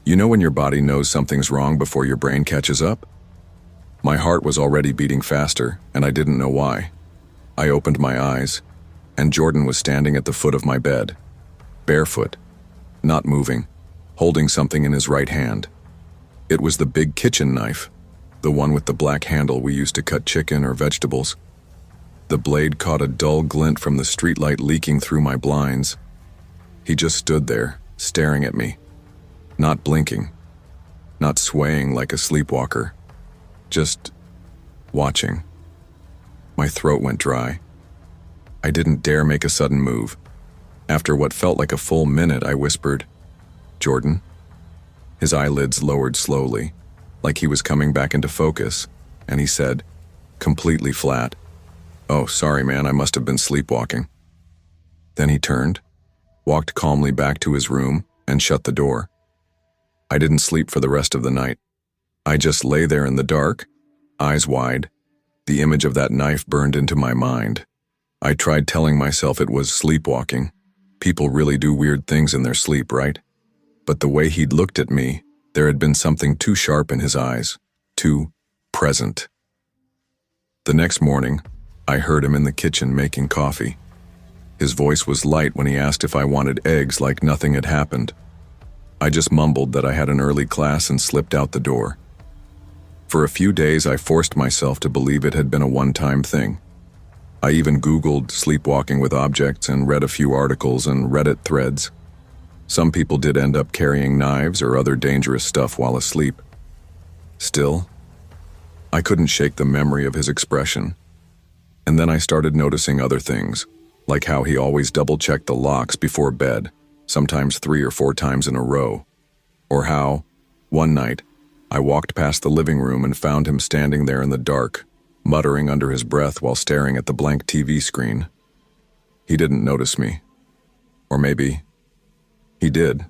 You know when your body knows something's wrong before your brain catches up? My heart was already beating faster, and I didn't know why. I opened my eyes, and Jordan was standing at the foot of my bed, barefoot, not moving, holding something in his right hand. It was the big kitchen knife, the one with the black handle we used to cut chicken or vegetables. The blade caught a dull glint from the streetlight leaking through my blinds. He just stood there, staring at me, not blinking, not swaying like a sleepwalker, just watching. My throat went dry. I didn't dare make a sudden move. After what felt like a full minute, I whispered, "Jordan?" His eyelids lowered slowly, like he was coming back into focus, and he said, completely flat, "Oh, sorry, man, I must have been sleepwalking." Then he turned, walked calmly back to his room, and shut the door. I didn't sleep for the rest of the night. I just lay there in the dark, eyes wide. The image of that knife burned into my mind. I tried telling myself it was sleepwalking. People really do weird things in their sleep, right? But the way he'd looked at me, there had been something too sharp in his eyes, too present. The next morning, I heard him in the kitchen making coffee. His voice was light when he asked if I wanted eggs, like nothing had happened. I just mumbled that I had an early class and slipped out the door. For a few days, I forced myself to believe it had been a one-time thing. I even Googled sleepwalking with objects and read a few articles and Reddit threads. Some people did end up carrying knives or other dangerous stuff while asleep. Still, I couldn't shake the memory of his expression. And then I started noticing other things, like how he always double-checked the locks before bed, sometimes 3 or 4 times in a row. Or how, one night, I walked past the living room and found him standing there in the dark, muttering under his breath while staring at the blank TV screen. He didn't notice me. Or maybe he did.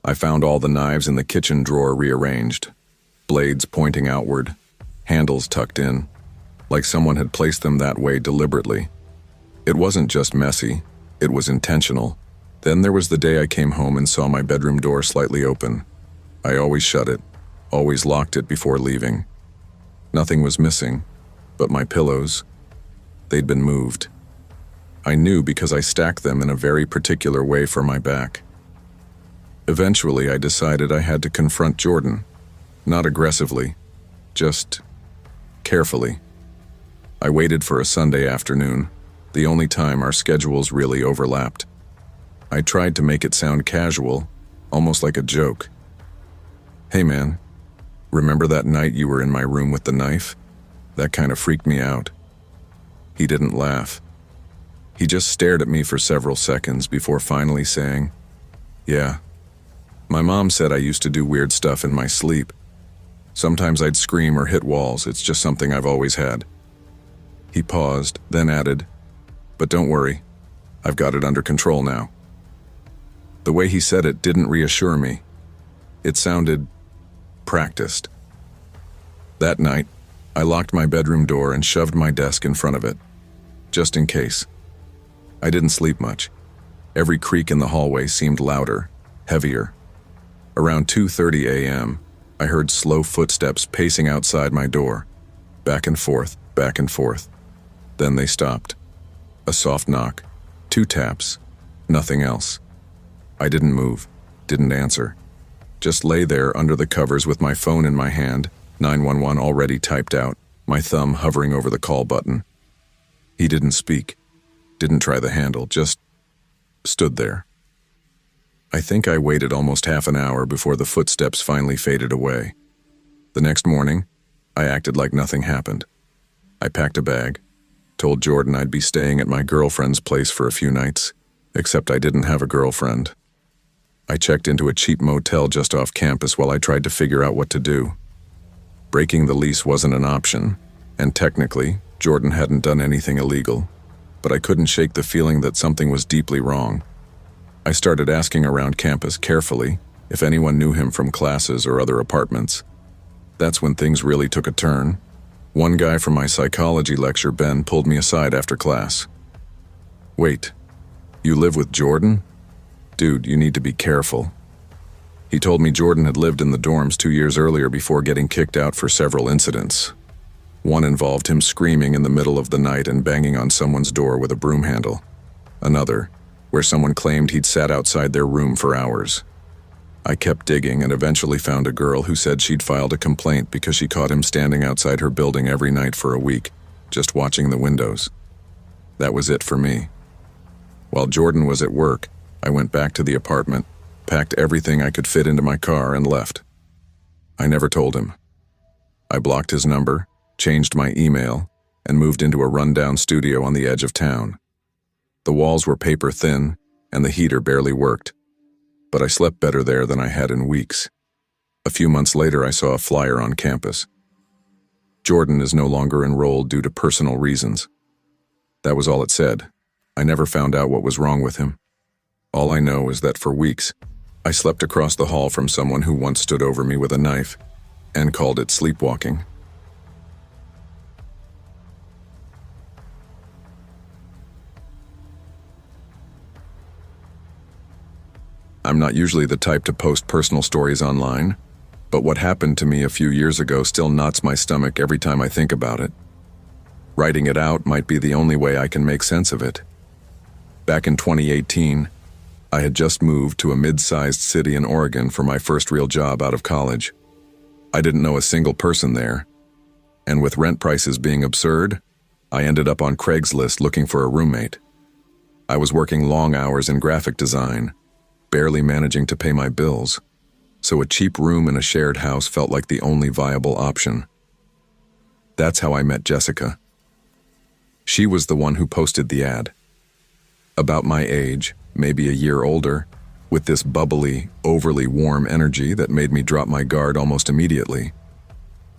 I found all the knives in the kitchen drawer rearranged, blades pointing outward, handles tucked in, like someone had placed them that way deliberately. It wasn't just messy, it was intentional. Then there was the day I came home and saw my bedroom door slightly open. I always shut it, always locked it before leaving. Nothing was missing, but my pillows, they'd been moved. I knew because I stacked them in a very particular way for my back. Eventually, I decided I had to confront Jordan, not aggressively, just carefully. I waited for a Sunday afternoon, the only time our schedules really overlapped. I tried to make it sound casual, almost like a joke. "Hey man, remember that night you were in my room with the knife? That kind of freaked me out." He didn't laugh. He just stared at me for several seconds before finally saying, "Yeah, my mom said I used to do weird stuff in my sleep. Sometimes I'd scream or hit walls, it's just something I've always had." He paused, then added, "But don't worry, I've got it under control now." The way he said it didn't reassure me. It sounded practiced. That night, I locked my bedroom door and shoved my desk in front of it, just in case. I didn't sleep much. Every creak in the hallway seemed louder, heavier. Around 2:30 a.m., I heard slow footsteps pacing outside my door, back and forth, back and forth. Then they stopped. A soft knock. 2 taps. Nothing else. I didn't move, didn't answer. Just lay there under the covers with my phone in my hand, 911 already typed out, my thumb hovering over the call button. He didn't speak, didn't try the handle, just stood there. I think I waited almost half an hour before the footsteps finally faded away. The next morning, I acted like nothing happened. I packed a bag, told Jordan I'd be staying at my girlfriend's place for a few nights, except I didn't have a girlfriend. I checked into a cheap motel just off campus while I tried to figure out what to do. Breaking the lease wasn't an option, and technically, Jordan hadn't done anything illegal, but I couldn't shake the feeling that something was deeply wrong. I started asking around campus carefully if anyone knew him from classes or other apartments. That's when things really took a turn. One guy from my psychology lecture, Ben, pulled me aside after class. "Wait, you live with Jordan? Dude, you need to be careful." He told me Jordan had lived in the dorms 2 years earlier before getting kicked out for several incidents. One involved him screaming in the middle of the night and banging on someone's door with a broom handle. Another, where someone claimed he'd sat outside their room for hours. I kept digging and eventually found a girl who said she'd filed a complaint because she caught him standing outside her building every night for a week, just watching the windows. That was it for me. While Jordan was at work, I went back to the apartment, packed everything I could fit into my car, and left. I never told him. I blocked his number, changed my email, and moved into a rundown studio on the edge of town. The walls were paper thin, and the heater barely worked, but I slept better there than I had in weeks. A few months later, I saw a flyer on campus. Jordan is no longer enrolled due to personal reasons. That was all it said. I never found out what was wrong with him. All I know is that for weeks, I slept across the hall from someone who once stood over me with a knife and called it sleepwalking. I'm not usually the type to post personal stories online, but what happened to me a few years ago still knots my stomach every time I think about it. Writing it out might be the only way I can make sense of it. Back in 2018, I had just moved to a mid-sized city in Oregon for my first real job out of college. I didn't know a single person there, and with rent prices being absurd, I ended up on Craigslist looking for a roommate. I was working long hours in graphic design, barely managing to pay my bills, so a cheap room in a shared house felt like the only viable option. That's how I met Jessica. She was the one who posted the ad. About my age, maybe a year older, with this bubbly, overly warm energy that made me drop my guard almost immediately.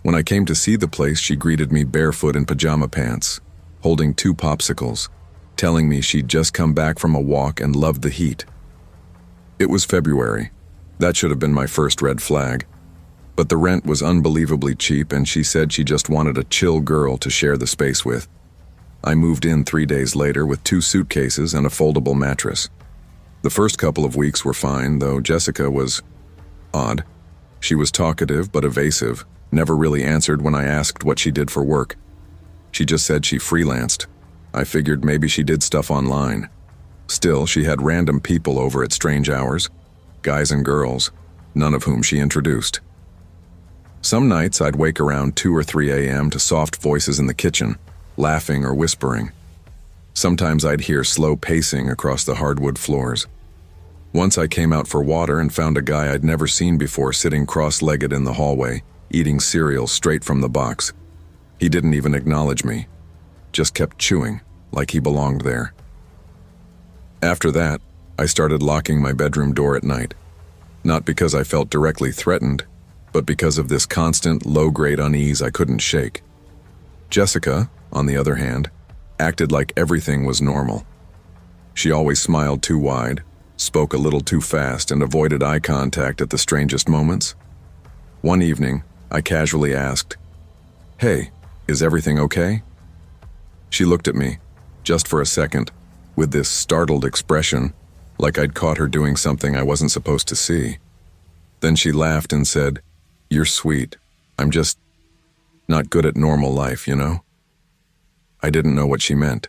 When I came to see the place, she greeted me barefoot in pajama pants, holding 2 popsicles, telling me she'd just come back from a walk and loved the heat. It was February. That should have been my first red flag. But the rent was unbelievably cheap, and she said she just wanted a chill girl to share the space with. I moved in 3 days later with 2 suitcases and a foldable mattress. The first couple of weeks were fine, though Jessica was odd. She was talkative but evasive, never really answered when I asked what she did for work. She just said she freelanced. I figured maybe she did stuff online. Still, she had random people over at strange hours, guys and girls, none of whom she introduced. Some nights I'd wake around 2 or 3 a.m. to soft voices in the kitchen, laughing or whispering. Sometimes I'd hear slow pacing across the hardwood floors. Once I came out for water and found a guy I'd never seen before sitting cross-legged in the hallway, eating cereal straight from the box. He didn't even acknowledge me, just kept chewing, like he belonged there. After that, I started locking my bedroom door at night, not because I felt directly threatened, but because of this constant, low-grade unease I couldn't shake. Jessica, on the other hand, acted like everything was normal. She always smiled too wide, spoke a little too fast, and avoided eye contact at the strangest moments. One evening, I casually asked, "Hey, is everything okay?" She looked at me, just for a second, with this startled expression, like I'd caught her doing something I wasn't supposed to see. Then she laughed and said, "You're sweet. I'm just not good at normal life, you know?" I didn't know what she meant.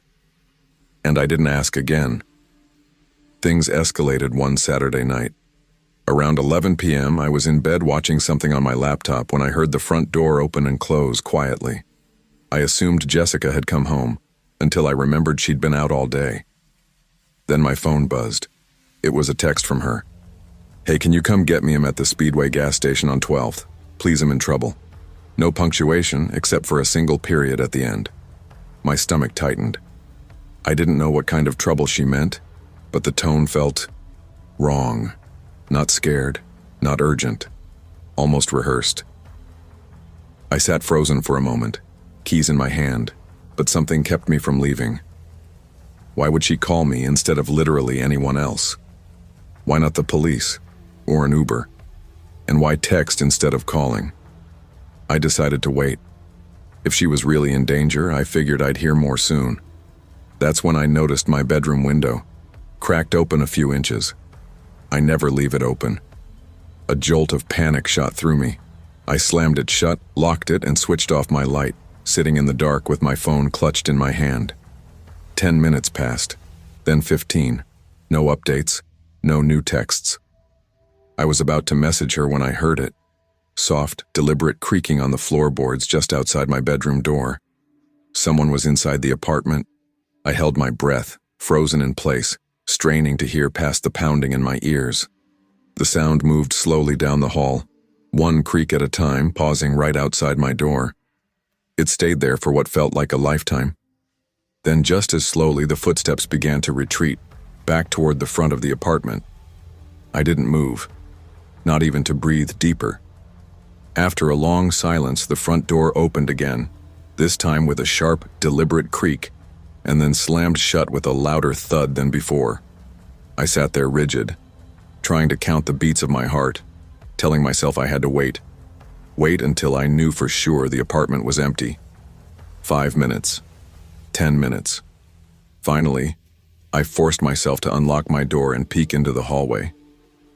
And I didn't ask again. Things escalated one Saturday night. Around 11 p.m., I was in bed watching something on my laptop when I heard the front door open and close quietly. I assumed Jessica had come home, until I remembered she'd been out all day. Then my phone buzzed. It was a text from her. "Hey, can you come get me? I'm at the Speedway gas station on 12th. Please, I'm in trouble." No punctuation, except for a single period at the end. My stomach tightened. I didn't know what kind of trouble she meant, but the tone felt wrong. Not scared, not urgent, almost rehearsed. I sat frozen for a moment, keys in my hand, but something kept me from leaving. Why would she call me instead of literally anyone else? Why not the police or an Uber? And why text instead of calling? I decided to wait. If she was really in danger, I figured I'd hear more soon. That's when I noticed my bedroom window, cracked open a few inches. I never leave it open. A jolt of panic shot through me. I slammed it shut, locked it, and switched off my light, sitting in the dark with my phone clutched in my hand. 10 minutes passed, then 15. No updates, no new texts. I was about to message her when I heard it. Soft, deliberate creaking on the floorboards just outside my bedroom door. Someone was inside the apartment. I held my breath, frozen in place, straining to hear past the pounding in my ears. The sound moved slowly down the hall, one creak at a time, pausing right outside my door. It stayed there for what felt like a lifetime. Then just as slowly the footsteps began to retreat, back toward the front of the apartment. I didn't move, not even to breathe deeper. After a long silence, the front door opened again, this time with a sharp, deliberate creak, and then slammed shut with a louder thud than before. I sat there rigid, trying to count the beats of my heart, telling myself I had to wait. Wait until I knew for sure the apartment was empty. 5 minutes. 10 minutes. Finally, I forced myself to unlock my door and peek into the hallway.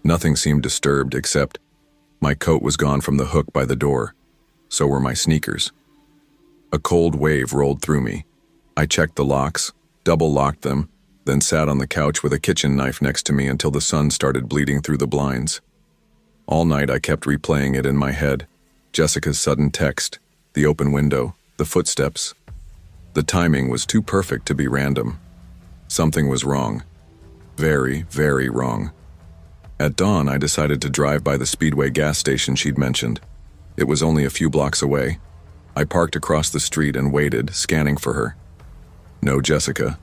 Nothing seemed disturbed except my coat was gone from the hook by the door. So were my sneakers. A cold wave rolled through me. I checked the locks, double-locked them, then sat on the couch with a kitchen knife next to me until the sun started bleeding through the blinds. All night I kept replaying it in my head. Jessica's sudden text, the open window, the footsteps. The timing was too perfect to be random. Something was wrong. Very, very wrong. At dawn, I decided to drive by the Speedway gas station she'd mentioned. It was only a few blocks away. I parked across the street and waited, scanning for her. No Jessica.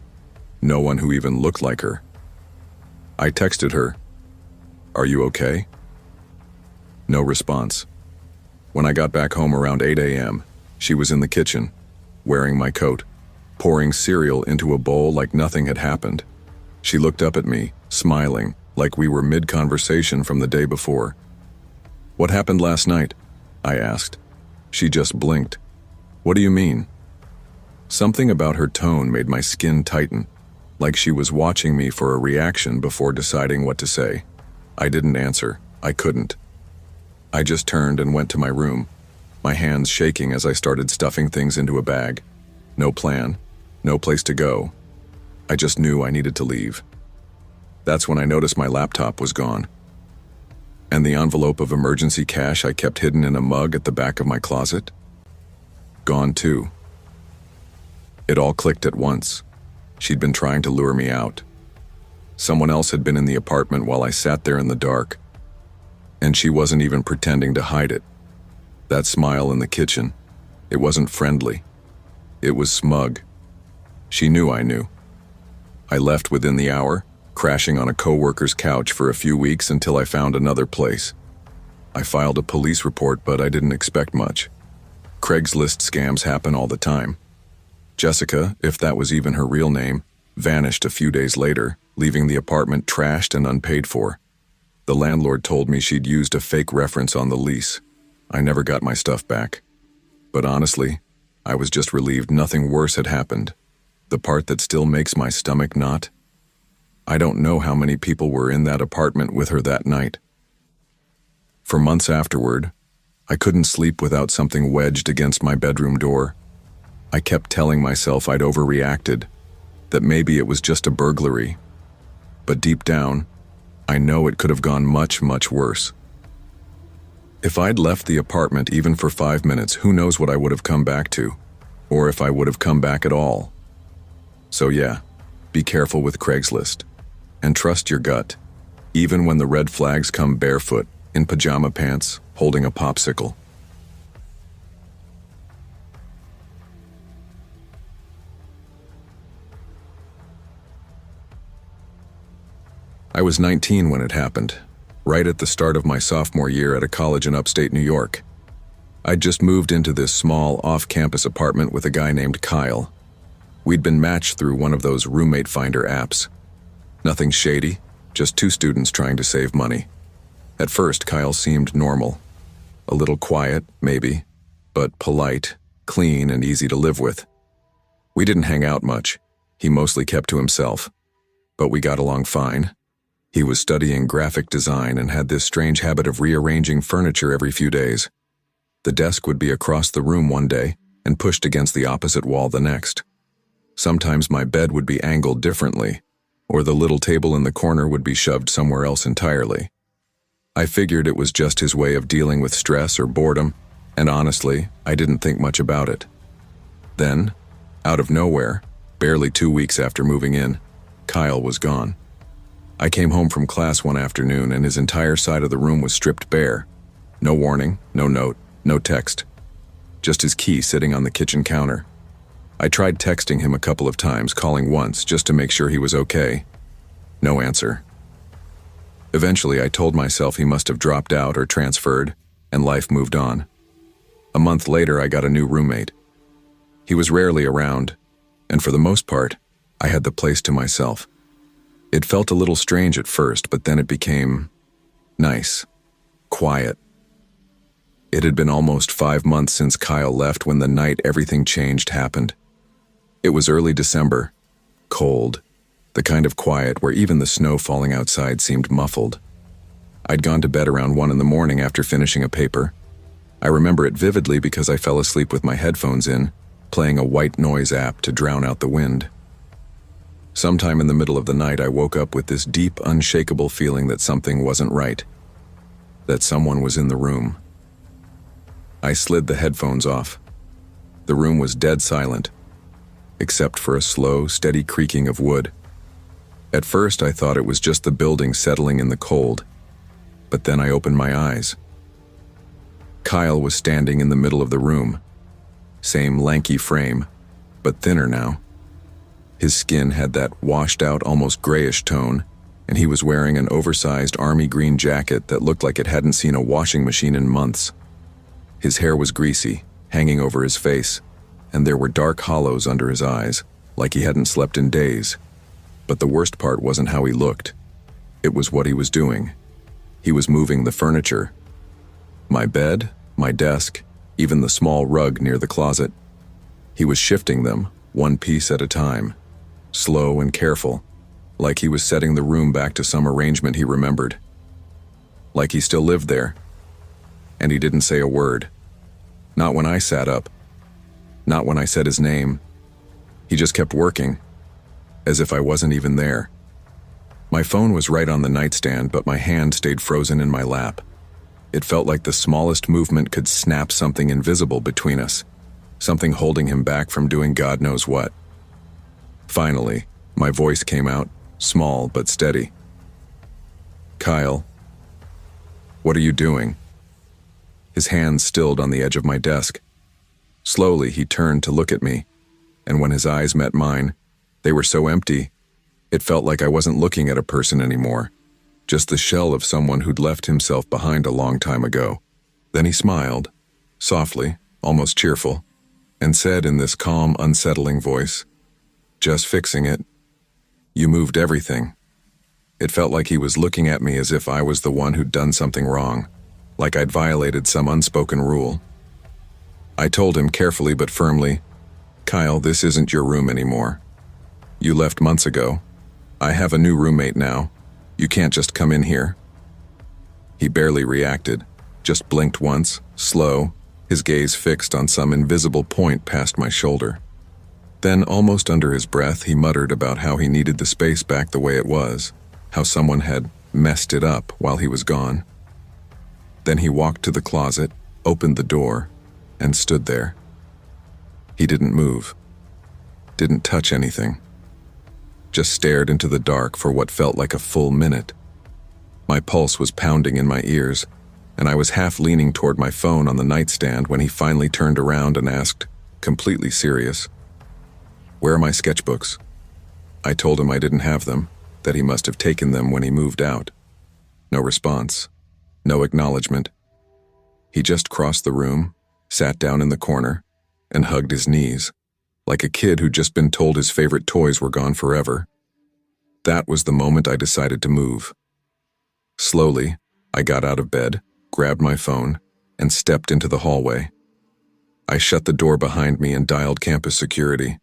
No one who even looked like her. I texted her, "Are you okay?" No response. When I got back home around 8 a.m., she was in the kitchen, wearing my coat, pouring cereal into a bowl like nothing had happened. She looked up at me, smiling, like we were mid-conversation from the day before. "What happened last night?" I asked. She just blinked. "What do you mean?" Something about her tone made my skin tighten, like she was watching me for a reaction before deciding what to say. I didn't answer. I couldn't. I just turned and went to my room, my hands shaking as I started stuffing things into a bag. No plan, no place to go. I just knew I needed to leave. That's when I noticed my laptop was gone. And the envelope of emergency cash I kept hidden in a mug at the back of my closet? Gone too. It all clicked at once. She'd been trying to lure me out. Someone else had been in the apartment while I sat there in the dark. And she wasn't even pretending to hide it. That smile in the kitchen, it wasn't friendly. It was smug. She knew I knew. I left within the hour, crashing on a coworker's couch for a few weeks until I found another place. I filed a police report, but I didn't expect much. Craigslist scams happen all the time. Jessica, if that was even her real name, vanished a few days later, leaving the apartment trashed and unpaid for. The landlord told me she'd used a fake reference on the lease. I never got my stuff back. But honestly, I was just relieved nothing worse had happened. The part that still makes my stomach knot? I don't know how many people were in that apartment with her that night. For months afterward, I couldn't sleep without something wedged against my bedroom door. I kept telling myself I'd overreacted, that maybe it was just a burglary. But deep down, I know it could have gone much, much worse. If I'd left the apartment even for 5 minutes, who knows what I would have come back to, or if I would have come back at all. So yeah, be careful with Craigslist, and trust your gut, even when the red flags come barefoot, in pajama pants, holding a popsicle. I was 19 when it happened, right at the start of my sophomore year at a college in upstate New York. I'd just moved into this small, off-campus apartment with a guy named Kyle. We'd been matched through one of those roommate finder apps. Nothing shady, just two students trying to save money. At first, Kyle seemed normal. A little quiet, maybe, but polite, clean, and easy to live with. We didn't hang out much. He mostly kept to himself. But we got along fine. He was studying graphic design and had this strange habit of rearranging furniture every few days. The desk would be across the room one day and pushed against the opposite wall the next. Sometimes my bed would be angled differently, or the little table in the corner would be shoved somewhere else entirely. I figured it was just his way of dealing with stress or boredom, and honestly, I didn't think much about it. Then, out of nowhere, barely 2 weeks after moving in, Kyle was gone. I came home from class one afternoon and his entire side of the room was stripped bare. No warning, no note, no text. Just his key sitting on the kitchen counter. I tried texting him a couple of times, calling once just to make sure he was okay. No answer. Eventually, I told myself he must have dropped out or transferred, and life moved on. A month later, I got a new roommate. He was rarely around, and for the most part, I had the place to myself. It felt a little strange at first, but then it became nice, quiet. It had been almost 5 months since Kyle left when the night everything changed happened. It was early December, cold, the kind of quiet where even the snow falling outside seemed muffled. I'd gone to bed around 1 in the morning after finishing a paper. I remember it vividly because I fell asleep with my headphones in, playing a white noise app to drown out the wind. Sometime in the middle of the night, I woke up with this deep, unshakable feeling that something wasn't right, that someone was in the room. I slid the headphones off. The room was dead silent, except for a slow, steady creaking of wood. At first, I thought it was just the building settling in the cold, but then I opened my eyes. Kyle was standing in the middle of the room. Same lanky frame, but thinner now. His skin had that washed-out, almost grayish tone, and he was wearing an oversized army green jacket that looked like it hadn't seen a washing machine in months. His hair was greasy, hanging over his face, and there were dark hollows under his eyes, like he hadn't slept in days. But the worst part wasn't how he looked. It was what he was doing. He was moving the furniture. My bed, my desk, even the small rug near the closet. He was shifting them, one piece at a time. Slow and careful, like he was setting the room back to some arrangement he remembered. Like he still lived there. And he didn't say a word. Not when I sat up. Not when I said his name. He just kept working, as if I wasn't even there. My phone was right on the nightstand, but my hand stayed frozen in my lap. It felt like the smallest movement could snap something invisible between us, something holding him back from doing God knows what. Finally, my voice came out, small but steady. "Kyle, what are you doing?" His hands stilled on the edge of my desk. Slowly, he turned to look at me, and when his eyes met mine, they were so empty, it felt like I wasn't looking at a person anymore, just the shell of someone who'd left himself behind a long time ago. Then he smiled, softly, almost cheerful, and said in this calm, unsettling voice, "Just fixing it. You moved everything." It felt like he was looking at me as if I was the one who'd done something wrong, like I'd violated some unspoken rule. I told him carefully but firmly, "Kyle, this isn't your room anymore. You left months ago. I have a new roommate now. You can't just come in here." He barely reacted, just blinked once, slow, his gaze fixed on some invisible point past my shoulder. Then, almost under his breath, he muttered about how he needed the space back the way it was, how someone had messed it up while he was gone. Then he walked to the closet, opened the door, and stood there. He didn't move, didn't touch anything, just stared into the dark for what felt like a full minute. My pulse was pounding in my ears, and I was half leaning toward my phone on the nightstand when he finally turned around and asked, completely serious, "Where are my sketchbooks?" I told him I didn't have them, that he must have taken them when he moved out. No response, no acknowledgement. He just crossed the room, sat down in the corner, and hugged his knees, like a kid who'd just been told his favorite toys were gone forever. That was the moment I decided to move. Slowly, I got out of bed, grabbed my phone, and stepped into the hallway. I shut the door behind me and dialed campus security,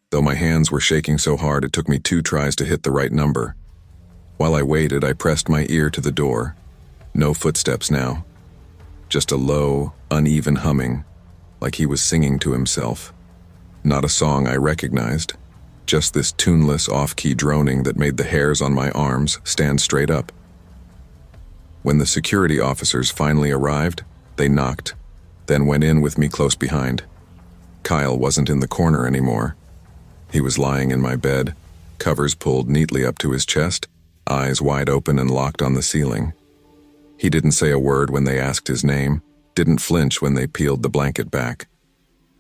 though my hands were shaking so hard it took me 2 tries to hit the right number. While I waited, I pressed my ear to the door. No footsteps now. Just a low, uneven humming, like he was singing to himself. Not a song I recognized, just this tuneless, off-key droning that made the hairs on my arms stand straight up. When the security officers finally arrived, they knocked, then went in with me close behind. Kyle wasn't in the corner anymore. He was lying in my bed, covers pulled neatly up to his chest, eyes wide open and locked on the ceiling. He didn't say a word when they asked his name, didn't flinch when they peeled the blanket back.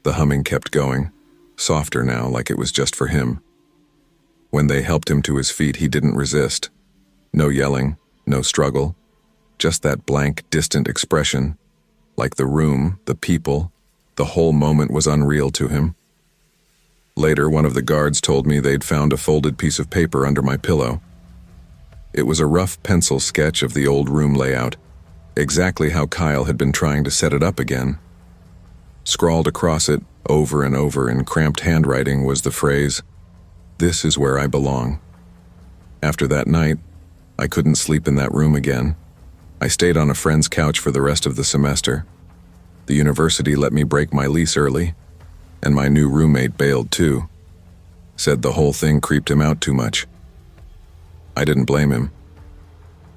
The humming kept going, softer now, like it was just for him. When they helped him to his feet, he didn't resist. No yelling, no struggle, just that blank, distant expression, like the room, the people, the whole moment was unreal to him. Later, one of the guards told me they'd found a folded piece of paper under my pillow. It was a rough pencil sketch of the old room layout, exactly how Kyle had been trying to set it up again. Scrawled across it, over and over in cramped handwriting, was the phrase, "This is where I belong." After that night, I couldn't sleep in that room again. I stayed on a friend's couch for the rest of the semester. The university let me break my lease early, and my new roommate bailed too. Said the whole thing creeped him out too much. I didn't blame him.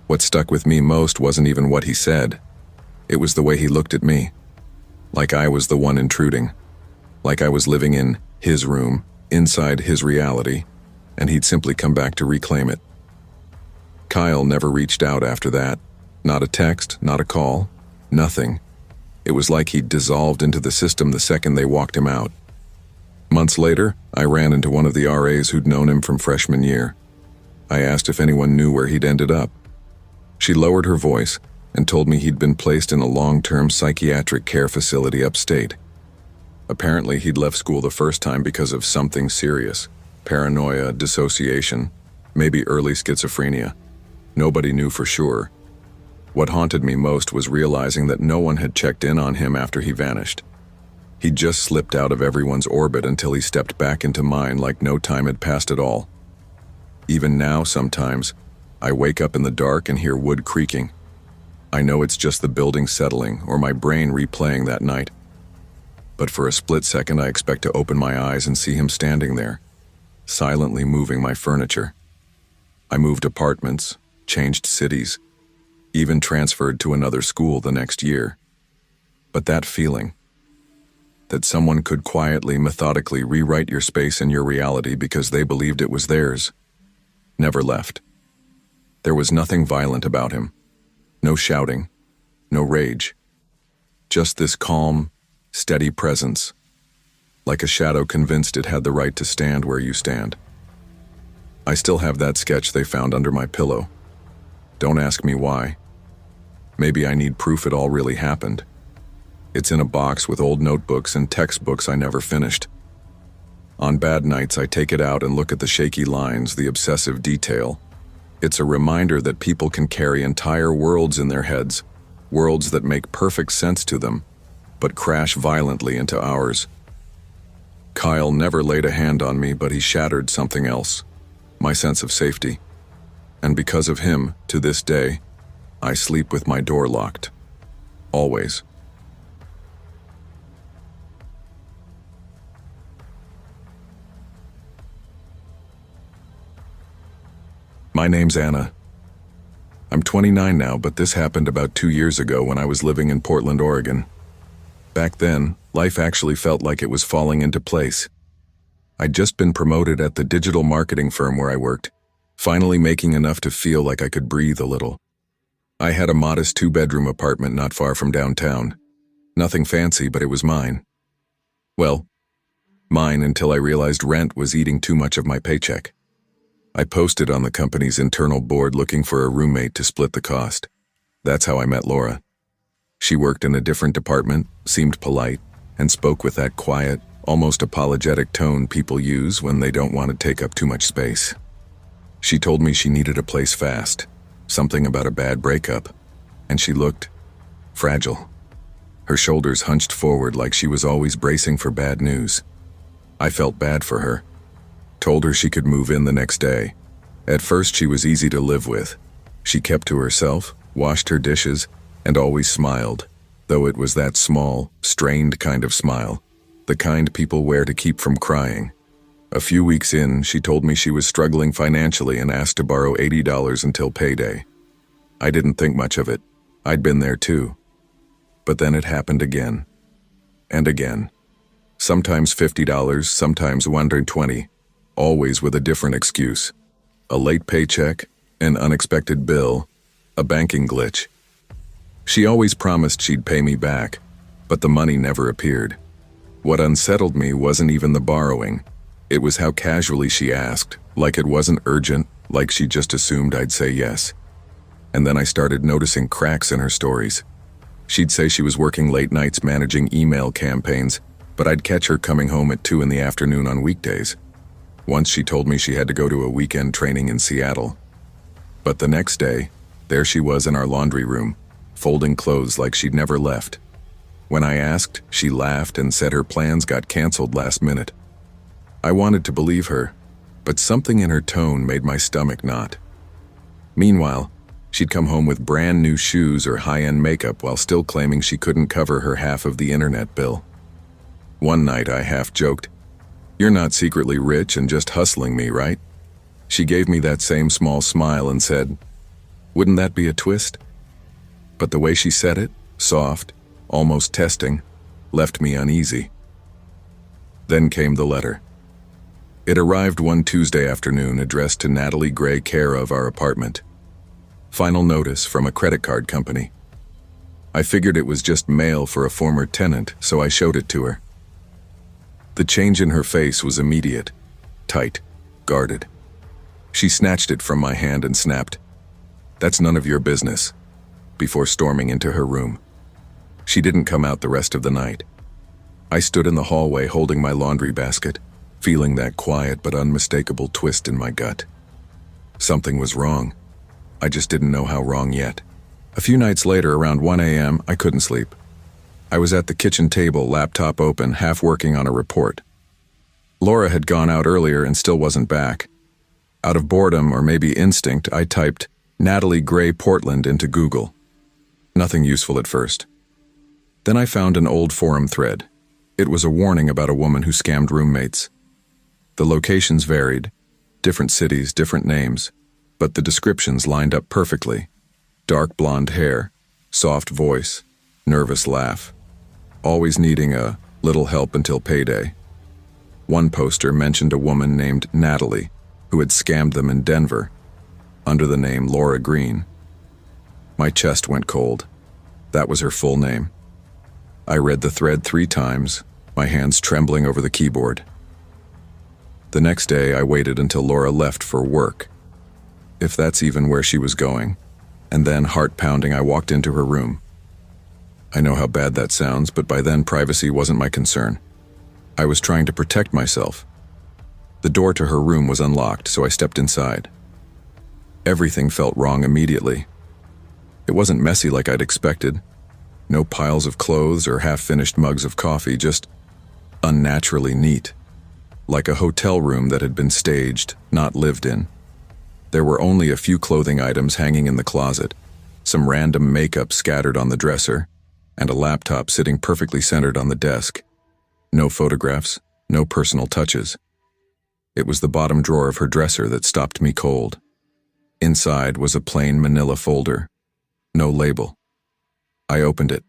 What stuck with me most wasn't even what he said. It was the way he looked at me. Like I was the one intruding. Like I was living in his room, inside his reality, and he'd simply come back to reclaim it. Kyle never reached out after that. Not a text, not a call, nothing. It was like he'd dissolved into the system the second they walked him out. Months later, I ran into one of the RAs who'd known him from freshman year. I asked if anyone knew where he'd ended up. She lowered her voice and told me he'd been placed in a long-term psychiatric care facility upstate. Apparently, he'd left school the first time because of something serious: paranoia, dissociation, maybe early schizophrenia. Nobody knew for sure. What haunted me most was realizing that no one had checked in on him after he vanished. He'd just slipped out of everyone's orbit until he stepped back into mine like no time had passed at all. Even now, sometimes, I wake up in the dark and hear wood creaking. I know it's just the building settling or my brain replaying that night. But for a split second, I expect to open my eyes and see him standing there, silently moving my furniture. I moved apartments, changed cities, even transferred to another school the next year. But that feeling, that someone could quietly, methodically rewrite your space and your reality because they believed it was theirs, never left. There was nothing violent about him. No shouting, no rage. Just this calm, steady presence, like a shadow convinced it had the right to stand where you stand. I still have that sketch they found under my pillow. Don't ask me why. Maybe I need proof it all really happened. It's in a box with old notebooks and textbooks I never finished. On bad nights, I take it out and look at the shaky lines, the obsessive detail. It's a reminder that people can carry entire worlds in their heads, worlds that make perfect sense to them, but crash violently into ours. Kyle never laid a hand on me, but he shattered something else, my sense of safety. And because of him, to this day, I sleep with my door locked. Always. My name's Anna. I'm 29 now, but this happened about 2 years ago when I was living in Portland, Oregon. Back then, life actually felt like it was falling into place. I'd just been promoted at the digital marketing firm where I worked, finally making enough to feel like I could breathe a little. I had a modest 2-bedroom apartment not far from downtown. Nothing fancy, but it was mine. Well, mine until I realized rent was eating too much of my paycheck. I posted on the company's internal board looking for a roommate to split the cost. That's how I met Laura. She worked in a different department, seemed polite, and spoke with that quiet, almost apologetic tone people use when they don't want to take up too much space. She told me she needed a place fast, something about a bad breakup, and she looked fragile. Her shoulders hunched forward like she was always bracing for bad news. I felt bad for her. Told her she could move in the next day. At first, she was easy to live with. She kept to herself, washed her dishes, and always smiled, though it was that small, strained kind of smile, the kind people wear to keep from crying. A few weeks in, she told me she was struggling financially and asked to borrow $80 until payday. I didn't think much of it. I'd been there too. But then it happened again. And again. Sometimes $50, sometimes $120, always with a different excuse. A late paycheck, an unexpected bill, a banking glitch. She always promised she'd pay me back, but the money never appeared. What unsettled me wasn't even the borrowing. It was how casually she asked, like it wasn't urgent, like she just assumed I'd say yes. And then I started noticing cracks in her stories. She'd say she was working late nights managing email campaigns, but I'd catch her coming home at 2 in the afternoon on weekdays. Once she told me she had to go to a weekend training in Seattle. But the next day, there she was in our laundry room, folding clothes like she'd never left. When I asked, she laughed and said her plans got canceled last minute. I wanted to believe her, but something in her tone made my stomach knot. Meanwhile, she'd come home with brand new shoes or high-end makeup while still claiming she couldn't cover her half of the internet bill. One night I half joked, "You're not secretly rich and just hustling me, right?" She gave me that same small smile and said, "Wouldn't that be a twist?" But the way she said it, soft, almost testing, left me uneasy. Then came the letter. It arrived one Tuesday afternoon addressed to Natalie Gray, care of our apartment. Final notice from a credit card company. I figured it was just mail for a former tenant, so I showed it to her. The change in her face was immediate, tight, guarded. She snatched it from my hand and snapped, "That's none of your business," before storming into her room. She didn't come out the rest of the night. I stood in the hallway holding my laundry basket, feeling that quiet but unmistakable twist in my gut. Something was wrong. I just didn't know how wrong yet. A few nights later, around 1 a.m., I couldn't sleep. I was at the kitchen table, laptop open, half working on a report. Laura had gone out earlier and still wasn't back. Out of boredom, or maybe instinct, I typed Natalie Gray Portland into Google. Nothing useful at first. Then I found an old forum thread. It was a warning about a woman who scammed roommates. The locations varied, different cities, different names, but the descriptions lined up perfectly. Dark blonde hair, soft voice, nervous laugh. Always needing a little help until payday. One poster mentioned a woman named Natalie, who had scammed them in Denver, under the name Laura Green. My chest went cold. That was her full name. I read the thread 3 times, my hands trembling over the keyboard. The next day, I waited until Laura left for work, if that's even where she was going, and then, heart-pounding, I walked into her room. I know how bad that sounds, but by then privacy wasn't my concern. I was trying to protect myself. The door to her room was unlocked, so I stepped inside. Everything felt wrong immediately. It wasn't messy like I'd expected. No piles of clothes or half-finished mugs of coffee, just unnaturally neat. Like a hotel room that had been staged, not lived in. There were only a few clothing items hanging in the closet, some random makeup scattered on the dresser, and a laptop sitting perfectly centered on the desk. No photographs, no personal touches. It was the bottom drawer of her dresser that stopped me cold. Inside was a plain manila folder. No label. I opened it.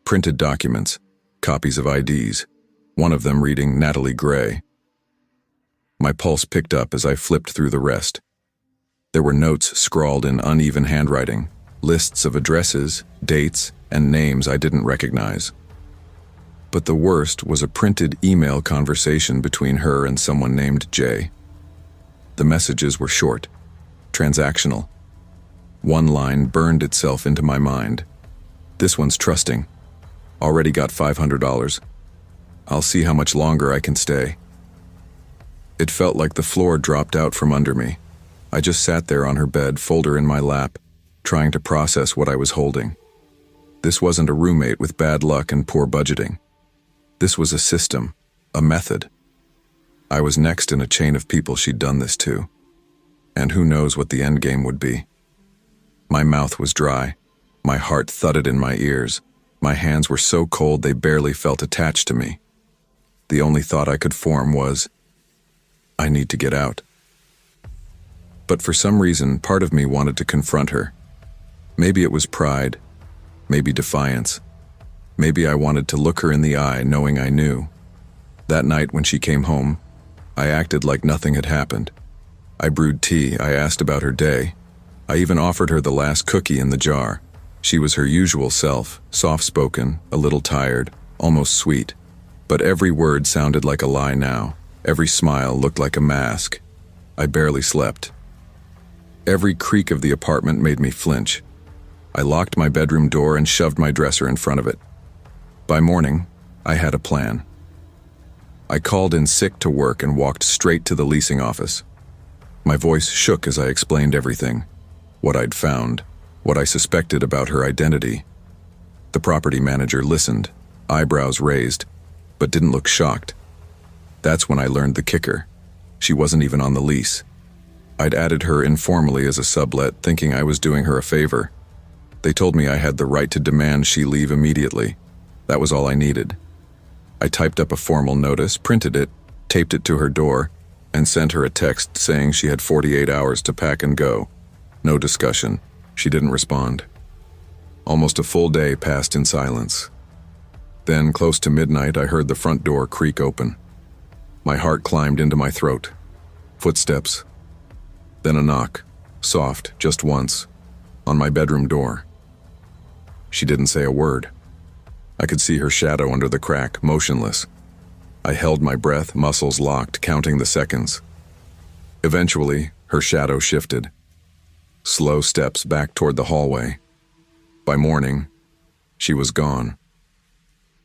Printed documents, copies of IDs, one of them reading Natalie Gray. My pulse picked up as I flipped through the rest. There were notes scrawled in uneven handwriting, lists of addresses, dates, and names I didn't recognize. But the worst was a printed email conversation between her and someone named Jay. The messages were short, transactional. One line burned itself into my mind. This one's trusting. Already got $500. I'll see how much longer I can stay. It felt like the floor dropped out from under me. I just sat there on her bed, folder in my lap, trying to process what I was holding. This wasn't a roommate with bad luck and poor budgeting. This was a system, a method. I was next in a chain of people she'd done this to. And who knows what the end game would be. My mouth was dry. My heart thudded in my ears. My hands were so cold they barely felt attached to me. The only thought I could form was, I need to get out. But for some reason, part of me wanted to confront her. Maybe it was pride, maybe defiance. Maybe I wanted to look her in the eye knowing I knew. That night when she came home, I acted like nothing had happened. I brewed tea, I asked about her day. I even offered her the last cookie in the jar. She was her usual self, soft-spoken, a little tired, almost sweet. But every word sounded like a lie now. Every smile looked like a mask. I barely slept. Every creak of the apartment made me flinch. I locked my bedroom door and shoved my dresser in front of it. By morning, I had a plan. I called in sick to work and walked straight to the leasing office. My voice shook as I explained everything. What I'd found, what I suspected about her identity. The property manager listened, eyebrows raised, but didn't look shocked. That's when I learned the kicker. She wasn't even on the lease. I'd added her informally as a sublet, thinking I was doing her a favor. They told me I had the right to demand she leave immediately. That was all I needed. I typed up a formal notice, printed it, taped it to her door, and sent her a text saying she had 48 hours to pack and go. No discussion. She didn't respond. Almost a full day passed in silence. Then, close to midnight, I heard the front door creak open. My heart climbed into my throat. Footsteps. Then a knock, soft, just once, on my bedroom door. She didn't say a word. I could see her shadow under the crack, motionless. I held my breath, muscles locked, counting the seconds. Eventually, her shadow shifted. Slow steps back toward the hallway. By morning, she was gone.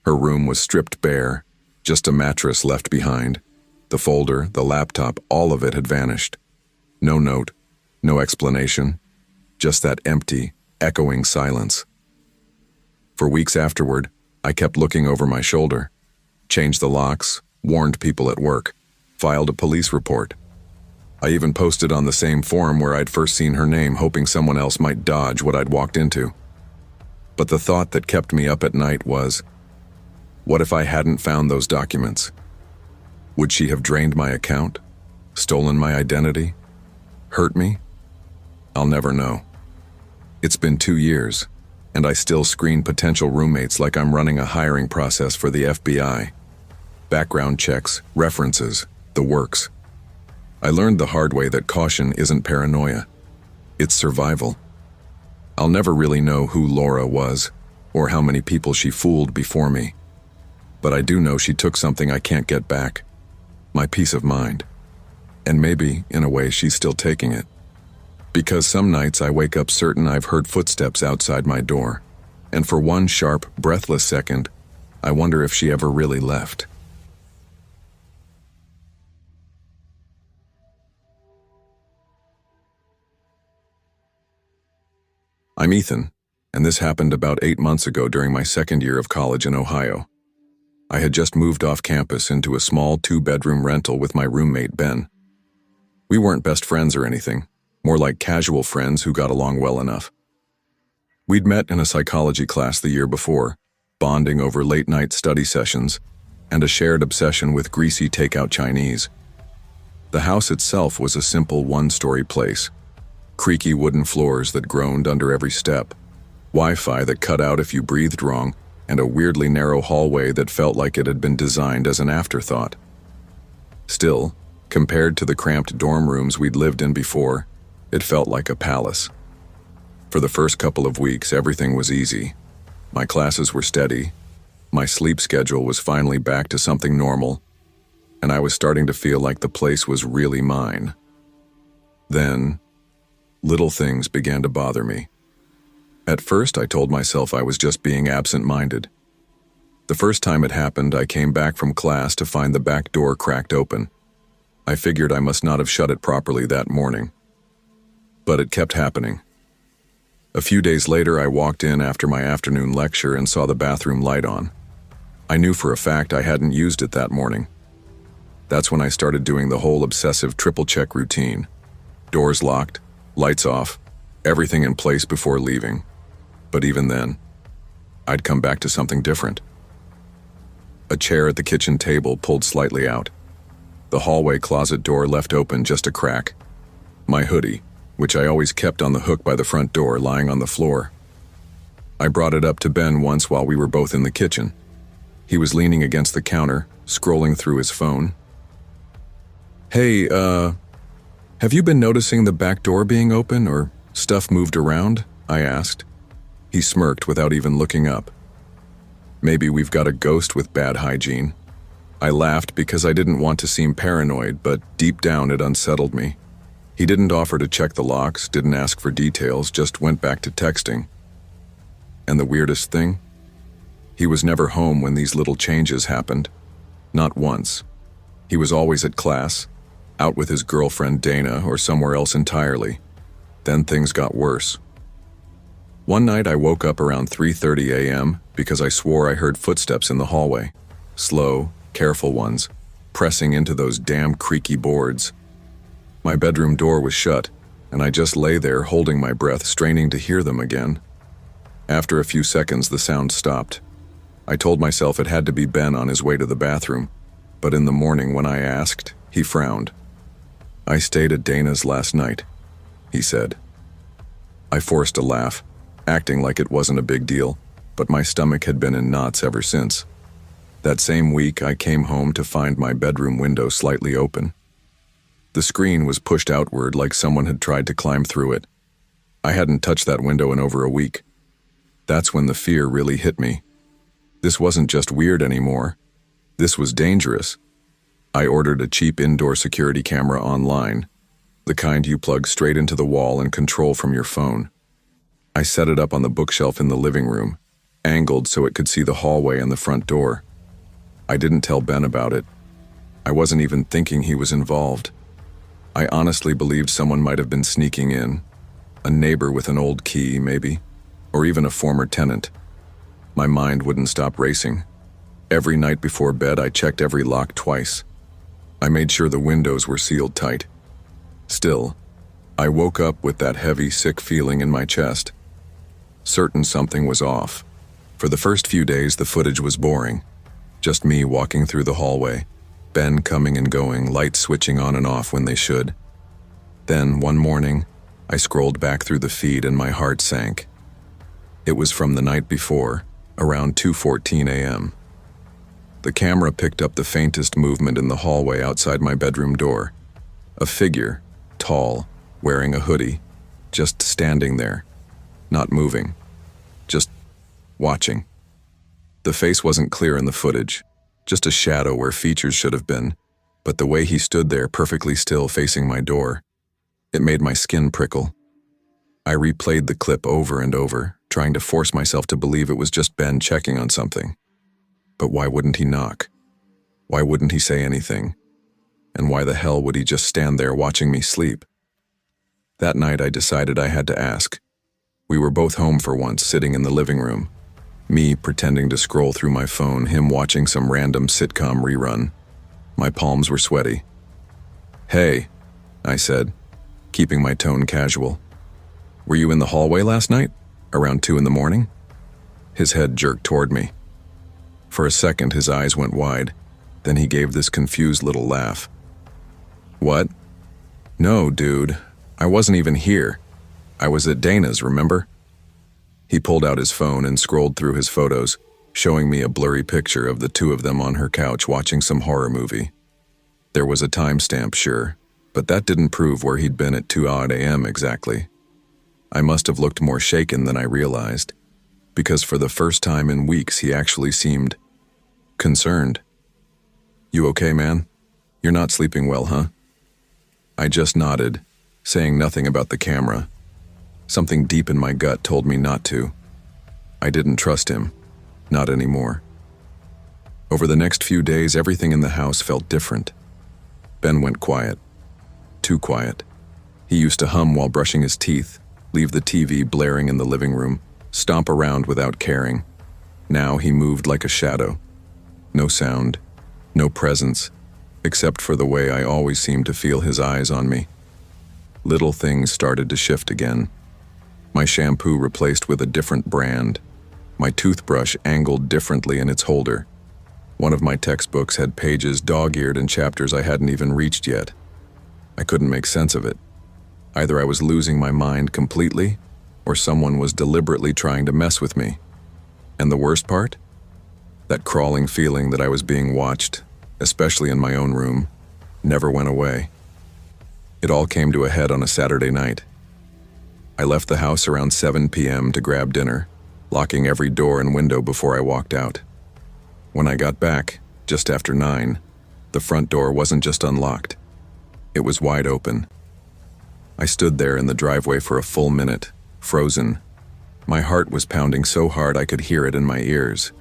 Her room was stripped bare, just a mattress left behind. The folder, the laptop, all of it had vanished. No note, no explanation, just that empty, echoing silence. For weeks afterward, I kept looking over my shoulder, changed the locks, warned people at work, filed a police report. I even posted on the same forum where I'd first seen her name, hoping someone else might dodge what I'd walked into. But the thought that kept me up at night was, what if I hadn't found those documents? Would she have drained my account? Stolen my identity? Hurt me? I'll never know. It's been 2 years, and I still screen potential roommates like I'm running a hiring process for the FBI. Background checks, references, the works. I learned the hard way that caution isn't paranoia. It's survival. I'll never really know who Laura was, or how many people she fooled before me. But I do know she took something I can't get back. My peace of mind. And maybe, in a way, she's still taking it. Because some nights I wake up certain I've heard footsteps outside my door, and for one sharp, breathless second, I wonder if she ever really left. I'm Ethan, and this happened about 8 months ago during my second year of college in Ohio. I had just moved off campus into a small 2-bedroom rental with my roommate, Ben. We weren't best friends or anything, more like casual friends who got along well enough. We'd met in a psychology class the year before, bonding over late-night study sessions and a shared obsession with greasy takeout Chinese. The house itself was a simple 1-story place. Creaky wooden floors that groaned under every step, Wi-Fi that cut out if you breathed wrong, and a weirdly narrow hallway that felt like it had been designed as an afterthought. Still, compared to the cramped dorm rooms we'd lived in before, it felt like a palace. For the first couple of weeks, everything was easy. My classes were steady, my sleep schedule was finally back to something normal, and I was starting to feel like the place was really mine. Then, little things began to bother me. At first, I told myself I was just being absent-minded. The first time it happened, I came back from class to find the back door cracked open. I figured I must not have shut it properly that morning. But it kept happening. A few days later, I walked in after my afternoon lecture and saw the bathroom light on. I knew for a fact I hadn't used it that morning. That's when I started doing the whole obsessive triple-check routine. Doors locked, lights off, everything in place before leaving. But even then, I'd come back to something different. A chair at the kitchen table pulled slightly out. The hallway closet door left open just a crack. My hoodie, which I always kept on the hook by the front door, lying on the floor. I brought it up to Ben once while we were both in the kitchen. He was leaning against the counter, scrolling through his phone. "Hey, have you been noticing the back door being open or stuff moved around?" I asked. He smirked without even looking up. "Maybe we've got a ghost with bad hygiene." I laughed because I didn't want to seem paranoid, but deep down it unsettled me. He didn't offer to check the locks, didn't ask for details, just went back to texting. And the weirdest thing? He was never home when these little changes happened. Not once. He was always at class, out with his girlfriend Dana or somewhere else entirely. Then things got worse. One night I woke up around 3:30 a.m. because I swore I heard footsteps in the hallway. Slow, careful ones, pressing into those damn creaky boards. My bedroom door was shut, and I just lay there holding my breath, straining to hear them again. After a few seconds, the sound stopped. I told myself it had to be Ben on his way to the bathroom, but in the morning when I asked, he frowned. "I stayed at Dana's last night," he said. I forced a laugh, acting like it wasn't a big deal, but my stomach had been in knots ever since. That same week, I came home to find my bedroom window slightly open. The screen was pushed outward like someone had tried to climb through it. I hadn't touched that window in over a week. That's when the fear really hit me. This wasn't just weird anymore. This was dangerous. I ordered a cheap indoor security camera online, the kind you plug straight into the wall and control from your phone. I set it up on the bookshelf in the living room, angled so it could see the hallway and the front door. I didn't tell Ben about it. I wasn't even thinking he was involved. I honestly believed someone might have been sneaking in. A neighbor with an old key, maybe, or even a former tenant. My mind wouldn't stop racing. Every night before bed, I checked every lock twice. I made sure the windows were sealed tight. Still, I woke up with that heavy, sick feeling in my chest. Certain something was off. For the first few days, the footage was boring. Just me walking through the hallway, Ben coming and going, lights switching on and off when they should. Then, one morning, I scrolled back through the feed and my heart sank. It was from the night before, around 2:14 a.m. The camera picked up the faintest movement in the hallway outside my bedroom door. A figure, tall, wearing a hoodie, just standing there, not moving, just watching. The face wasn't clear in the footage, just a shadow where features should have been, but the way he stood there perfectly still facing my door, it made my skin prickle. I replayed the clip over and over, trying to force myself to believe it was just Ben checking on something. But why wouldn't he knock? Why wouldn't he say anything? And why the hell would he just stand there watching me sleep? That night I decided I had to ask. We were both home for once, sitting in the living room. Me pretending to scroll through my phone, him watching some random sitcom rerun. My palms were sweaty. "Hey," I said, keeping my tone casual. "Were you in the hallway last night? Around 2 in the morning?" His head jerked toward me. For a second, his eyes went wide. Then he gave this confused little laugh. "What? No, dude. I wasn't even here. I was at Dana's, remember? He pulled out his phone and scrolled through his photos, showing me a blurry picture of the two of them on her couch watching some horror movie. There was a timestamp, sure, but that didn't prove where he'd been at 2 a.m. exactly. I must have looked more shaken than I realized, because for the first time in weeks he actually seemed concerned. "You okay, man? You're not sleeping well, huh?" I just nodded, saying nothing about the camera. Something deep in my gut told me not to. I didn't trust him. Not anymore. Over the next few days, everything in the house felt different. Ben went quiet. Too quiet. He used to hum while brushing his teeth, leave the TV blaring in the living room, stomp around without caring. Now he moved like a shadow. No sound, no presence, except for the way I always seemed to feel his eyes on me. Little things started to shift again. My shampoo replaced with a different brand. My toothbrush angled differently in its holder. One of my textbooks had pages dog-eared in chapters I hadn't even reached yet. I couldn't make sense of it. Either I was losing my mind completely, or someone was deliberately trying to mess with me. And the worst part? That crawling feeling that I was being watched, especially in my own room, never went away. It all came to a head on a Saturday night. I left the house around 7 p.m. to grab dinner, locking every door and window before I walked out. When I got back, just after 9, the front door wasn't just unlocked. It was wide open. I stood there in the driveway for a full minute, frozen. My heart was pounding so hard I could hear it in my ears.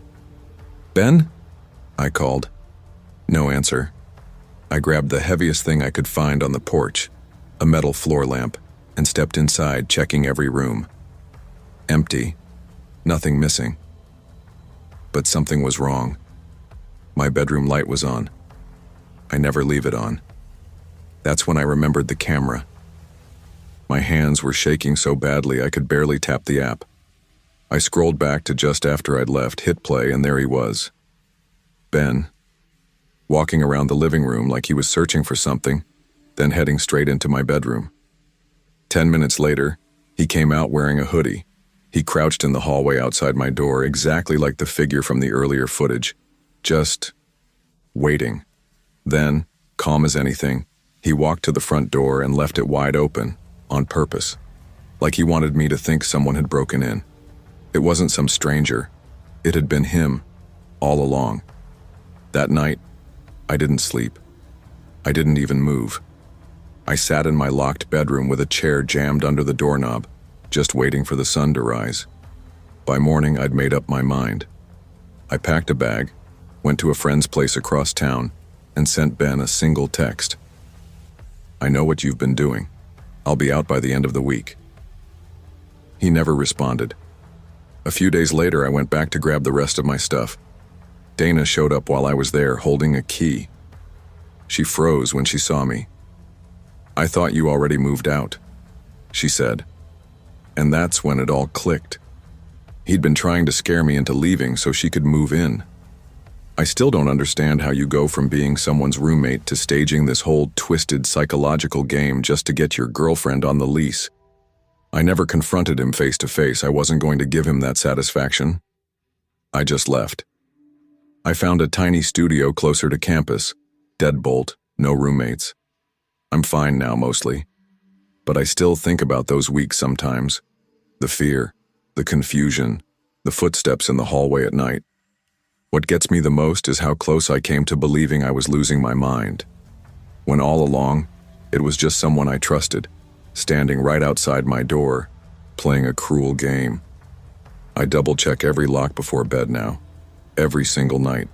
"Ben?" I called. No answer. I grabbed the heaviest thing I could find on the porch, a metal floor lamp, and stepped inside, checking every room. Empty. Nothing missing. But something was wrong. My bedroom light was on. I never leave it on. That's when I remembered the camera. My hands were shaking so badly I could barely tap the app. I scrolled back to just after I'd left, hit play, and there he was. Ben, walking around the living room like he was searching for something, then heading straight into my bedroom. 10 minutes later, he came out wearing a hoodie. He crouched in the hallway outside my door, exactly like the figure from the earlier footage, just waiting. Then, calm as anything, he walked to the front door and left it wide open, on purpose, like he wanted me to think someone had broken in. It wasn't some stranger. It had been him, all along. That night, I didn't sleep. I didn't even move. I sat in my locked bedroom with a chair jammed under the doorknob, just waiting for the sun to rise. By morning, I'd made up my mind. I packed a bag, went to a friend's place across town, and sent Ben a single text. "I know what you've been doing. I'll be out by the end of the week." He never responded. A few days later, I went back to grab the rest of my stuff. Dana showed up while I was there, holding a key. She froze when she saw me. "I thought you already moved out," she said. And that's when it all clicked. He'd been trying to scare me into leaving so she could move in. I still don't understand how you go from being someone's roommate to staging this whole twisted psychological game just to get your girlfriend on the lease. I never confronted him face to face. I wasn't going to give him that satisfaction. I just left. I found a tiny studio closer to campus. Deadbolt, no roommates. I'm fine now, mostly. But I still think about those weeks sometimes. The fear, the confusion, the footsteps in the hallway at night. What gets me the most is how close I came to believing I was losing my mind. When all along, it was just someone I trusted, standing right outside my door, playing a cruel game. I double-check every lock before bed now, every single night.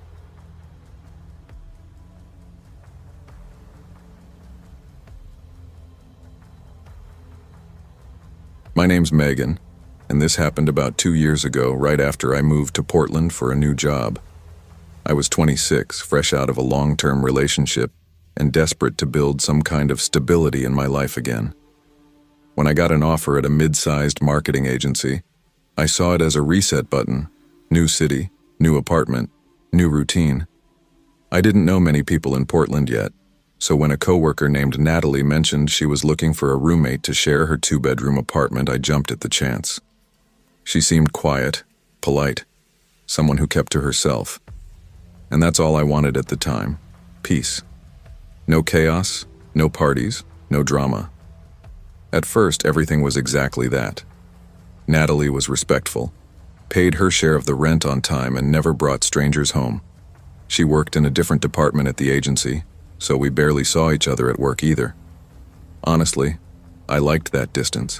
My name's Megan, and this happened about 2 years ago, right after I moved to Portland for a new job. I was 26, fresh out of a long-term relationship, and desperate to build some kind of stability in my life again. When I got an offer at a mid-sized marketing agency, I saw it as a reset button. New city, new apartment, new routine. I didn't know many people in Portland yet, So when a coworker named Natalie mentioned she was looking for a roommate to share her 2-bedroom apartment, I jumped at the chance. She seemed quiet, polite, someone who kept to herself. And that's all I wanted at the time. Peace. No chaos, no parties, no drama. At first, everything was exactly that. Natalie was respectful, paid her share of the rent on time, and never brought strangers home. She worked in a different department at the agency, so we barely saw each other at work either. Honestly, I liked that distance.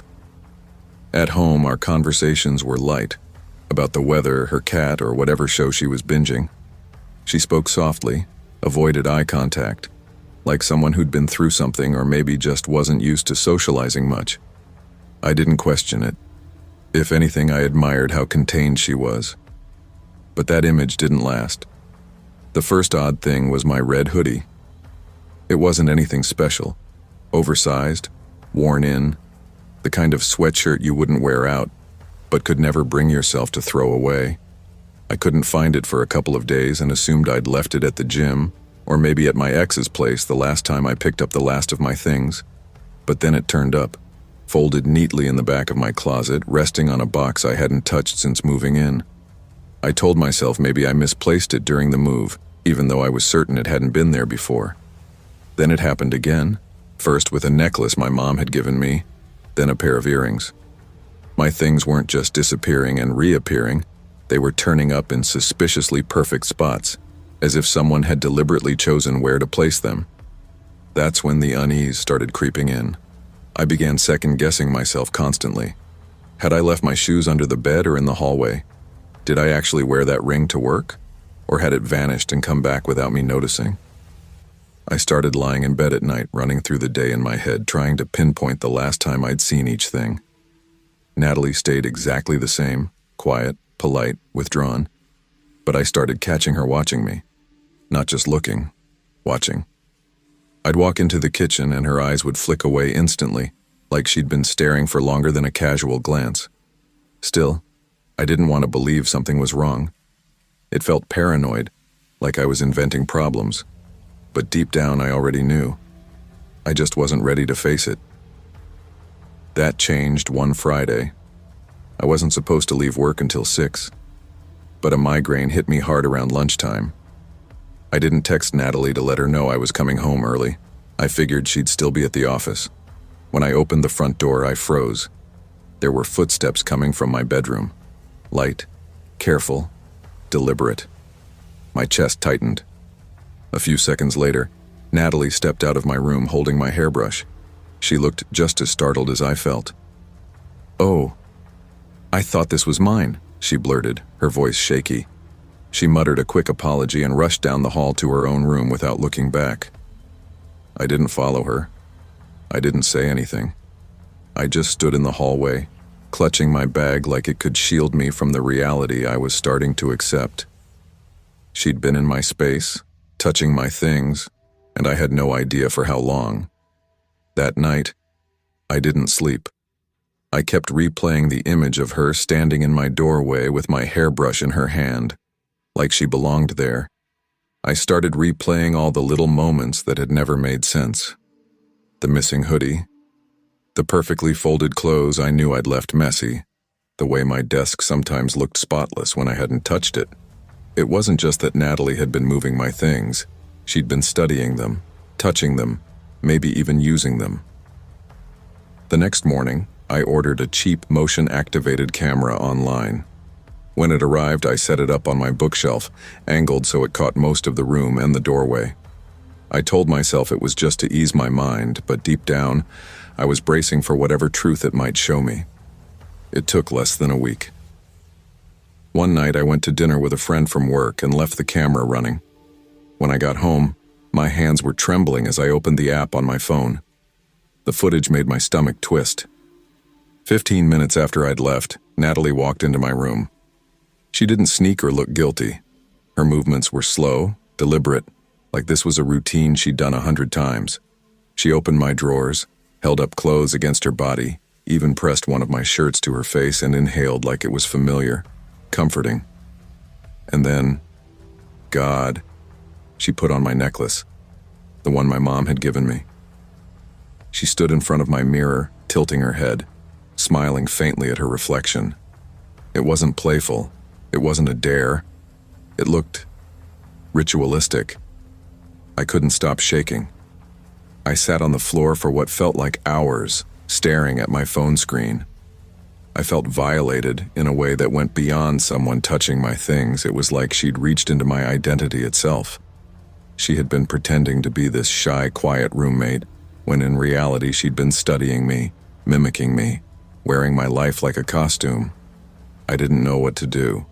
At home, our conversations were light, about the weather, her cat, or whatever show she was binging. She spoke softly, avoided eye contact, like someone who'd been through something or maybe just wasn't used to socializing much. I didn't question it. If anything, I admired how contained she was. But that image didn't last. The first odd thing was my red hoodie. It wasn't anything special. Oversized, worn in, the kind of sweatshirt you wouldn't wear out, but could never bring yourself to throw away. I couldn't find it for a couple of days and assumed I'd left it at the gym, or maybe at my ex's place the last time I picked up the last of my things. But then it turned up, folded neatly in the back of my closet, resting on a box I hadn't touched since moving in. I told myself maybe I misplaced it during the move, even though I was certain it hadn't been there before. Then it happened again, first with a necklace my mom had given me, then a pair of earrings. My things weren't just disappearing and reappearing, they were turning up in suspiciously perfect spots, as if someone had deliberately chosen where to place them. That's when the unease started creeping in. I began second-guessing myself constantly. Had I left my shoes under the bed or in the hallway? Did I actually wear that ring to work? Or had it vanished and come back without me noticing? I started lying in bed at night, running through the day in my head, trying to pinpoint the last time I'd seen each thing. Natalie stayed exactly the same, quiet, polite, withdrawn. But I started catching her watching me. Not just looking, watching. I'd walk into the kitchen and her eyes would flick away instantly, like she'd been staring for longer than a casual glance. Still, I didn't want to believe something was wrong. It felt paranoid, like I was inventing problems. But deep down I already knew. I just wasn't ready to face it. That changed one Friday. I wasn't supposed to leave work until 6, but a migraine hit me hard around lunchtime. I didn't text Natalie to let her know I was coming home early. I figured she'd still be at the office. When I opened the front door, I froze. There were footsteps coming from my bedroom. Light, careful, deliberate. My chest tightened. A few seconds later, Natalie stepped out of my room holding my hairbrush. She looked just as startled as I felt. "Oh, I thought this was mine," she blurted, her voice shaky. She muttered a quick apology and rushed down the hall to her own room without looking back. I didn't follow her. I didn't say anything. I just stood in the hallway, clutching my bag like it could shield me from the reality I was starting to accept. She'd been in my space, touching my things, and I had no idea for how long. That night, I didn't sleep. I kept replaying the image of her standing in my doorway with my hairbrush in her hand, like she belonged there. I started replaying all the little moments that had never made sense. The missing hoodie, the perfectly folded clothes I knew I'd left messy, the way my desk sometimes looked spotless when I hadn't touched it. It wasn't just that Natalie had been moving my things. She'd been studying them, touching them, maybe even using them. The next morning, I ordered a cheap motion-activated camera online. When it arrived, I set it up on my bookshelf, angled so it caught most of the room and the doorway. I told myself it was just to ease my mind, but deep down, I was bracing for whatever truth it might show me. It took less than a week. One night, I went to dinner with a friend from work and left the camera running. When I got home, my hands were trembling as I opened the app on my phone. The footage made my stomach twist. 15 minutes after I'd left, Natalie walked into my room. She didn't sneak or look guilty. Her movements were slow, deliberate, like this was a routine she'd done 100 times. She opened my drawers, held up clothes against her body, even pressed one of my shirts to her face and inhaled like it was familiar, comforting. And then, God, she put on my necklace. the one my mom had given me. She stood in front of my mirror, tilting her head, smiling faintly at her reflection. It wasn't playful. It wasn't a dare. It looked ritualistic. I couldn't stop shaking. I sat on the floor for what felt like hours, staring at my phone screen. I felt violated in a way that went beyond someone touching my things. It was like she'd reached into my identity itself. She had been pretending to be this shy, quiet roommate, when in reality she'd been studying me, mimicking me, wearing my life like a costume. I didn't know what to do.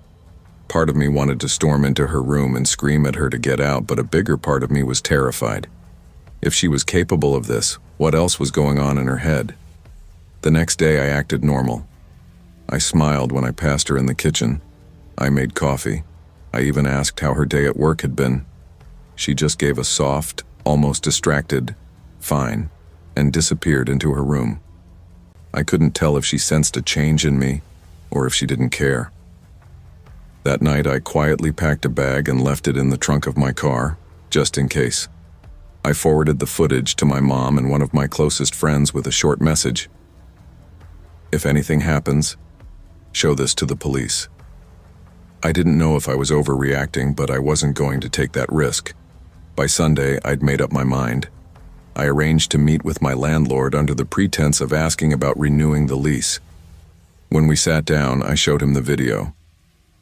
Part of me wanted to storm into her room and scream at her to get out, but a bigger part of me was terrified. If she was capable of this, what else was going on in her head? The next day I acted normal. I smiled when I passed her in the kitchen. I made coffee. I even asked how her day at work had been. She just gave a soft, almost distracted, "Fine," and disappeared into her room. I couldn't tell if she sensed a change in me or if she didn't care. That night I quietly packed a bag and left it in the trunk of my car, just in case. I forwarded the footage to my mom and one of my closest friends with a short message. "If anything happens, show this to the police." I didn't know if I was overreacting, but I wasn't going to take that risk. By Sunday, I'd made up my mind. I arranged to meet with my landlord under the pretense of asking about renewing the lease. When we sat down, I showed him the video.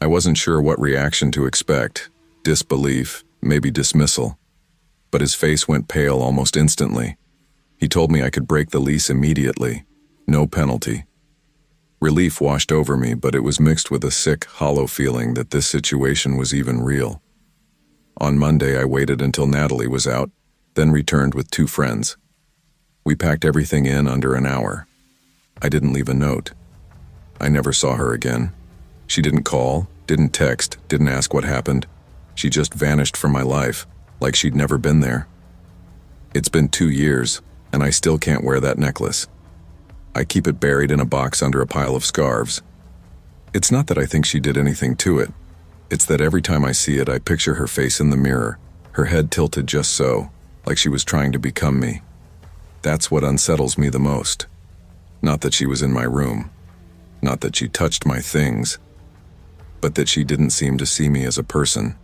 I wasn't sure what reaction to expect, disbelief, maybe dismissal. But his face went pale almost instantly. He told me I could break the lease immediately, no penalty. Relief washed over me, but it was mixed with a sick, hollow feeling that this situation was even real. On Monday, I waited until Natalie was out, then returned with 2 friends. We packed everything in under an hour. I didn't leave a note. I never saw her again. She didn't call, didn't text, didn't ask what happened. She just vanished from my life, like she'd never been there. It's been 2 years, and I still can't wear that necklace. I keep it buried in a box under a pile of scarves. It's not that I think she did anything to it. It's that every time I see it, I picture her face in the mirror, her head tilted just so, like she was trying to become me. That's what unsettles me the most. Not that she was in my room. Not that she touched my things. But that she didn't seem to see me as a person.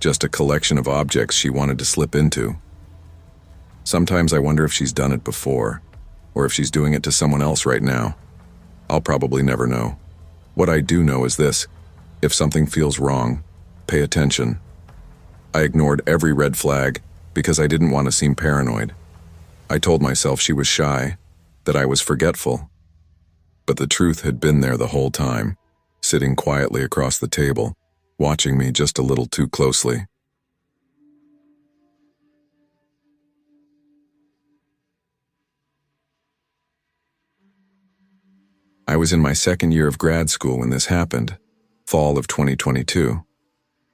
Just a collection of objects she wanted to slip into. Sometimes I wonder if she's done it before, or if she's doing it to someone else right now. I'll probably never know. What I do know is this: if something feels wrong, pay attention. I ignored every red flag because I didn't want to seem paranoid. I told myself she was shy, that I was forgetful. But the truth had been there the whole time, sitting quietly across the table, watching me just a little too closely. I was in my second year of grad school when this happened, fall of 2022.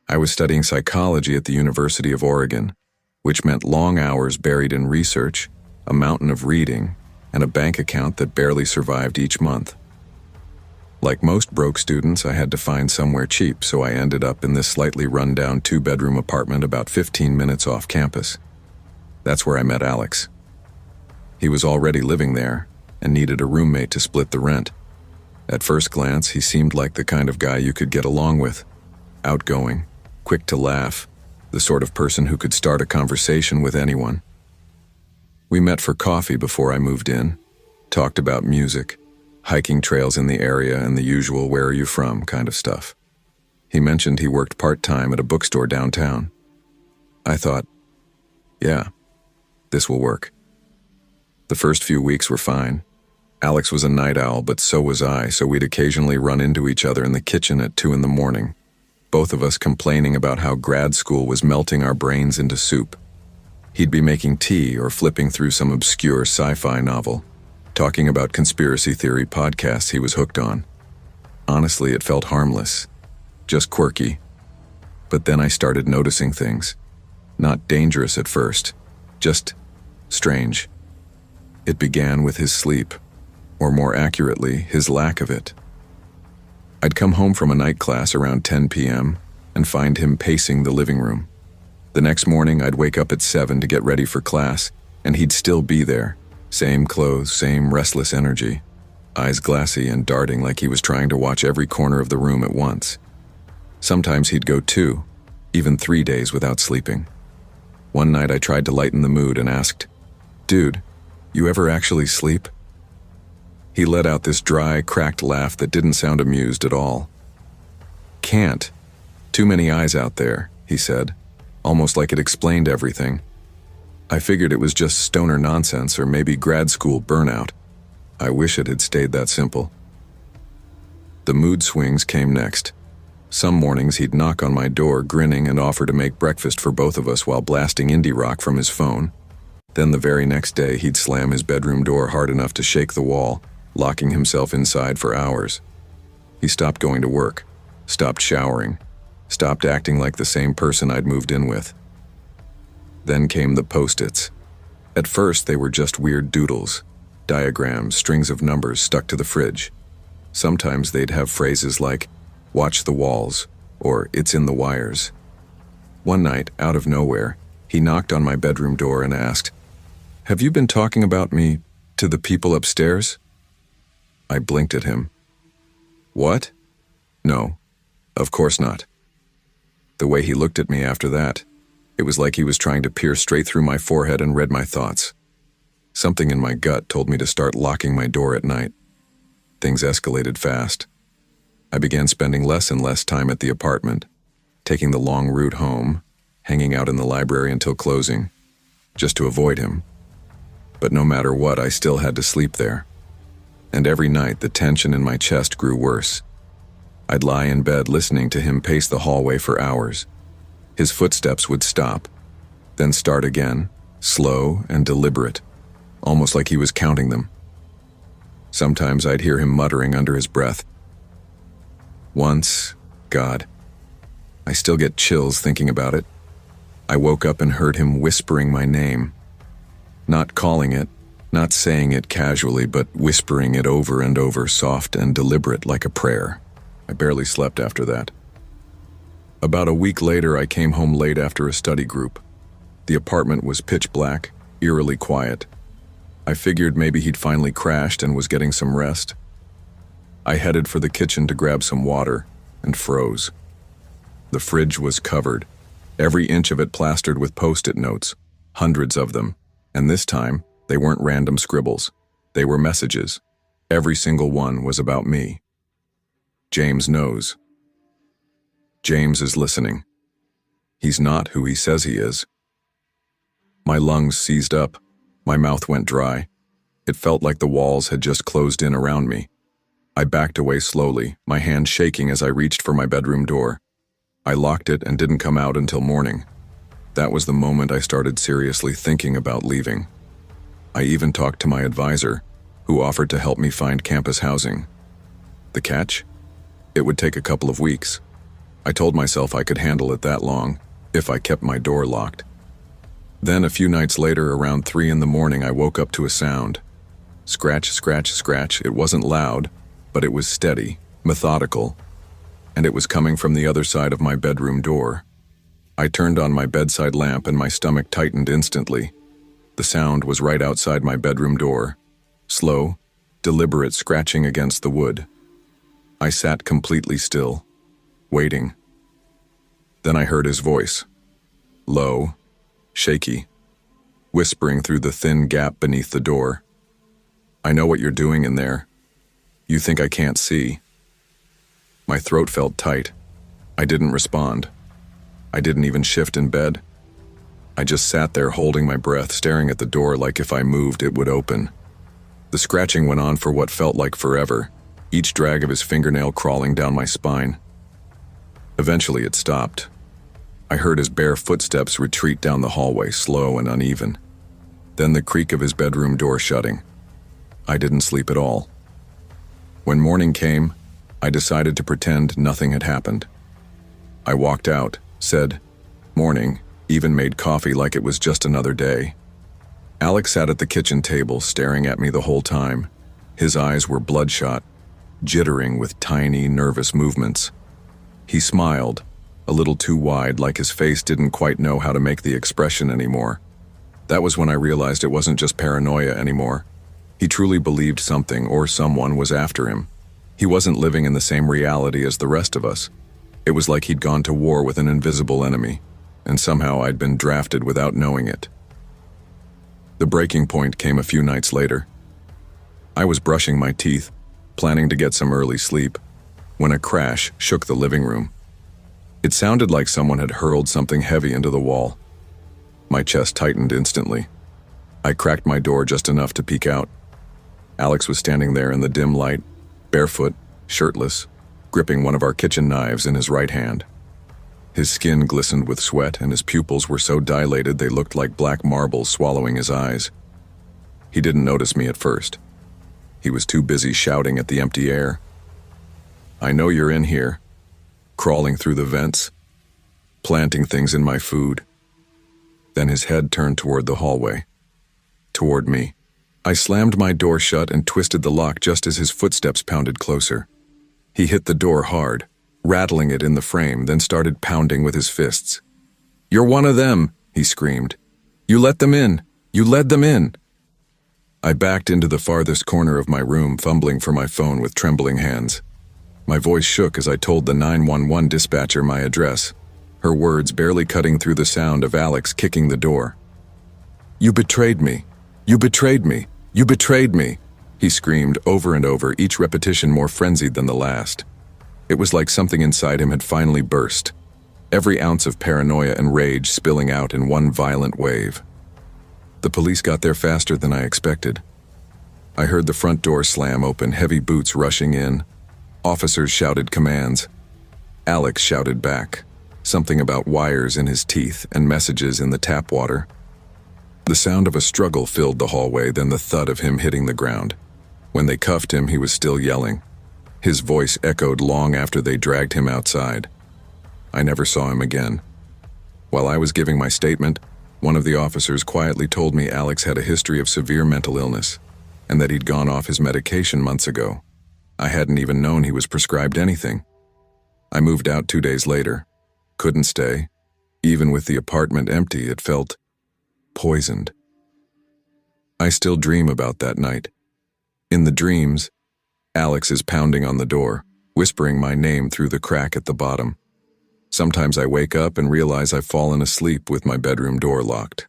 I was studying psychology at the University of Oregon, which meant long hours buried in research, a mountain of reading, and a bank account that barely survived each month. Like most broke students, I had to find somewhere cheap, so I ended up in this slightly run-down 2-bedroom apartment about 15 minutes off campus. That's where I met Alex. He was already living there and needed a roommate to split the rent. At first glance, he seemed like the kind of guy you could get along with. Outgoing, quick to laugh, the sort of person who could start a conversation with anyone. We met for coffee before I moved in, talked about music, hiking trails in the area, and the usual "where are you from" kind of stuff. He mentioned he worked part-time at a bookstore downtown. I thought, yeah, this will work. The first few weeks were fine. Alex was a night owl, but so was I, so we'd occasionally run into each other in the kitchen at 2 a.m, both of us complaining about how grad school was melting our brains into soup. He'd be making tea or flipping through some obscure sci-fi novel, talking about conspiracy theory podcasts he was hooked on. Honestly, it felt harmless, just quirky. But then I started noticing things. Not dangerous at first, just strange. It began with his sleep, or more accurately, his lack of it. I'd come home from a night class around 10 p.m. and find him pacing the living room. The next morning, I'd wake up at 7 to get ready for class, and he'd still be there. Same clothes, same restless energy. Eyes glassy and darting like he was trying to watch every corner of the room at once. Sometimes he'd go 2, even 3 days without sleeping. One night I tried to lighten the mood and asked, "Dude, you ever actually sleep?" He let out this dry, cracked laugh that didn't sound amused at all. "Can't. Too many eyes out there," he said, almost like it explained everything. I figured it was just stoner nonsense or maybe grad school burnout. I wish it had stayed that simple. The mood swings came next. Some mornings he'd knock on my door grinning and offer to make breakfast for both of us while blasting indie rock from his phone. Then the very next day he'd slam his bedroom door hard enough to shake the wall, locking himself inside for hours. He stopped going to work, stopped showering, stopped acting like the same person I'd moved in with. Then came the Post-its. At first they were just weird doodles, diagrams, strings of numbers stuck to the fridge. Sometimes they'd have phrases like, "Watch the walls," or "It's in the wires." One night, out of nowhere, he knocked on my bedroom door and asked, "Have you been talking about me to the people upstairs?" I blinked at him. "What? No, of course not." The way he looked at me after that, it was like he was trying to peer straight through my forehead and read my thoughts. Something in my gut told me to start locking my door at night. Things escalated fast. I began spending less and less time at the apartment, taking the long route home, hanging out in the library until closing, just to avoid him. But no matter what, I still had to sleep there. And every night, the tension in my chest grew worse. I'd lie in bed listening to him pace the hallway for hours. His footsteps would stop, then start again, slow and deliberate, almost like he was counting them. Sometimes I'd hear him muttering under his breath. Once, God, I still get chills thinking about it. I woke up and heard him whispering my name. Not calling it, not saying it casually, but whispering it over and over, soft and deliberate like a prayer. I barely slept after that. About a week later, I came home late after a study group. The apartment was pitch black, eerily quiet. I figured maybe he'd finally crashed and was getting some rest. I headed for the kitchen to grab some water and froze. The fridge was covered, every inch of it plastered with Post-it notes, hundreds of them, and this time, they weren't random scribbles. They were messages. Every single one was about me. James knows. James is listening. He's not who he says he is. My lungs seized up. My mouth went dry. It felt like the walls had just closed in around me. I backed away slowly, my hand shaking as I reached for my bedroom door. I locked it and didn't come out until morning. That was the moment I started seriously thinking about leaving. I even talked to my advisor, who offered to help me find campus housing. The catch? It would take a couple of weeks. I told myself I could handle it that long, if I kept my door locked. Then a few nights later, around 3 in the morning, I woke up to a sound. Scratch, scratch, scratch. It wasn't loud, but it was steady, methodical, and it was coming from the other side of my bedroom door. I turned on my bedside lamp and my stomach tightened instantly. The sound was right outside my bedroom door, slow, deliberate scratching against the wood. I sat completely still, waiting. Then I heard his voice, low, shaky, whispering through the thin gap beneath the door. "I know what you're doing in there. You think I can't see." My throat felt tight. I didn't respond. I didn't even shift in bed. I just sat there holding my breath, staring at the door like if I moved, it would open. The scratching went on for what felt like forever, each drag of his fingernail crawling down my spine. Eventually it stopped. I heard his bare footsteps retreat down the hallway, slow and uneven. Then the creak of his bedroom door shutting. I didn't sleep at all. When morning came, I decided to pretend nothing had happened. I walked out, said, "Morning," even made coffee like it was just another day. Alex sat at the kitchen table, staring at me the whole time. His eyes were bloodshot, jittering with tiny, nervous movements. He smiled, a little too wide, like his face didn't quite know how to make the expression anymore. That was when I realized it wasn't just paranoia anymore. He truly believed something or someone was after him. He wasn't living in the same reality as the rest of us. It was like he'd gone to war with an invisible enemy, and somehow I'd been drafted without knowing it. The breaking point came a few nights later. I was brushing my teeth, planning to get some early sleep, when a crash shook the living room. It sounded like someone had hurled something heavy into the wall. My chest tightened instantly. I cracked my door just enough to peek out. Alex was standing there in the dim light, barefoot, shirtless, gripping one of our kitchen knives in his right hand. His skin glistened with sweat, and his pupils were so dilated they looked like black marble swallowing his eyes. He didn't notice me at first. He was too busy shouting at the empty air. "I know you're in here," crawling through the vents, planting things in my food. Then his head turned toward the hallway, toward me. I slammed my door shut and twisted the lock just as his footsteps pounded closer. He hit the door hard, rattling it in the frame, then started pounding with his fists. "You're one of them," he screamed. "You let them in! You led them in!" I backed into the farthest corner of my room, fumbling for my phone with trembling hands. My voice shook as I told the 911 dispatcher my address, her words barely cutting through the sound of Alex kicking the door. "You betrayed me! You betrayed me! You betrayed me!" he screamed over and over, each repetition more frenzied than the last. It was like something inside him had finally burst, every ounce of paranoia and rage spilling out in one violent wave. The police got there faster than I expected. I heard the front door slam open, heavy boots rushing in. Officers shouted commands. Alex shouted back, something about wires in his teeth and messages in the tap water. The sound of a struggle filled the hallway, then the thud of him hitting the ground. When they cuffed him, he was still yelling. His voice echoed long after they dragged him outside. I never saw him again. While I was giving my statement, one of the officers quietly told me Alex had a history of severe mental illness, and that he'd gone off his medication months ago. I hadn't even known he was prescribed anything. I moved out 2 days later. Couldn't stay. Even with the apartment empty, it felt poisoned. I still dream about that night. In the dreams, Alex is pounding on the door, whispering my name through the crack at the bottom. Sometimes I wake up and realize I've fallen asleep with my bedroom door locked.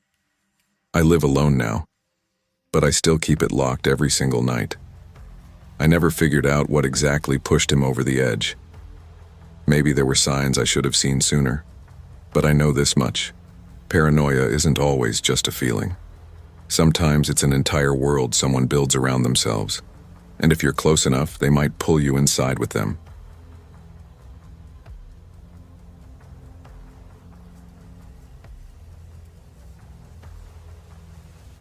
I live alone now, but I still keep it locked every single night. I never figured out what exactly pushed him over the edge. Maybe there were signs I should have seen sooner, but I know this much. Paranoia isn't always just a feeling. Sometimes it's an entire world someone builds around themselves, and if you're close enough, they might pull you inside with them.